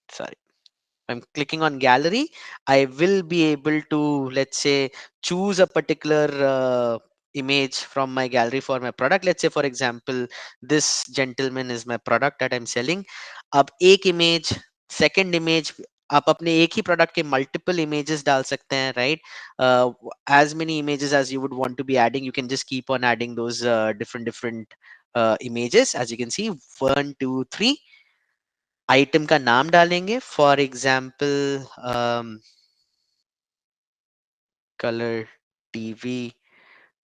sorry, I'm clicking on gallery, I will be able to, let's say, choose a particular image from my gallery for my product. Let's say for example this gentleman is my product that I'm selling. अब एक image, second image, आप अपने एक ही product के multiple images डाल सकते हैं, right. as many images as you would want to be adding, you can just keep on adding those different images. As you can see, 1 2 3 item का नाम डालेंगे। For example colour TV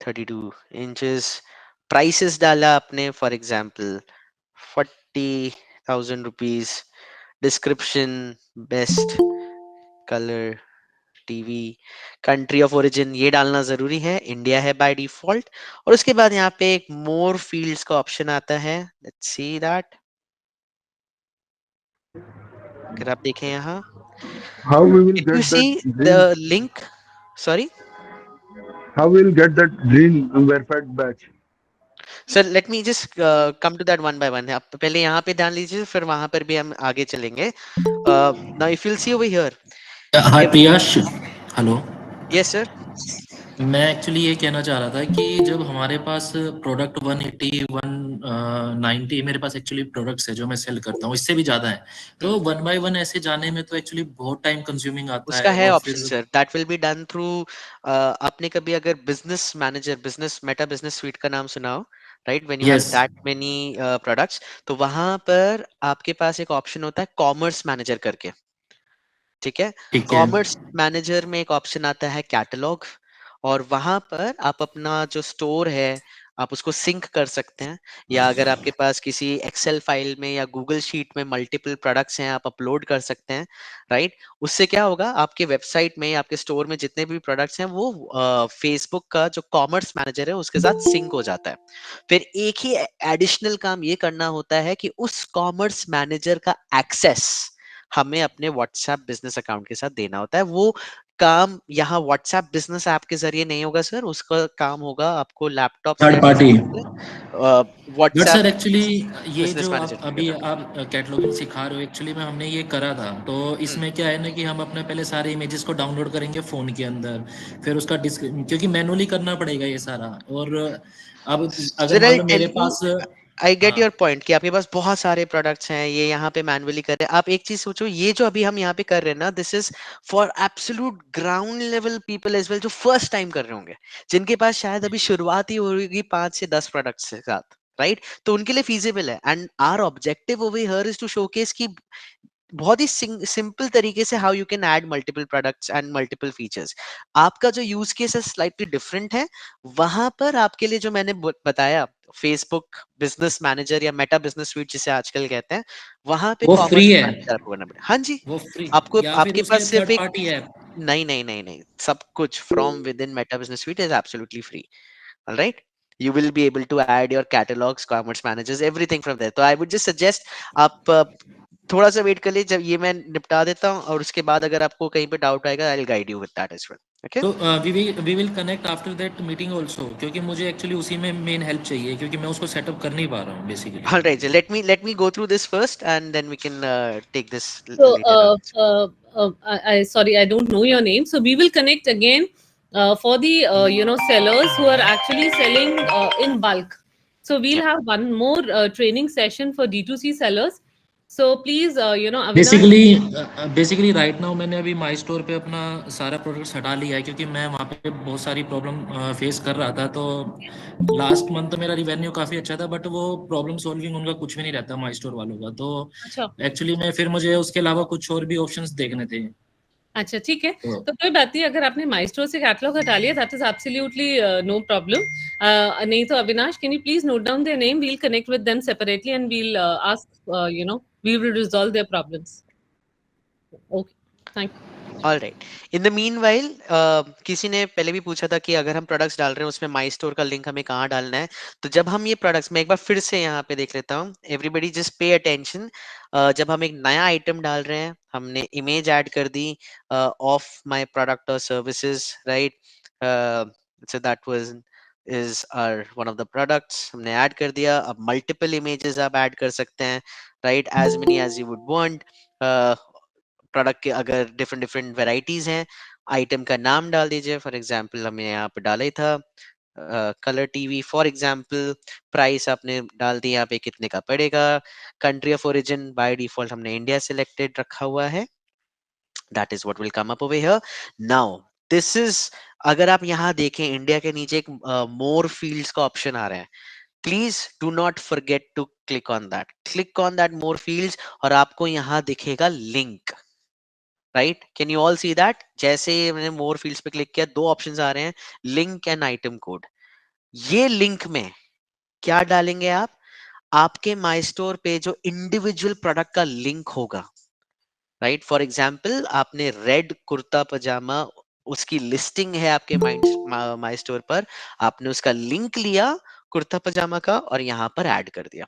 32 inches. Prices डाला आपने, for example 40,000 rupees. Description best colour TV. Country of origin ये डालना जरूरी है, India है बाय डिफॉल्ट। और उसके बाद यहाँ पे एक मोर फील्ड्स का ऑप्शन आता है, लेट्स सी दैट। अगर आप देखें यहाँ, How we will if you get that see green? the link, sorry, How we will get that green verified badge? Sir let me just come to that one by one. आप पहले यहाँ पे ध्यान लीजिए, फिर वहां पर भी हम आगे चलेंगे। Now if you see over here, hi Priyash, hello. Yes sir. मैं एक्चुअली ये कहना चाह रहा था कि जब हमारे पास प्रोडक्ट 180 190 मेरे पास एक्चुअली प्रोडक्ट्स है जो मैं सेल करता हूँ, इससे भी ज्यादा है, तो 1 बाय 1 ऐसे जाने में तो एक्चुअली बहुत टाइम कंज्यूमिंग आता उसका है। है और ऑप्शन फिर sir, that will be done through, आपने कभी अगर business manager, business Meta business sweet का नाम सुना हो, right, when you have yes, that many products, तो वहां पर आपके पास एक ऑप्शन होता है कॉमर्स मैनेजर करके, ठीक है। ठीक है। कॉमर्स मैनेजर में एक ऑप्शन आता है कैटलॉग, और वहां पर आप अपना जो स्टोर है, आप उसको सिंक कर सकते हैं, या अगर आपके पास किसी एक्सेल फाइल में या गूगल शीट में मल्टीपल प्रोडक्ट्स हैं, आप अपलोड कर सकते हैं, राइट। उससे क्या होगा, आपके वेबसाइट में, आपके स्टोर में जितने भी प्रोडक्ट्स हैं वो फेसबुक का जो कॉमर्स मैनेजर है उसके साथ सिंक हो जाता है। फिर एक ही एडिशनल काम ये करना होता है कि उस कॉमर्स मैनेजर का एक्सेस हमें अपने व्हाट्सएप बिजनेस अकाउंट के साथ देना होता है। वो काम यहाँ व्हाट्सएप बिजनेस ऐप के जरिए नहीं होगा सर, उसका काम होगा आपको laptop third party. But WhatsApp sir actually ये बिजनेस जो मैनेजर आप के अभी अंदर। आप कैटलॉगिंग सिखा रहे हो, एक्चुअली में हमने ये करा था। तो इसमें क्या है ना कि हम अपने पहले सारे इमेजेस को डाउनलोड करेंगे फ़ोन के अंदर, फिर उसका क्योंकि मैनुअली करना पड़ेगा ये सारा। और अब अगर सर मान आई लो टेल मेरे यू, पास आई गेट हाँ योर पॉइंट कि आपके पास बहुत सारे प्रोडक्ट्स हैं, ये यहाँ पे मैनुअली कर रहे हैं। आप एक चीज सोचो, ये जो अभी हम यहाँ पे कर रहे हैं ना, this is for absolute ground level people as well, जो फर्स्ट टाइम कर रहे होंगे, जिनके पास शायद अभी शुरुआत ही होगी 5 से 10 प्रोडक्ट्स के साथ, राइट। तो उनके लिए फीजिबल है। And our objective over here is to showcase कि बहुत ही सिंपल तरीके से how you can add multiple products and multiple features. आपका जो यूज केस है स्लाइटली डिफरेंट है। वहां पर आपके लिए जो मैंने बताया, फेसबुक बिजनेस मैनेजर या मेटा बिजनेस स्वीट जिसे आजकल कहते हैं, वहां पे वो फ्री कॉमर्स है, मैनेजर आपको करना पड़ेगा। हाँ जी, वो फ्री आपको या फिर आपके उसके पास लिए सिर्फ थर्ड एक, पार्टी है? नहीं नहीं नहीं नहीं, सब कुछ from with in Meta business sweet is absolutely free. Alright, you will be able to add your catalogs, commerce managers, everything from there. तो I would just suggest आप थोड़ा सा वेट कर लिए, जब ये मैं निपटा देता हूँ, और उसके बाद अगर आपको कहीं पे डाउट आएगा, I will guide you with that as well. Okay, तो we will connect after that meeting also, क्योंकि मुझे एक्चुअली उसी में मेन हेल्प चाहिए, क्योंकि मैं उसको सेटअप कर नहीं पा रहा हूँ basically. all right, so let me go through this first and then we can take this So, later on. sorry, I don't know your name. So we will connect again for the sellers who are actually selling in bulk. So we'll Yeah. have one more training session for D2C sellers. So please, Avinash. Basically right now मैंने अभी माई store पे अपना सारा products हटा लिया है, क्योंकि मैं वहाँ पे बहुत सारी प्रॉब्लम फेस कर रहा था। तो लास्ट मंथ तो मेरा रिवेन्यू काफ़ी अच्छा था, बट वो प्रॉब्लम सॉल्विंग उनका कुछ भी नहीं रहता माई स्टोर वालों का। तो अच्छा एक्चुअली में फिर मुझे उसके अलावा कुछ और भी ऑप्शंस देखने थे। अच्छा, ठीक है। तो तो कोई बात नहीं, अगर आपने माई स्टोर से कैटलॉग हटा लिया, that is absolutely no problem. नहीं तो Avinash, can you please note down their name, we'll connect with them separately and we'll ask, we will resolve their problems. Okay, thank you. All right, in the meanwhile किसी ने पहले भी पूछा था कि अगर हम प्रोडक्ट्स डाल रहे हैं उसमें माई स्टोर का लिंक हमें कहाँ डालना है। तो जब हम ये प्रोडक्ट्स, मैं एक बार फिर से यहाँ पे देख लेता हूँ, एवरीबडी जस्ट पे अटेंशन। जब हम एक नया आइटम डाल रहे हैं, हमने इमेज ऐड कर दी ऑफ माय प्रोडक्ट और services, right. So that was is our one of the products, हमने ऐड कर दिया। अब मल्टीपल इमेजेस आप ऐड कर सकते हैं, right, as many as you would want. Product के अगर डिफरेंट डिफरेंट वेराइटीज हैं, आइटम का नाम डाल दीजिए। फॉर एग्जांपल हमने यहाँ पे डाला ही था colour TV for example. Price आपने डाल दी यहाँ पे कितने का पड़ेगा। Country of origin by default हमने इंडिया सिलेक्टेड रखा हुआ है। That is what will come up over here. Now this is, अगर आप यहाँ देखें इंडिया के नीचे एक मोर फील्ड्स का ऑप्शन आ रहा है। Please do not forget to click on that, click on that more fields, और आपको यहाँ दिखेगा link, right. Can you all see that? जैसे ही मैंने मोर फील्ड्स पे क्लिक किया, दो ऑप्शंस आ रहे हैं, लिंक एंड आइटम कोड। ये लिंक में क्या डालेंगे आप? आपके माई स्टोर पे जो इंडिविजुअल प्रोडक्ट का लिंक होगा, राइट। फॉर एग्जाम्पल आपने रेड कुर्ता पजामा, उसकी लिस्टिंग है आपके माई स्टोर पर, आपने उसका लिंक लिया कुर्ता पजामा का और यहाँ पर ऐड कर दिया।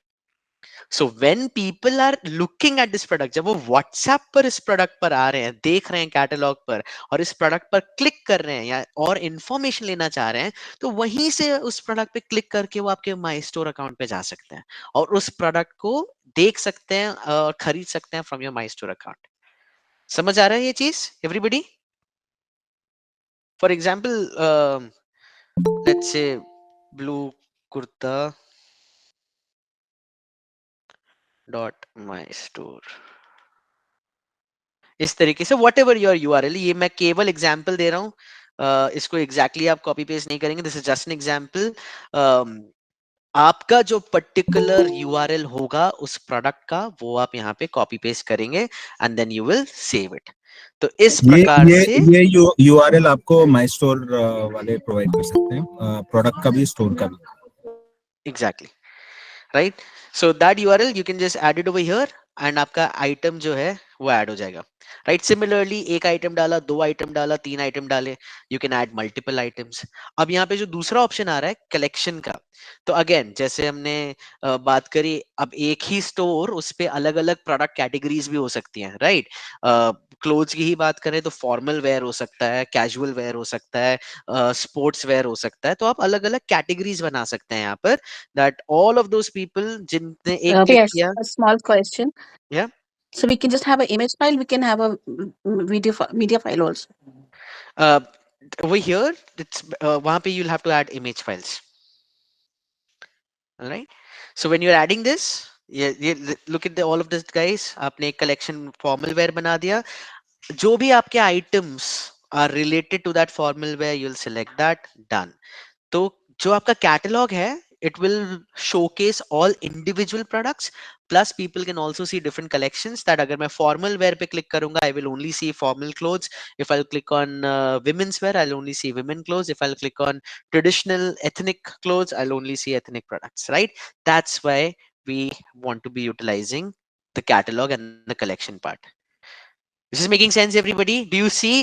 So when people are looking at this product, जब वो व्हाट्सएप पर इस प्रोडक्ट पर आ रहे हैं, देख रहे हैं कैटलॉग पर, और इस प्रोडक्ट पर क्लिक कर रहे हैं या और इंफॉर्मेशन लेना चाह रहे हैं, तो वहीं से उस प्रोडक्ट पे क्लिक करके वो आपके माई स्टोर अकाउंट पे जा सकते हैं और उस प्रोडक्ट को देख सकते हैं और खरीद सकते हैं from your my store account. समझ आ रहा है ये चीज everybody? For example let's say blue kurta dot my store, इस तरीके से वट एवर योर यूआरएल। ये मैं केवल एग्जाम्पल दे रहा हूँ, इसको एग्जैक्टली आप कॉपी पेस्ट नहीं करेंगे, this is just an example. आपका जो पर्टिकुलर यूआरएल होगा उस प्रोडक्ट का, वो आप यहाँ पे कॉपी पेस्ट करेंगे and then you will save it. तो इस प्रकार से ये यूआरएल आपको माई स्टोर वाले प्रोवाइड कर सकते हैं, प्रोडक्ट का भी स्टोर का भी। Exactly. Right so that URL you can just add it over here and आपका आइटम जो है वो ऐड हो जाएगा राइट सिमिलरली एक आइटम डाला दो आइटम डाला तीन आइटम डाले you can add multiple items अब यहाँ पे जो दूसरा ऑप्शन आ रहा है कलेक्शन का तो अगेन जैसे हमने बात करी अब एक ही स्टोर उस पे अलग अलग प्रोडक्ट कैटेगरीज भी हो सकती हैं राइट क्लोथ्स की ही बात करें तो फॉर्मल वेयर हो सकता है कैजुअल वेयर हो सकता है स्पोर्ट्स वेयर हो सकता है तो आप अलग अलग कैटेगरीज बना सकते हैं यहाँ पर that all of those people जिनने एक क्लिक Yes, किया a small question. yeah So we can just have an image file. We can have a media file also. uh, over here it's वहाँ पे you'll have to add image files all right so when you're adding this look at all of this guys आपने एक collection formal wear बना दिया जो भी आपके items are related to that formal wear you'll select that done तो जो आपका कैटलॉग है it will showcase all individual products plus people can also see different collections that अगर मैं formal wear पे click करूंगा I will only see formal clothes if I'll click on women's wear I'll only see women clothes if I'll click on traditional ethnic clothes I'll only see ethnic products right that's why we want to be utilizing the catalog and the collection part this is making sense everybody do you see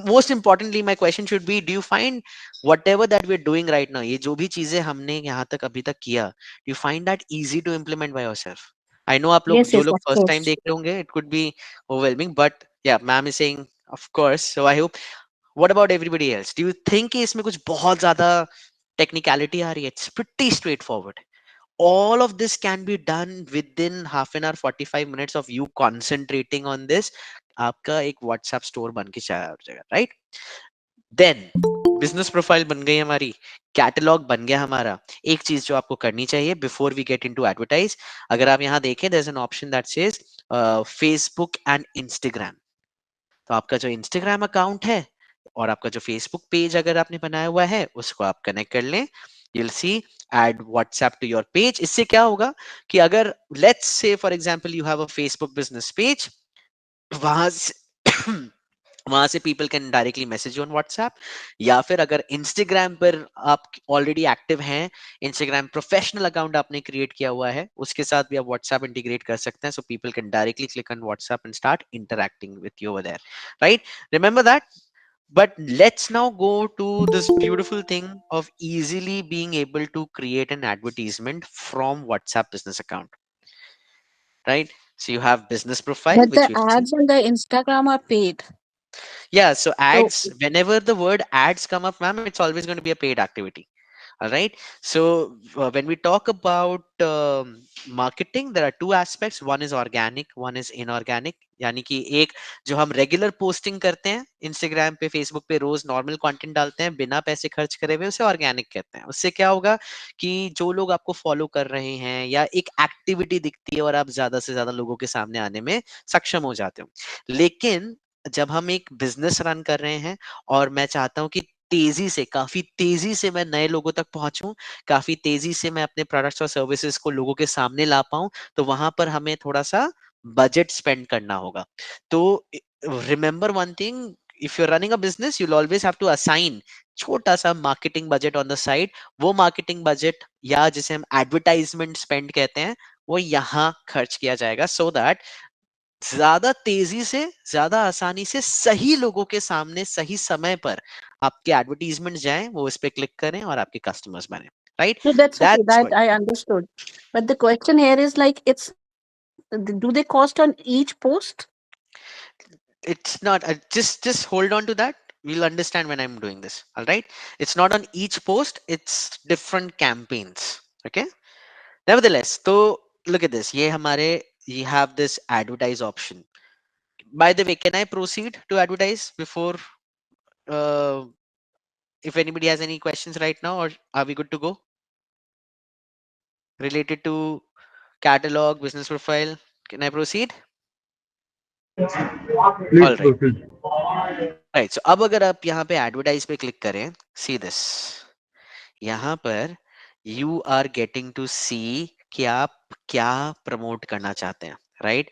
most importantly my question should be do you find whatever that we're doing right now ये जो भी चीजें हमने यहाँ तक अभी तक किया do you find that easy to implement by yourself I know आप लोग Yes, जो yes, लोग of first time course. देख रहे होंगे it could be overwhelming but yeah ma'am is saying of course so I hope what about everybody else do you think कि इसमें कुछ बहुत ज्यादा technicality आ रही है it's pretty straightforward all of this can be done within half an hour 45 minutes of you concentrating on this आपका एक WhatsApp store बन के चला जाएगा राइट देन बिजनेस प्रोफाइल बन गई हमारी कैटलॉग बन गया हमारा एक चीज जो आपको करनी चाहिए before we get into advertise अगर आप यहाँ देखें there is an option that says Facebook and Instagram तो आपका जो इंस्टाग्राम अकाउंट है और आपका जो फेसबुक पेज अगर आपने बनाया हुआ है उसको आप कनेक्ट कर लें you'll see add WhatsApp to your page इससे क्या होगा कि अगर let's say for example you have a Facebook business page वहां से वहां से people can directly message on WhatsApp या फिर अगर इंस्टाग्राम पर आप ऑलरेडी एक्टिव हैं इंस्टाग्राम प्रोफेशनल अकाउंट आपने क्रिएट किया हुआ है उसके साथ भी आप व्हाट्सएप इंटीग्रेट कर सकते हैं so people can directly click on WhatsApp and start interacting with you over there right remember that but let's now go to this beautiful thing of easily being able to create an advertisement from WhatsApp business account right so you have business profile But which the we've seen ads on the Instagram are paid. yeah so So ads whenever the word ads come up ma'am it's always going to be a paid activity all right so when we talk about marketing there are two aspects one is organic one is inorganic यानी कि एक जो हम regular posting करते हैं Instagram पे Facebook पे रोज normal content डालते हैं बिना पैसे खर्च करे हुए उसे ऑर्गेनिक कहते हैं उससे क्या होगा कि जो लोग आपको फॉलो कर रहे हैं या एक एक्टिविटी दिखती है और आप ज्यादा से ज्यादा लोगों के सामने आने में सक्षम हो जाते हो लेकिन जब हम एक बिजनेस रन कर रहे हैं और मैं चाहता हूं कि तेजी से काफी तेजी से मैं नए लोगों तक पहुंचूं काफी तेजी से मैं अपने प्रोडक्ट्स और सर्विसेज को लोगों के सामने ला पाऊं तो वहां पर हमें थोड़ा सा बजट स्पेंड करना होगा तो remember one thing if you are running a business you always have to assign छोटा सा marketing budget on the side वो मार्केटिंग बजट या जिसे हम एडवर्टाइजमेंट स्पेंड कहते हैं वो यहाँ खर्च किया जाएगा सो दैट ज्यादा तेजी से ज्यादा आसानी से सही लोगों के सामने सही समय पर आपके एडवर्टीजमेंट जाएं वो इस पे क्लिक करें और आपके कस्टमर्स बने right no, that's okay. That's That what I understood. But the question here is like, it's do they cost on each post? it's not just hold on to that we'll understand when I'm doing this all right it's not on each post it's different campaigns okay nevertheless so look at this ये हमारे you have this advertise option by the way can I proceed to advertise before uh, if anybody has any questions right now or are we good to go related to catalog business profile can I proceed please all right proceed right so अब अगर आप यहाँ पे advertise पे click करें see this यहाँ पर you are getting to see कि आप क्या प्रमोट करना चाहते हैं right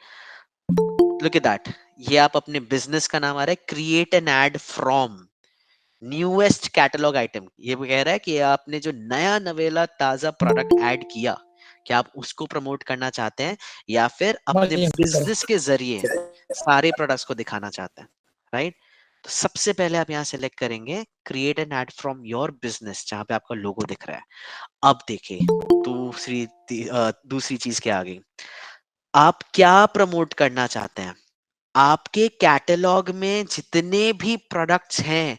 look at that ये आप अपने बिजनेस का नाम आ रहा है create an ad from newest catalogue item, ये कह रहा है कि आपने जो नया नवेला ताजा प्रोडक्ट ऐड किया, क्या आप उसको प्रमोट करना चाहते हैं या फिर अपने बिजनेस के जरिए सारे प्रोडक्ट्स को दिखाना चाहते हैं, राइट? तो सबसे पहले आप यहाँ सेलेक्ट करेंगे create an ad from your business, जहां पे आपका लोगो दिख रहा है। अब देखिए दूसरी चीज क्या आ गई, आप क्या प्रमोट करना चाहते हैं। आपके कैटलॉग में जितने भी प्रोडक्ट्स हैं,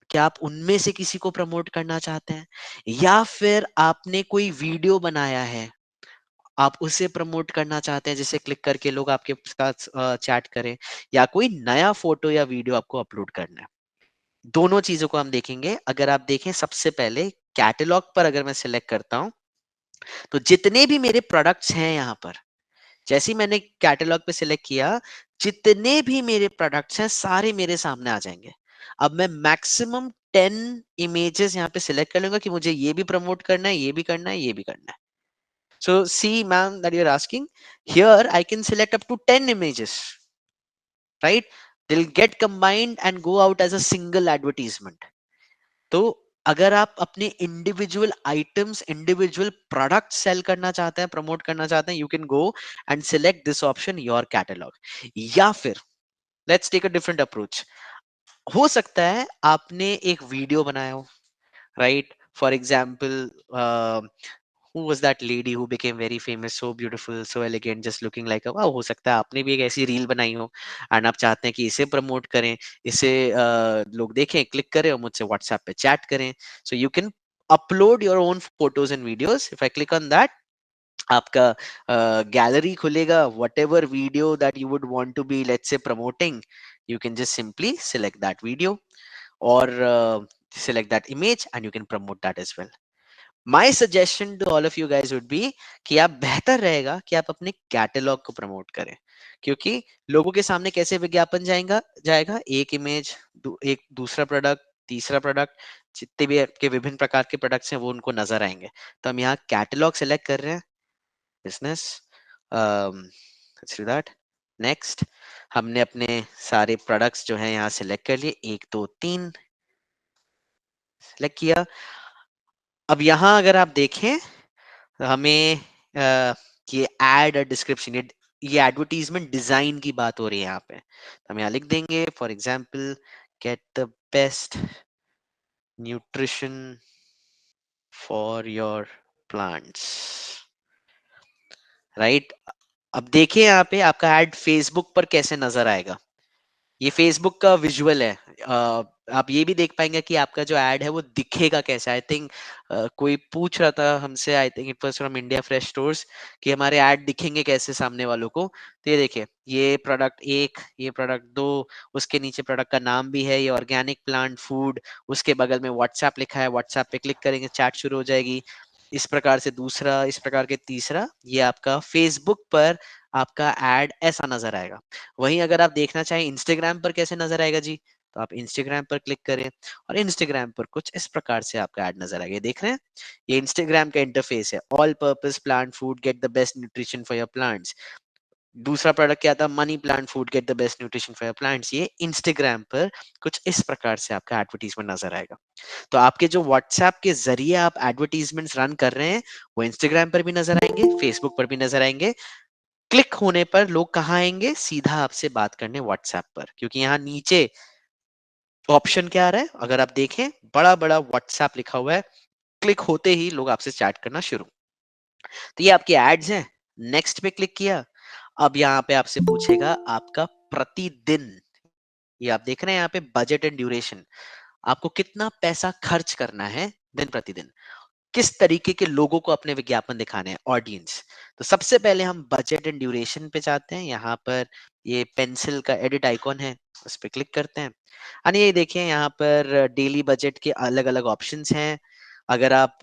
क्या आप उनमें से किसी को प्रमोट करना चाहते हैं, या फिर आपने कोई वीडियो बनाया है आप उसे प्रमोट करना चाहते हैं जिसे क्लिक करके लोग आपके साथ चैट करें, या कोई नया फोटो या वीडियो आपको अपलोड करना है। दोनों चीजों को हम देखेंगे। अगर आप देखें सबसे पहले कैटलॉग पर अगर मैं सिलेक्ट करता हूं, तो जितने भी मेरे प्रोडक्ट्स हैं यहाँ पर, जैसे ही मैंने कैटलॉग पे सिलेक्ट किया, जितने भी मेरे प्रोडक्ट्स हैं सारे मेरे सामने आ जाएंगे। अब मैं मैक्सिमम 10 इमेजेस यहाँ पे सिलेक्ट कर लूंगा कि मुझे ये भी प्रमोट करना है, ये भी करना है, ये भी करना है। So see, ma'am, that you're asking, here I can select up to 10 images, right? They'll get combined and go out as a single advertisement. तो अगर आप अपने individual items, individual product sell करना चाहते हैं, प्रमोट करना चाहते हैं, you can go and select this option your catalogue. या फिर let's take a different approach. हो सकता है आपने एक वीडियो बनाया हो, right? For example, who was that lady who became very famous, so beautiful, so elegant, just looking like a wow? हो सकता है आपने भी एक ऐसी रील बनाई हो एंड आप चाहते हैं कि इसे प्रमोट करें, इसे लोग देखें, क्लिक करें और मुझसे व्हाट्सएप पे चैट करें। So you can upload your own photos and videos. If I click on that, आपका गैलरी खुलेगा, whatever video that you would want to be let's say promoting, you can just simply select that video or select that image and you can promote that as well. My suggestion to all of you guys would be कि आप बेहतर रहेगा कि आप अपने catalogue को promote करें, क्योंकि लोगों के सामने कैसे विज्ञापन जाएगा जाएगा एक इमेज, एक दूसरा प्रोडक्ट, तीसरा प्रोडक्ट, जितने भी आपके विभिन्न प्रकार के प्रोडक्ट्स हैं वो उनको नजर आएंगे। तो हम यहाँ कैटलॉग सेलेक्ट कर रहे हैं, बिजनेस, दैट नेक्स्ट। हमने अपने सारे प्रोडक्ट्स जो हैं यहाँ सिलेक्ट कर लिए, 1 2 3 सिलेक्ट किया। अब यहाँ अगर आप देखें, हमें ये एड डिस्क्रिप्शन, ये एडवर्टीजमेंट डिजाइन की बात हो रही है यहाँ पे। तो हम यहाँ लिख देंगे for example get the best nutrition for your plants, right? अब देखिए यहाँ पे आपका एड फेसबुक पर कैसे नजर आएगा। ये फेसबुक का विजुअल है। आप ये भी देख पाएंगे कि आपका जो एड है वो दिखेगा कैसा। आई थिंक कोई पूछ रहा था हमसे, I think it was from India fresh stores, कि हमारे ऐड दिखेंगे कैसे सामने वालों को। तो ये देखिए, ये प्रोडक्ट 1, ये प्रोडक्ट 2, उसके नीचे प्रोडक्ट का नाम भी है, ये ऑर्गेनिक प्लांट फूड, उसके बगल में व्हाट्सएप लिखा है, व्हाट्सएप पे क्लिक करेंगे चैट शुरू हो जाएगी। इस प्रकार से दूसरा, इस प्रकार के तीसरा, ये आपका फेसबुक पर आपका एड ऐसा नजर आएगा। वहीं अगर आप देखना चाहें इंस्टाग्राम पर कैसे नजर आएगा जी, तो आप इंस्टाग्राम पर क्लिक करें और इंस्टाग्राम पर कुछ इस प्रकार से आपका ऐड नजर आएगा। देख रहे हैं, ये इंस्टाग्राम का इंटरफेस है, all purpose plant food, get the best nutrition for your plants. दूसरा प्रोडक्ट क्या था, money plant food, get the best nutrition for your plants. ये इंस्टाग्राम पर कुछ इस प्रकार से आपका एडवर्टीजमेंट नजर आएगा। तो आपके जो व्हाट्सएप के जरिए आप एडवर्टीजमेंट्स रन कर रहे हैं, वो इंस्टाग्राम पर भी नजर आएंगे, फेसबुक पर भी नजर आएंगे। क्लिक होने पर लोग कहाँ आएंगे, सीधा आपसे बात करने व्हाट्सएप पर, क्योंकि यहाँ नीचे ऑप्शन क्या आ रहा है, अगर आप देखें बड़ा बड़ा व्हाट्सएप लिखा हुआ है। क्लिक होते ही लोग आपसे चैट करना शुरू। तो ये आपके एड्स हैं। नेक्स्ट पे क्लिक किया। अब यहाँ पे आपसे पूछेगा आपका प्रतिदिन, ये आप देख रहे हैं यहाँ पे बजट एंड ड्यूरेशन, आपको कितना पैसा खर्च करना है दिन प्रतिदिन, किस तरीके के लोगों को अपने विज्ञापन दिखाने हैं, ऑडियंस। तो सबसे पहले हम बजट एंड ड्यूरेशन पे जाते हैं। यहाँ पर ये पेंसिल का एडिट आइकॉन है, उस पर क्लिक करते हैं। और ये देखिए यहाँ पर डेली बजट के अलग अलग ऑप्शंस हैं। अगर आप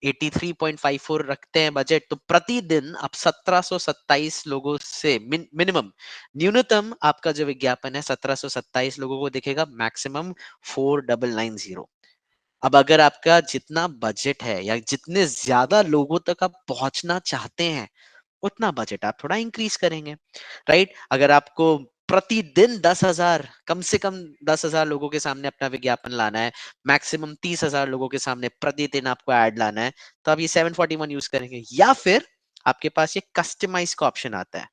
83.54 रखते हैं बजट, तो प्रतिदिन आप 1727 लोगों से मिनिमम, न्यूनतम आपका जो विज्ञापन है 1727 लोगों को दिखेगा, मैक्सिमम 4990। अब अगर आपका जितना बजट है या जितने ज्यादा लोगों तक आप पहुंचना चाहते हैं, उतना बजट आप थोड़ा इंक्रीज करेंगे, राइट? अगर आपको प्रतिदिन 10,000, कम से कम 10,000 लोगों के सामने अपना विज्ञापन लाना है, मैक्सिमम 30,000 लोगों के सामने प्रतिदिन आपको ऐड लाना है, तो आप ये 741 यूज करेंगे। या फिर आपके पास ये कस्टमाइज का ऑप्शन आता है,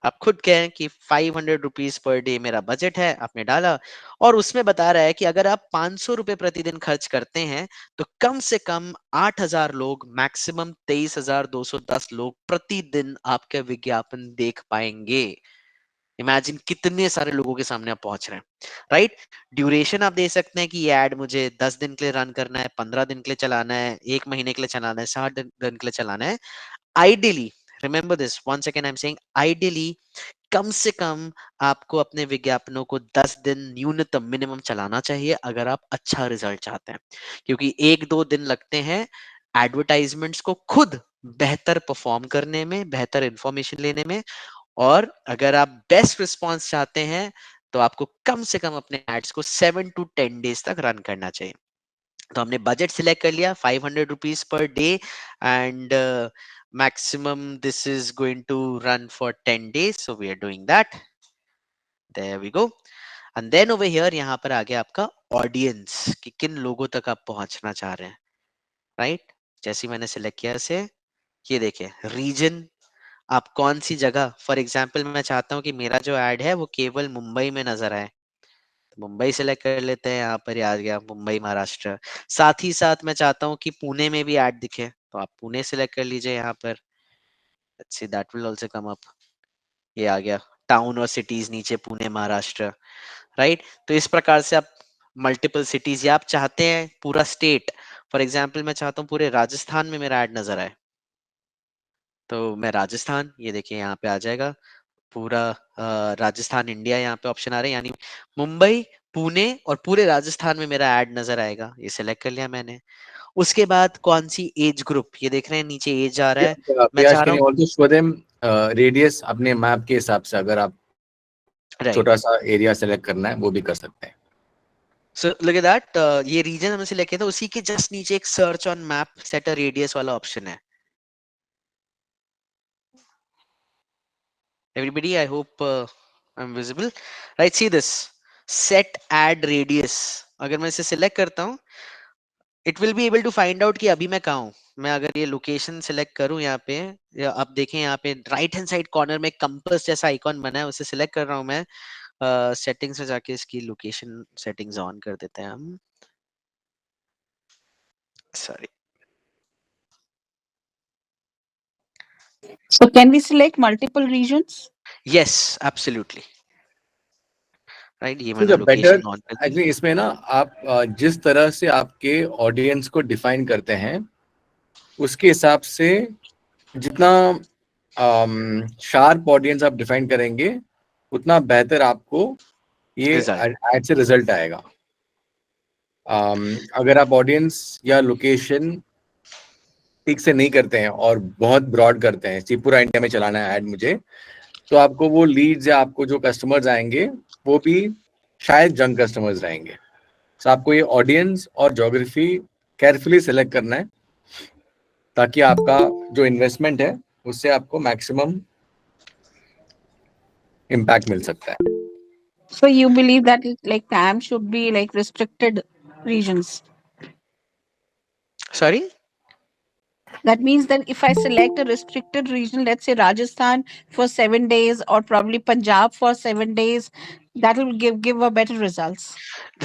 आप खुद कहें कि 500 रुपीज पर डे मेरा बजट है, आपने डाला और उसमें बता रहा है कि अगर आप 500 रुपए प्रतिदिन खर्च करते हैं तो कम से कम 8,000 लोग, मैक्सिमम 23,210 लोग प्रतिदिन आपका विज्ञापन देख पाएंगे। इमेजिन कितने सारे लोगों के सामने आप पहुंच रहे हैं, राइट। ड्यूरेशन आप दे सकते हैं कि ये एड मुझे 10 दिन के लिए रन करना है, 15 दिन के लिए चलाना है, 1 महीने के लिए चलाना है, 60 दिन के लिए चलाना है। Ideally, remember this, one second, I am saying ideally कम से कम आपको अपने विज्ञापनों को 10 दिन न्यूनतम मिनिमम चलाना चाहिए अगर आप अच्छा रिजल्ट चाहते हैं, क्योंकि 1-2 दिन लगते हैं एडवर्टाइजमेंट्स को खुद बेहतर परफॉर्म करने में, बेहतर इंफॉर्मेशन लेने में। और अगर आप बेस्ट रिस्पॉन्स चाहते हैं तो आपको कम से कम अपने एड्स को 7 to 10 डेज तक रन करना चाहिए। तो हमने बजट सिलेक्ट कर लिया 500 rupees per day and maximum this is going to run for 10 days, so we are doing that. There we go. And then over here यहाँ पर आ गया आपका ऑडियंस, कि किन लोगों तक आप पहुंचना चाह रहे हैं, राइट। जैसे मैंने सिलेक्ट किया इसे, ये देखिए रीजन, आप कौन सी जगह, फॉर एग्जांपल मैं चाहता हूँ कि मेरा जो ऐड है वो केवल मुंबई में नजर आए, तो मुंबई सेलेक्ट कर लेते हैं, यहाँ पर ही आ गया मुंबई महाराष्ट्र। साथ ही साथ मैं चाहता हूँ कि पुणे में भी ऐड दिखे, तो आप पुणे सेलेक्ट कर लीजिए यहाँ पर। Let's see that will also come up, ये आ गया टाउन और सिटीज नीचे पुणे महाराष्ट्र, राइट। तो इस प्रकार से आप मल्टीपल सिटीज, या आप चाहते हैं पूरा स्टेट, फॉर एग्जांपल मैं चाहता हूँ पूरे राजस्थान में मेरा ऐड नजर आए, तो मैं राजस्थान, ये देखिए यहाँ पे आ जाएगा पूरा राजस्थान इंडिया, यहाँ पे ऑप्शन आ रहे हैं, यानी मुंबई, पुणे और पूरे राजस्थान में मेरा ऐड नजर आएगा। ये सिलेक्ट कर लिया मैंने। उसके बाद कौन सी एज ग्रुप, ये देख रहे हैं नीचे एज आ रहा है, मैं Priyash, चाह can रहा you हूँ, also show them radius अपने मैप के हिसाब से, अगर आप राइट। छोटा सा एरिया सेलेक्ट करना है वो भी कर सकते हैं। सो लुक एट दैट, ये रीजन हमने सिलेक्ट किया था, उसी के जस्ट नीचे एक search on map set a radius वाला ऑप्शन है। Everybody, I hope I'm visible. Right, see this. Set ad radius. अगर मैं इसे सिलेक्ट करता हूँ, it will be able to find out कि अभी मैं कहाँ हूँ। मैं अगर ये लोकेशन सिलेक्ट करूँ यहाँ पे, या आप देखें यहाँ पे राइट हैंड साइड कॉर्नर में कंपास जैसा आइकॉन बना है, उसे सिलेक्ट कर रहा हूँ मैं। सेटिंग्स में जाके इसकी लोकेशन सेटिंग्स ऑन कर देते हैं हम। Sorry, So can we select multiple regions? Yes absolutely, right. ये So मैंने the better, लोकेशन ऑन कर दी। actually इसमें ना आप जिस तरह से आपके ऑडियंस को डिफाइन करते हैं उसके हिसाब से जितना शार्प ऑडियंस आप डिफाइन करेंगे उतना बेहतर आपको ये रिजल्ट, एड से रिजल्ट आएगा। अगर आप ऑडियंस या लोकेशन ठीक से नहीं करते हैं और बहुत ब्रॉड करते हैं, सिर्फ पूरा इंडिया में चलाना है ऐड मुझे, तो आपको वो लीड्स या आपको जो कस्टमर्स आएंगे वो भी शायद जंक कस्टमर्स रहेंगे। तो आपको ये ऑडियंस और ज्योग्राफी केयरफुली सेलेक्ट करना है ताकि आपका जो इन्वेस्टमेंट है उससे आपको मैक्सिमम इम्पैक्ट मिल सकता है। So you believe that like TAM should be like restricted regions. Sorry, That means that if I select a restricted region, let's say Rajasthan for 7 days or probably Punjab for 7 days, that will give a better results.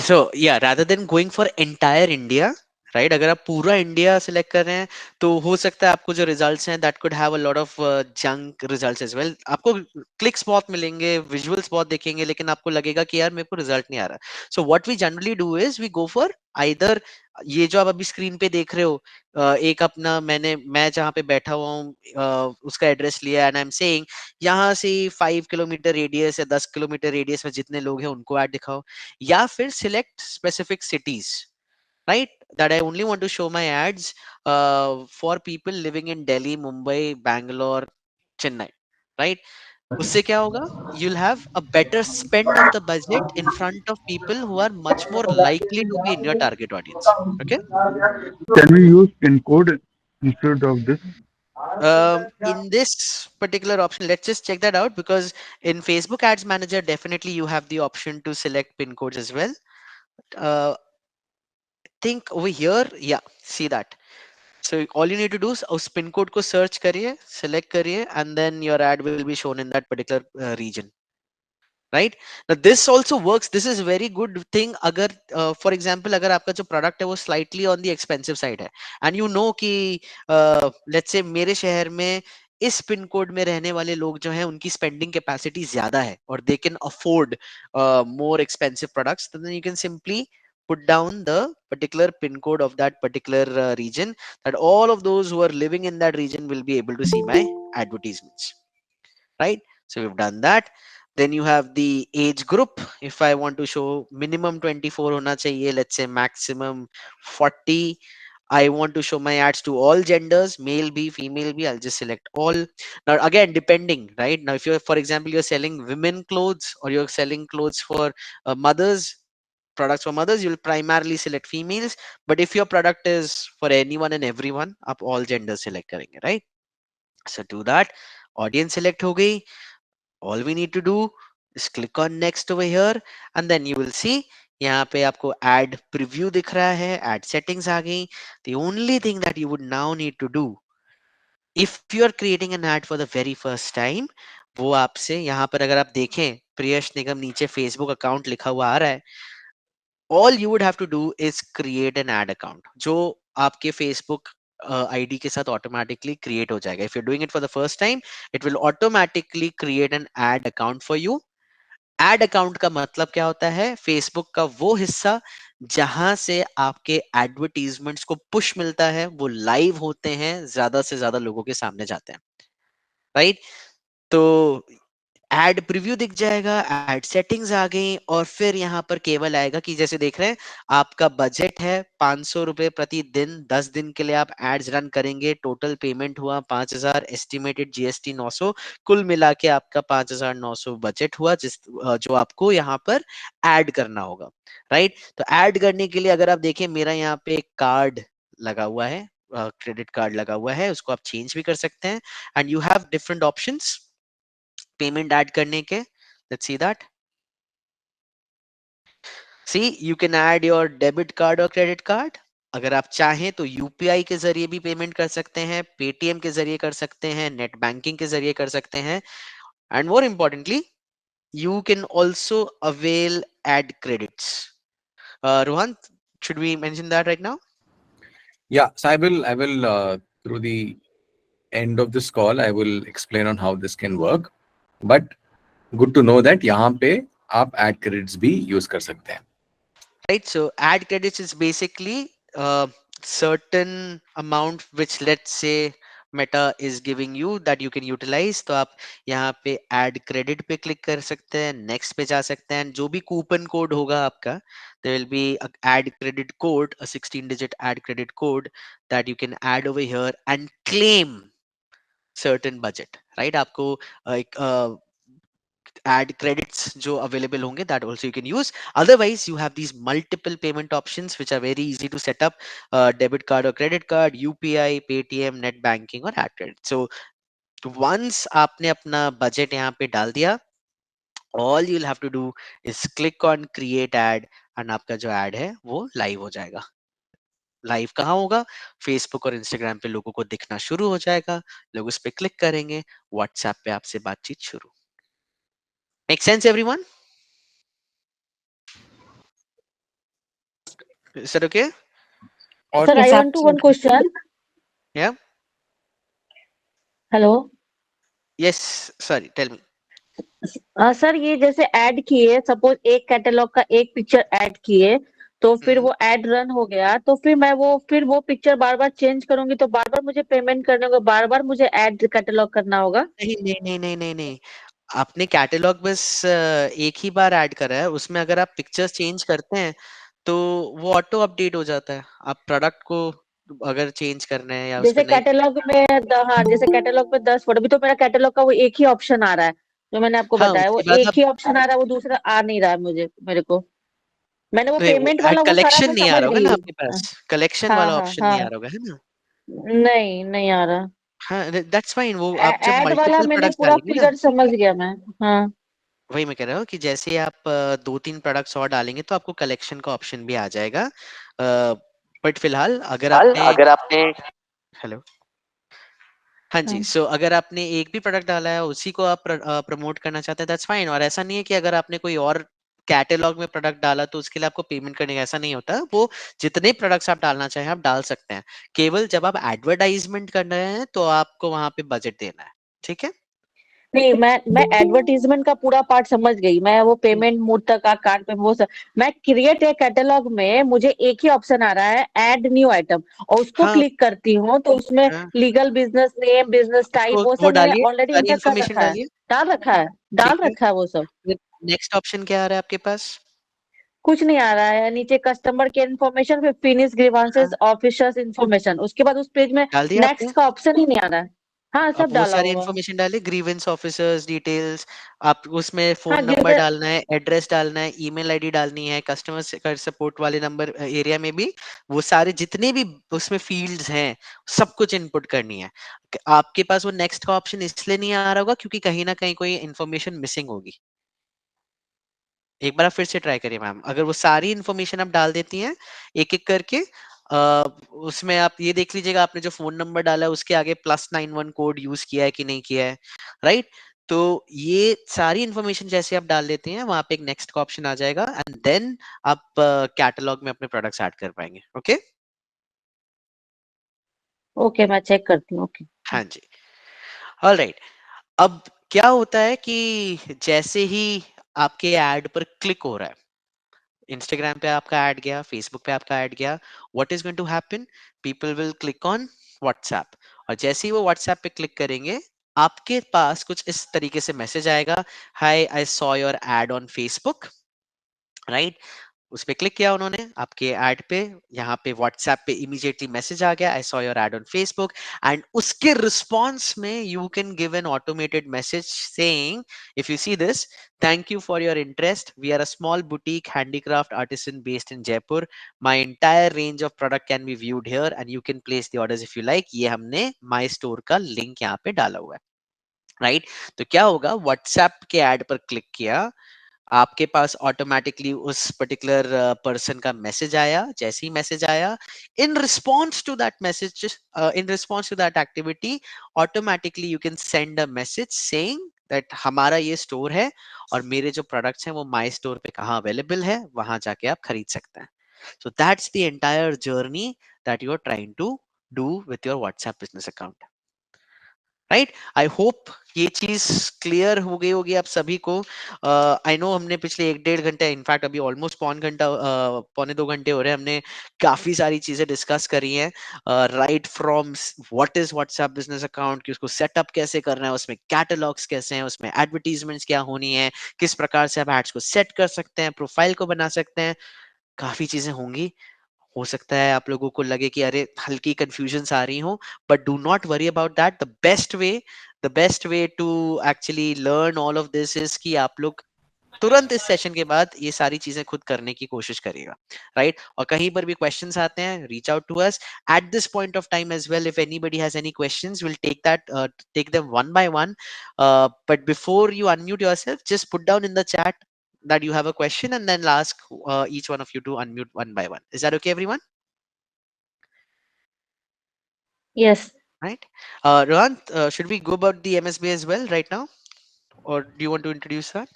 सो या rather than going for entire India, right, अगर आप पूरा India select कर रहे हैं तो हो सकता है आपको जो रिजल्ट्स हैं that could have a lot of junk results as well. आपको क्लिक्स बहुत मिलेंगे, विजुअल्स बहुत देखेंगे, लेकिन आपको लगेगा कि यार मेरे को रिजल्ट नहीं आ रहा। So what we generally do is we go for either, ये जो आप अभी स्क्रीन पे देख रहे हो, एक अपना मैं जहाँ पे बैठा हुआ हूँ उसका एड्रेस लिया एंड आई एम सेइंग यहाँ से 5 किलोमीटर रेडियस या 10 किलोमीटर रेडियस में जितने लोग हैं उनको ऐड दिखाओ, या फिर select specific cities, right, that I only want to show my ads for people living in Delhi, Mumbai, Bangalore, Chennai, right? उससे क्या होगा, you'll have a better spend of the budget in front of people who are much more likely to be in your target audience. Okay, Can we use pin code instead of this? In this particular option, let's just check that out, because in Facebook Ads Manager, definitely you have the option to select pin codes as well. Think over here, yeah, see that. So all you need to do is उस pin code को search करिए, select करिए, and then your ad will be shown in that particular region. Right, now this also works. This is very good thing अगर for example अगर आपका जो product है वो slightly on the expensive side है, and you know कि let's say मेरे शहर में इस पिन कोड में रहने वाले लोग जो हैं उनकी स्पेंडिंग कैपेसिटी ज्यादा है और they can afford more expensive products, then you can simply put down the particular pin code of that particular region, that all of those who are living in that region will be able to see my advertisements. Right, so we've done that. Then you have the age group. If I want to show minimum 24 hona chahiye, let's say maximum 40. I want to show my ads to all genders, male be, female be, I'll just select all. Now again, depending, right? Now if you're, for example, you're selling women clothes, or you're selling clothes for mothers, products for mothers, you'll primarily select females. But if your product is for anyone and everyone, आप all genders select करेंगे, right? So do that. Audience select हो गई. All we need to do is click on next over here, and then you will see यहाँ पे आपको ad preview दिख रहा है, ad settings आ गई. The only thing that you would now need to do, if you are creating an ad for the very first time, वो आपसे यहाँ पर अगर आप देखें प्रियश निगम नीचे Facebook account लिखा हुआ आ रहा है, all you would have to do is create an ad account जो आपके Facebook ID के साथ automatically create हो जाएगा. If you're doing it for the first time, it will automatically create an ad account for you. Ad account का मतलब क्या होता है? फेसबुक का वो हिस्सा जहां से आपके एडवर्टीजमेंट्स को पुश मिलता है, वो लाइव होते हैं, ज्यादा से ज्यादा लोगों के सामने जाते हैं. राइट, तो एड प्रीव्यू दिख जाएगा, एड सेटिंग्स आ गई, और फिर यहाँ पर केवल आएगा कि जैसे देख रहे हैं आपका बजट है 500 रुपए प्रति दिन, 10 दिन के लिए आप एड्स रन करेंगे, टोटल पेमेंट हुआ 5000, एस्टिमेटेड जीएसटी 900, कुल मिला के आपका 5900 बजट हुआ, जिस जो आपको यहाँ पर ऐड करना होगा. राइट, तो ऐड करने के लिए अगर आप देखें मेरा यहाँ पे एक कार्ड लगा हुआ है, क्रेडिट कार्ड लगा हुआ है, उसको आप चेंज भी कर सकते हैं, and you have different options payment add करने के. Let's see that. See you can add your debit card और क्रेडिट कार्ड. अगर आप चाहें तो यूपीआई के जरिए भी पेमेंट कर सकते हैं, पेटीएम के जरिए कर सकते हैं, नेट बैंकिंग के जरिए कर सकते हैं, and more importantly you can also avail ad credits. Rohan, should we mention that right now? Yeah, so I will through the end of this call, I will explain on how this can work. But good to know that यहाँ पे आप ad credits भी use कर सकते हैं. Right, so ad credits is basically certain amount which, let's say, Meta is giving you that you can utilize. तो आप यहाँ पे add credit पे click कर सकते हैं, next पे जा सकते हैं, जो भी coupon code होगा आपका, there will be a ad credit code, a 16-digit ad credit code that you can add over here and claim certain budget. Right, आपको एक add credits जो available होंगे, that also you can use. Otherwise you have these multiple payment options which are very easy to set up, debit card or credit card, UPI, Paytm, net banking or ad credit. So once आपने अपना budget यहाँ पे डाल दिया, all you'll have to do is click on create ad, and आपका जो ad है वो live हो जाएगा. लाइव कहाँ होगा? फेसबुक और इंस्टाग्राम पे लोगों को दिखना शुरू हो जाएगा, लोग उस पे क्लिक करेंगे, व्हाट्सएप पे आपसे बातचीत शुरू. Make sense, everyone? Is that okay? Sir, I want to one question. Yeah. Hello. Yes. Sorry. Tell me. Sir ये जैसे ऐड किए, सपोज एक कैटलॉग का एक पिक्चर ऐड किए, तो फिर वो ऐड रन हो गया, तो फिर मैं वो पिक्चर बार बार चेंज करूंगी, तो बार बार मुझे पेमेंट करने होगा, बार बार मुझे ऐड कैटलॉग करना होगा? नहीं नहीं नहीं नहीं नहीं नहीं, आपने कैटलॉग बस एक ही बार ऐड करा है, उसमें अगर आप पिक्चर्स चेंज करते हैं तो वो ऑटो अपडेट हो जाता है. आप प्रोडक्ट को अगर चेंज करना है या जैसे कैटलॉग में हाँ, जैसे कैटलॉग में 10 फोटो, भी तो मेरा कैटलॉग का वो एक ही ऑप्शन आ रहा है जो मैंने आपको बताया, वो एक ही ऑप्शन आ रहा है, वो दूसरा आ नहीं रहा है मेरे को. मैंने वो पेमेंट वाला वो सारा कलेक्शन नहीं आ समझ रहा होगा गई. ना आपके पास, कलेक्शन वाला ऑप्शन नहीं आ रहा होगा, है ना? नहीं आ रहा. हाँ, दैट्स फाइन। वो आप जब ऐड वाला मल्टीपल मैंने प्रोडक्ट्स पूरा डालेंगे ना, फिगर समझ गया मैं। हाँ वही मैं कह रहा हूँ कि जैसे ही आप 2-3 प्रोडक्ट्स और डालेंगे तो आपको कलेक्शन का ऑप्शन भी आ जाएगा। बट फिलहाल अगर आपने, अगर आपने हेलो, हाँ जी, हाँ। सो अगर आपने एक भी प्रोडक्ट डाला है उसी को आप प्रमोट करना चाहते हैं, दैट्स फाइन। और ऐसा नहीं है कि अगर आपने कोई और कैटलॉग में प्रोडक्ट डाला तो उसके लिए आपको पेमेंट करने का, ऐसा नहीं होता। वो जितने प्रोडक्ट्स आप डालना चाहें आप डाल सकते हैं। केवल जब आप एडवर्टाइजमेंट कर रहे हैं तो आपको वहां पे बजट देना है, ठीक है? नहीं, मैं एडवर्टीजमेंट का पूरा पार्ट समझ गई। मैं वो पेमेंट मोड तक का कार्ड पे वो सब, मैं क्रिएट ए कैटलॉग में मुझे एक ही ऑप्शन आ रहा है, ऐड न्यू आइटम, और उसको हाँ, क्लिक करती हूँ तो उसमें हाँ, legal, business name, business type, उसको वो वो सब मैंने डालिए, ऑलरेडी सारी इंटर कर इन्फॉर्मेशन रखा है, डालिए, डाल रखा है, डाल ठीक है? रखा है वो सब। फिर नेक्स्ट ऑप्शन क्या आ रहा है आपके पास? कुछ नहीं आ रहा है नीचे, कस्टमर केयर इन्फॉर्मेशन, फिर फिनिश हाँ, ग्रीवांसेस, ऑफिसर्स इन्फॉर्मेशन, उसके बाद उस पेज में डाल दिया आपने? नेक्स्ट का ऑप्शन ही नहीं आ रहा है। हाँ, अब सब वो डाला सारी हुआ। इन्फॉर्मेशन डालिए, ग्रीवेंस ऑफिसर्स डिटेल्स, आप उसमें हाँ, फोन नंबर गिरवे डालना है, एड्रेस डालना है, ईमेल आईडी डालनी है, कस्टमर सपोर्ट वाले नंबर एरिया में भी वो सारे जितने भी उसमें फील्ड्स हैं सब कुछ इनपुट करनी है। आपके पास वो नेक्स्ट का ऑप्शन इसलिए नहीं आ रहा होगा क्योंकि कहीं ना कहीं कोई इन्फॉर्मेशन मिसिंग होगी। एक बार आप फिर से ट्राई करिए मैम, अगर वो सारी इन्फॉर्मेशन आप डाल देती हैं एक एक करके, उसमें आप ये देख लीजिएगा आपने जो फोन नंबर डाला है उसके आगे +91 कोड यूज किया है कि नहीं किया है, राइट? तो ये सारी इन्फॉर्मेशन जैसे आप डाल देते हैं वहां पे एक नेक्स्ट का ऑप्शन आ जाएगा एंड देन आप कैटलॉग में अपने प्रोडक्ट्स ऐड कर पाएंगे। ओके, ओके, मैं चेक करती हूँ। ओके। हाँ जी, ऑलराइट। अब क्या होता है कि जैसे ही आपके ऐड पर क्लिक हो रहा है, इंस्टाग्राम पे आपका ऐड गया, फेसबुक पे आपका ऐड गया, what is going to happen? People will click on WhatsApp, और जैसे ही वो व्हाट्सएप पे क्लिक करेंगे आपके पास कुछ इस तरीके से मैसेज आएगा, hi I saw your ad on Facebook, right? उस पे क्लिक किया उन्होंने आपके ऐड पे, यहाँ पे व्हाट्सएप पे इमीडिएटली मैसेज आ गया, आई saw your add on Facebook, and उसके रिस्पॉन्स में you can give an automated message saying, if you see this, thank you for your interest, we are a small boutique handicraft artisan based in Jaipur, my entire range of product can be viewed here and you can place the orders if you like। ये हमने my store का link यहाँ पे डाला हुआ है, right? तो क्या होगा, व्हाट्सएप के ऐड पर क्लिक किया, आपके पास ऑटोमेटिकली उस पर्टिकुलर पर्सन का मैसेज आया, जैसे ही मैसेज आया, in response to that message, in response to that activity, automatically you can send a message saying that हमारा ये स्टोर है और मेरे जो प्रोडक्ट्स हैं वो माई स्टोर पे कहाँ अवेलेबल है, वहां जाके आप खरीद सकते हैं। So that's the entire journey that you are trying to do with your WhatsApp business account, right? I hope ये चीज क्लियर हो गई होगी आप सभी को। आई नो हमने पिछले 1-1.5 घंटे, इनफैक्ट अभी ऑलमोस्ट पौने 2 घंटे हो रहे हैं, हमने काफी सारी चीजें डिस्कस करी हैं, right from what is WhatsApp business account, कि उसको सेटअप कैसे करना है, उसमें कैटलॉग्स कैसे हैं, उसमें एडवर्टीजमेंट्स क्या होनी है, किस प्रकार से आप एड्स को सेट कर सकते हैं, प्रोफाइल को बना सकते हैं, काफी चीजें होंगी। हो सकता है आप लोगों को लगे कि अरे हल्की कंफ्यूजन्स आ रही हो, but do not worry about that. The best way to actually learn all of this is कि आप लोग तुरंत इस सेशन के बाद ये सारी चीजें खुद करने की कोशिश करिएगा, राइट? और कहीं पर भी क्वेश्चंस आते हैं, reach out to us at this point of time as well. If anybody has any questions, will take them one by one, but before you unmute yourself, just put down in the chat that you have a question and then ask each one of you to unmute one by one. Is that okay, everyone? Yes. Right. Rohan, should we go about the MSB as well right now, or do you want to introduce that?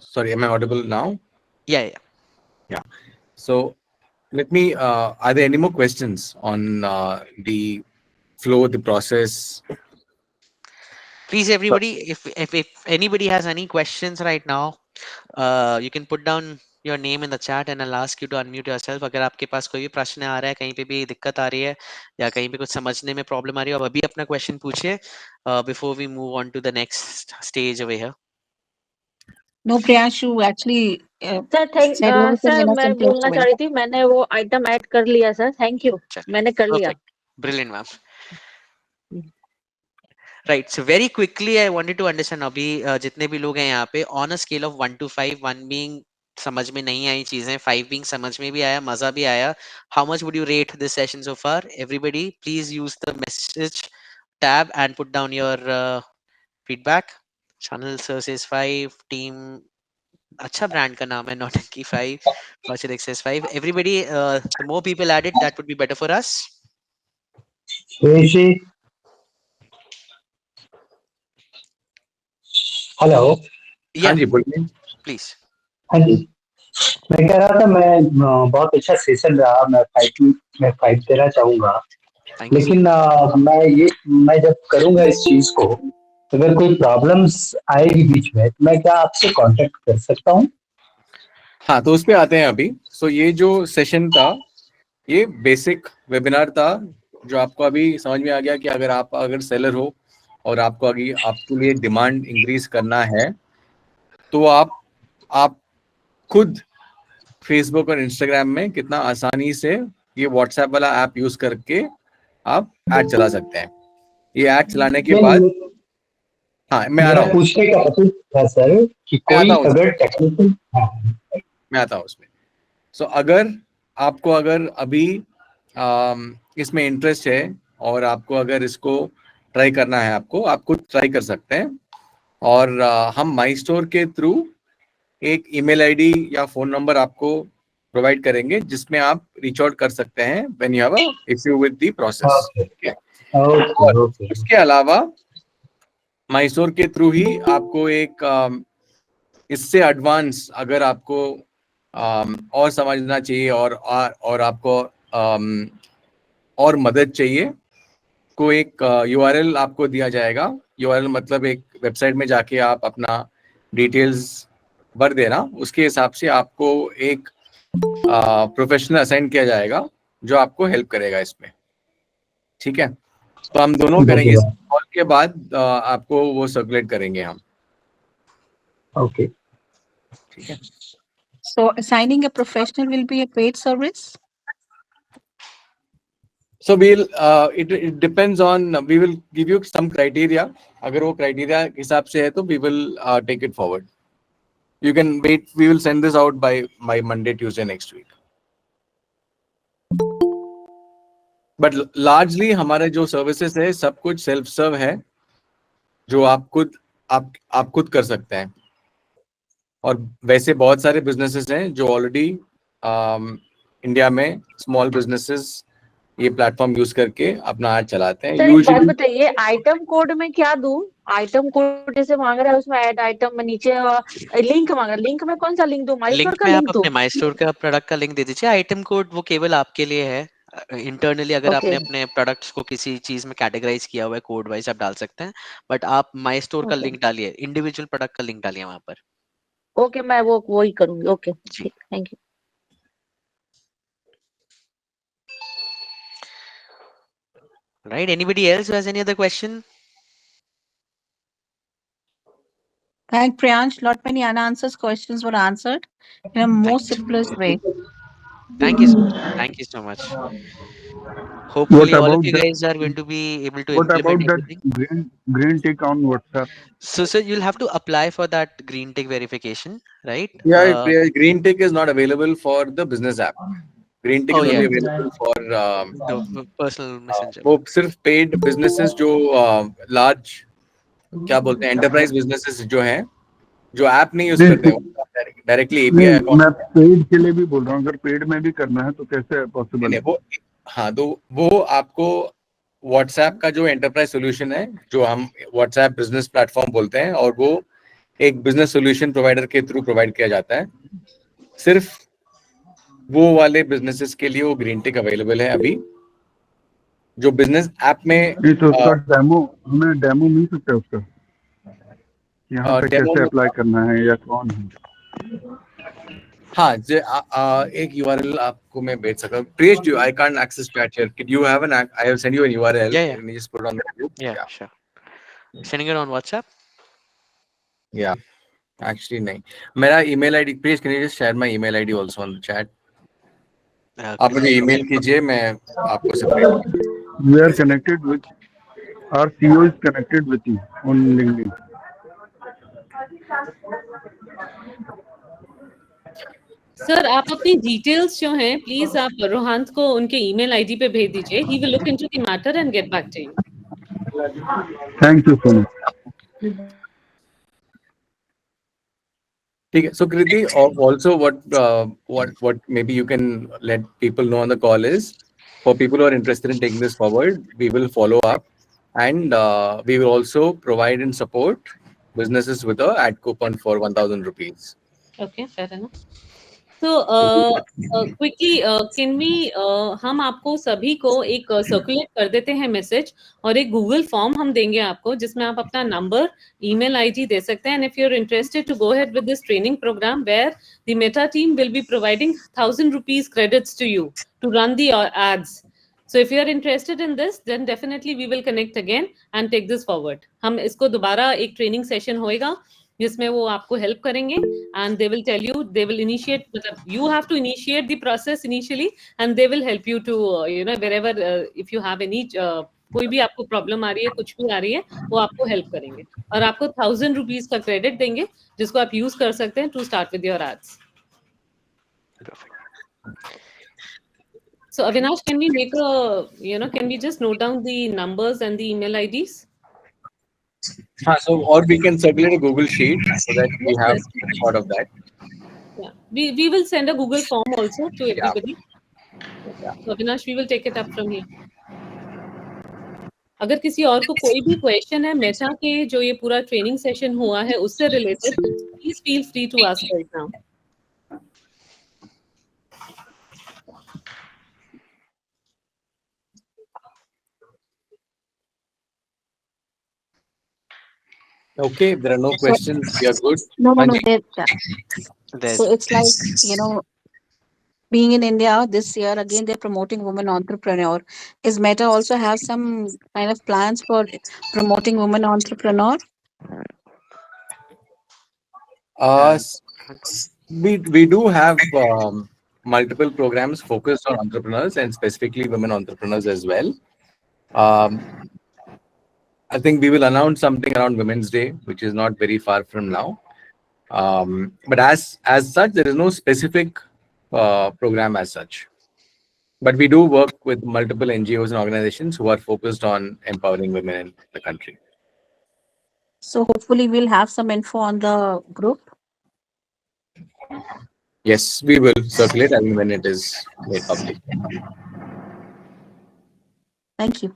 Sorry, am I audible now? Yeah. So let me, are there any more questions on the flow, the process? Please, everybody, if anybody has any questions right now, you can put down your name in the chat and I'll ask you to unmute yourself। अगर आपके पास कोई भी प्रश्न आ रहा है, कहीं पे भी दिक्कत आ रही है या कहीं पे कुछ समझने में प्रॉब्लम आ रही है, आप अभी अपना क्वेश्चन पूछिए before we move on to the next stage over here। No, Priyanshu actually sir said everything sir in a मैं simplest बोलना चाह way. रही थी, मैंने वो आइटम ऐड कर लिया सर, थैंक यू, चलिए, मैंने कर लिया। perfect, brilliant ma'am। Right, so very quickly I wanted to understand अभी जितने भी लोग हैं यहाँ पे, on a scale of 1 to 5, 1 being समझ में नहीं आई चीजें, 5 being समझ में भी आया, मजा भी आया. How much would you rate this session so far? Everybody, please use the message tab and put down your feedback. Channel Sources 5, team अच्छा ब्रांड का नाम है, Nautanki 5, Virtual Access 5. Everybody, the more people add it, that would be better for us. Hello. हाँ Yeah, जी बोलिए. please. हाँ जी, मैं कह रहा था बहुत अच्छा सेशन रहा. मैं 5 देना चाहूंगा. Thank you so लेकिन मैं जब करूंगा इस चीज को, अगर कोई प्रॉब्लम्स आएगी बीच में, तो मैं क्या आपसे कांटेक्ट कर सकता हूँ? हाँ, तो उस पे आते हैं अभी. सो ये जो सेशन था, ये बेसिक वेबिनार था, जो आपको अभी समझ में आ गया कि अगर सेलर हो और आपको अभी आपके लिए डिमांड इंक्रीज करना है, तो आप खुद फेसबुक और इंस्टाग्राम में कितना आसानी से ये व्हाट्सएप वाला ऐप यूज करके आप ऐड चला सकते हैं. ये ऐड चलाने के बाद, हाँ मैं आ रहा मेरा हूँ, पूछने का मतलब था सर कि कोई अगर टेक्निकल, मैं आता हूँ उसमें. सो अगर अभी इसमें इंटरेस्ट है और आपको अगर इसको ट्राई करना है, आप खुद ट्राई कर सकते हैं. और हम माई स्टोर के थ्रू एक ईमेल आईडी या फोन नंबर आपको प्रोवाइड करेंगे, जिसमें आप रीच आउट कर सकते हैं when you have a issue with the process. उसके अलावा माई स्टोर के थ्रू ही आपको एक इससे एडवांस, अगर आपको और समझना चाहिए और आपको और मदद चाहिए, को एक यूआरएल आपको दिया जाएगा. यूआरएल मतलब एक वेबसाइट में जाके आप अपना डिटेल्स भर देना, उसके हिसाब से आपको एक प्रोफेशनल असाइन किया जाएगा जो आपको हेल्प करेगा इसमें. ठीक है, तो हम दोनों करेंगे. इस कॉल के बाद आपको वो सर्कुलेट करेंगे हम. ओके, ठीक है. So assigning a professional will be a paid service? So it depends on, we will give you some criteria. अगर वो criteria के हिसाब से है तो we will take it forward. You can wait, we will send this out by Monday, Tuesday next week. But largely हमारे जो services है, सब कुछ self serve है, जो आप खुद कर सकते हैं. और वैसे बहुत सारे businesses हैं जो already इंडिया में small businesses ये प्लेटफॉर्म यूज करके अपना ऐड चलाते हैं. सर एक बात बताइए, आइटम कोड में क्या दूं? आइटम कोड जैसे मांग रहा है, उसमें ऐड आइटम में नीचे लिंक मांग रहा है. लिंक में कौन सा लिंक दूं? माई स्टोर का में लिंक आप दूं? अपने माई स्टोर का प्रोडक्ट का लिंक दे दीजिए. आइटम कोड वो केवल आपके लिए है. इंटरनली अगर आपने अपने प्रोडक्ट्स को किसी चीज में कैटेगराइज किया हुआ है, कोड वाइज आप डाल सकते हैं. बट आप माई स्टोर का लिंक डालिए, इंडिविजुअल प्रोडक्ट का लिंक डालिए वहां पर. ओके, मैं वो ही करूंगी. ओके, ठीक, thank you. Right? Anybody else who has any other question? Thank Priyansh. Lot many unanswered questions were answered in a most simplest way. Thank you so much. Thank you so much. Hopefully all of you guys are going to be able to implement everything. green tick on WhatsApp? So sir, you'll have to apply for that green tick verification, right? Yeah, green tick is not available for the business app. Green tick is only available for the personal messenger. वो सिर्फ paid businesses जो large क्या बोलते हैं enterprise businesses जो हैं, जो app नहीं यूज करते हैं, डायरेक्टली एपीआई अकाउंट. मैं पेड के लिए भी बोल रहा हूँ. अगर पेड में भी करना है तो कैसे पॉसिबल है? तो वो आपको व्हाट्सएप का जो एंटरप्राइज सोल्यूशन है, जो हम व्हाट्सएप बिजनेस प्लेटफॉर्म बोलते हैं, और वो एक बिजनेस सोल्यूशन प्रोवाइडर के थ्रू प्रोवाइड किया जाता है. सिर्फ वो वाले बिजनेसेस के लिए वो ग्रीन टिक अवेलेबल है अभी. जो बिजनेस ऐप में नहीं तो उसका हमें डेमो मिल सकता है उसका, यहाँ पे कैसे अप्लाई करना है या कौन है? हाँ, एक यूआरएल आपको मैं भेज सकता हूँ. Priyesh, I can't access chat here. Could you have I have sent you an URL. Yeah. Can you just put it on the group? Yeah, sure. Sending it on WhatsApp? Yeah. Actually, नहीं. मेरा email ID, Priyesh, can you just share my email ID also on the chat? आप मुझे email कीजिए, मैं आपको separate. We are connected with, our CEO is connected with you on LinkedIn. Sir आप अपनी details जो हैं प्लीज आप रोहांत को उनके ईमेल आईडी पे भेज दीजिए. He will look into the matter and get back to you. Thank you so much. Okay, so Kriti, also what maybe you can let people know on the call is, for people who are interested in taking this forward, we will follow up, and we will also provide and support businesses with a ad coupon for 1,000 rupees. Okay, fair enough. So quickly can we हम आपको सभी को एक circulate कर देते हैं message और एक गूगल फॉर्म हम देंगे आपको जिसमें आप अपना नंबर ईमेल आईडी दे सकते हैं. And if you are interested to go ahead with this training programme where the Meta team will be providing 1,000 rupees credits to you to run the ads. So if you are interested in this, then definitely we will connect again and take this forward. हम इसको दोबारा एक training session होएगा जिसमें वो आपको help करेंगे and they will tell you, they will initiate, you have to initiate the process initially and they will help you to wherever if you have any कोई भी आपको प्रॉब्लम आ रही है, कुछ भी आ रही है, वो आपको हेल्प करेंगे और आपको 1,000 rupees का क्रेडिट देंगे जिसको आप यूज कर सकते हैं to start with your ads. So Avinash, can we make can we just note down the numbers and the email IDs? So, or we can circulate a Google sheet so that we have part of that. Yeah, we will send a Google form also to everybody. Yeah. So Avinash, we will take it up from here. अगर किसी और को कोई भी question है Meta के जो ये पूरा ट्रेनिंग सेशन हुआ है उससे related, please feel free to ask right now. Okay, if there are no questions, we are good. No, Anji? so it's like, being in India this year, again, they're promoting women entrepreneur. Is Meta also have some kind of plans for promoting women entrepreneur? We do have multiple programs focused on entrepreneurs and specifically women entrepreneurs as well. I think we will announce something around Women's Day, which is not very far from now. But as such, there is no specific program as such. But we do work with multiple NGOs and organizations who are focused on empowering women in the country. So hopefully we'll have some info on the group. Yes, we will circulate when it is made public. Thank you.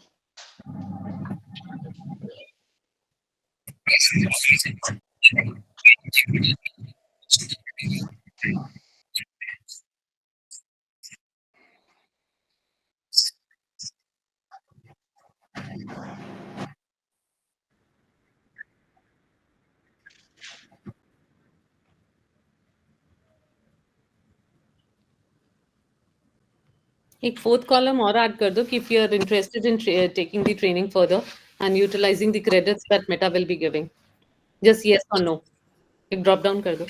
एक fourth column और add कर दो कि if you are interested in taking the training further and utilizing the credits that Meta will be giving. Just yes or no. एक drop down कर दो.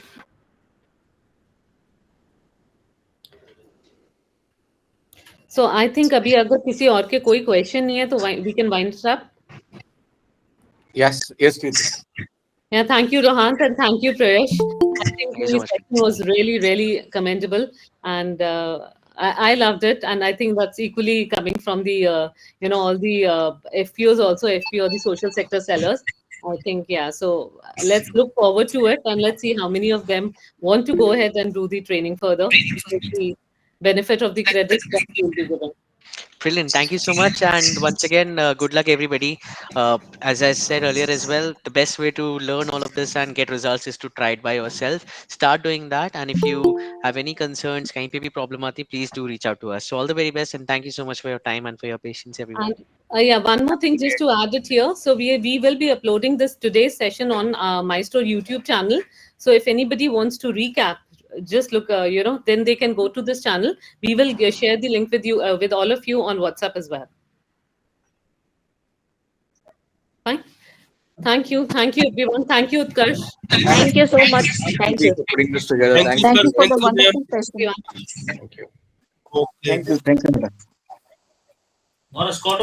So I think अभी अगर किसी और के कोई क्वेश्चन नहीं है तो we can wind it up. Yes, Kriti. Yeah, thank you, Rohan, and thank you, Prayesh. I think the session was really, really commendable, and I loved it. And I think that's equally coming from the, all the FPOs also, FPO, the social sector sellers. I think, yeah. So let's look forward to it, and let's see how many of them want to go ahead and do the training further with the benefit of the credits that will be given. Brilliant. Thank you so much. And once again, good luck, everybody. As I said earlier as well, the best way to learn all of this and get results is to try it by yourself. Start doing that. And if you have any concerns, kahin pe bhi problem aati, please do reach out to us. So all the very best. And thank you so much for your time and for your patience, everyone. And, yeah, one more thing just to add it here. So we will be uploading this today's session on MyStore YouTube channel. So if anybody wants to recap, just look, then they can go to this channel. We will share the link with you, with all of you on WhatsApp as well. Fine. Thank you everyone. Thank you, Utkarsh. Thank you so much. Thank you. Putting this together. Thank you for the wonderful session. Thank you. Thank you. Thank you. Scott.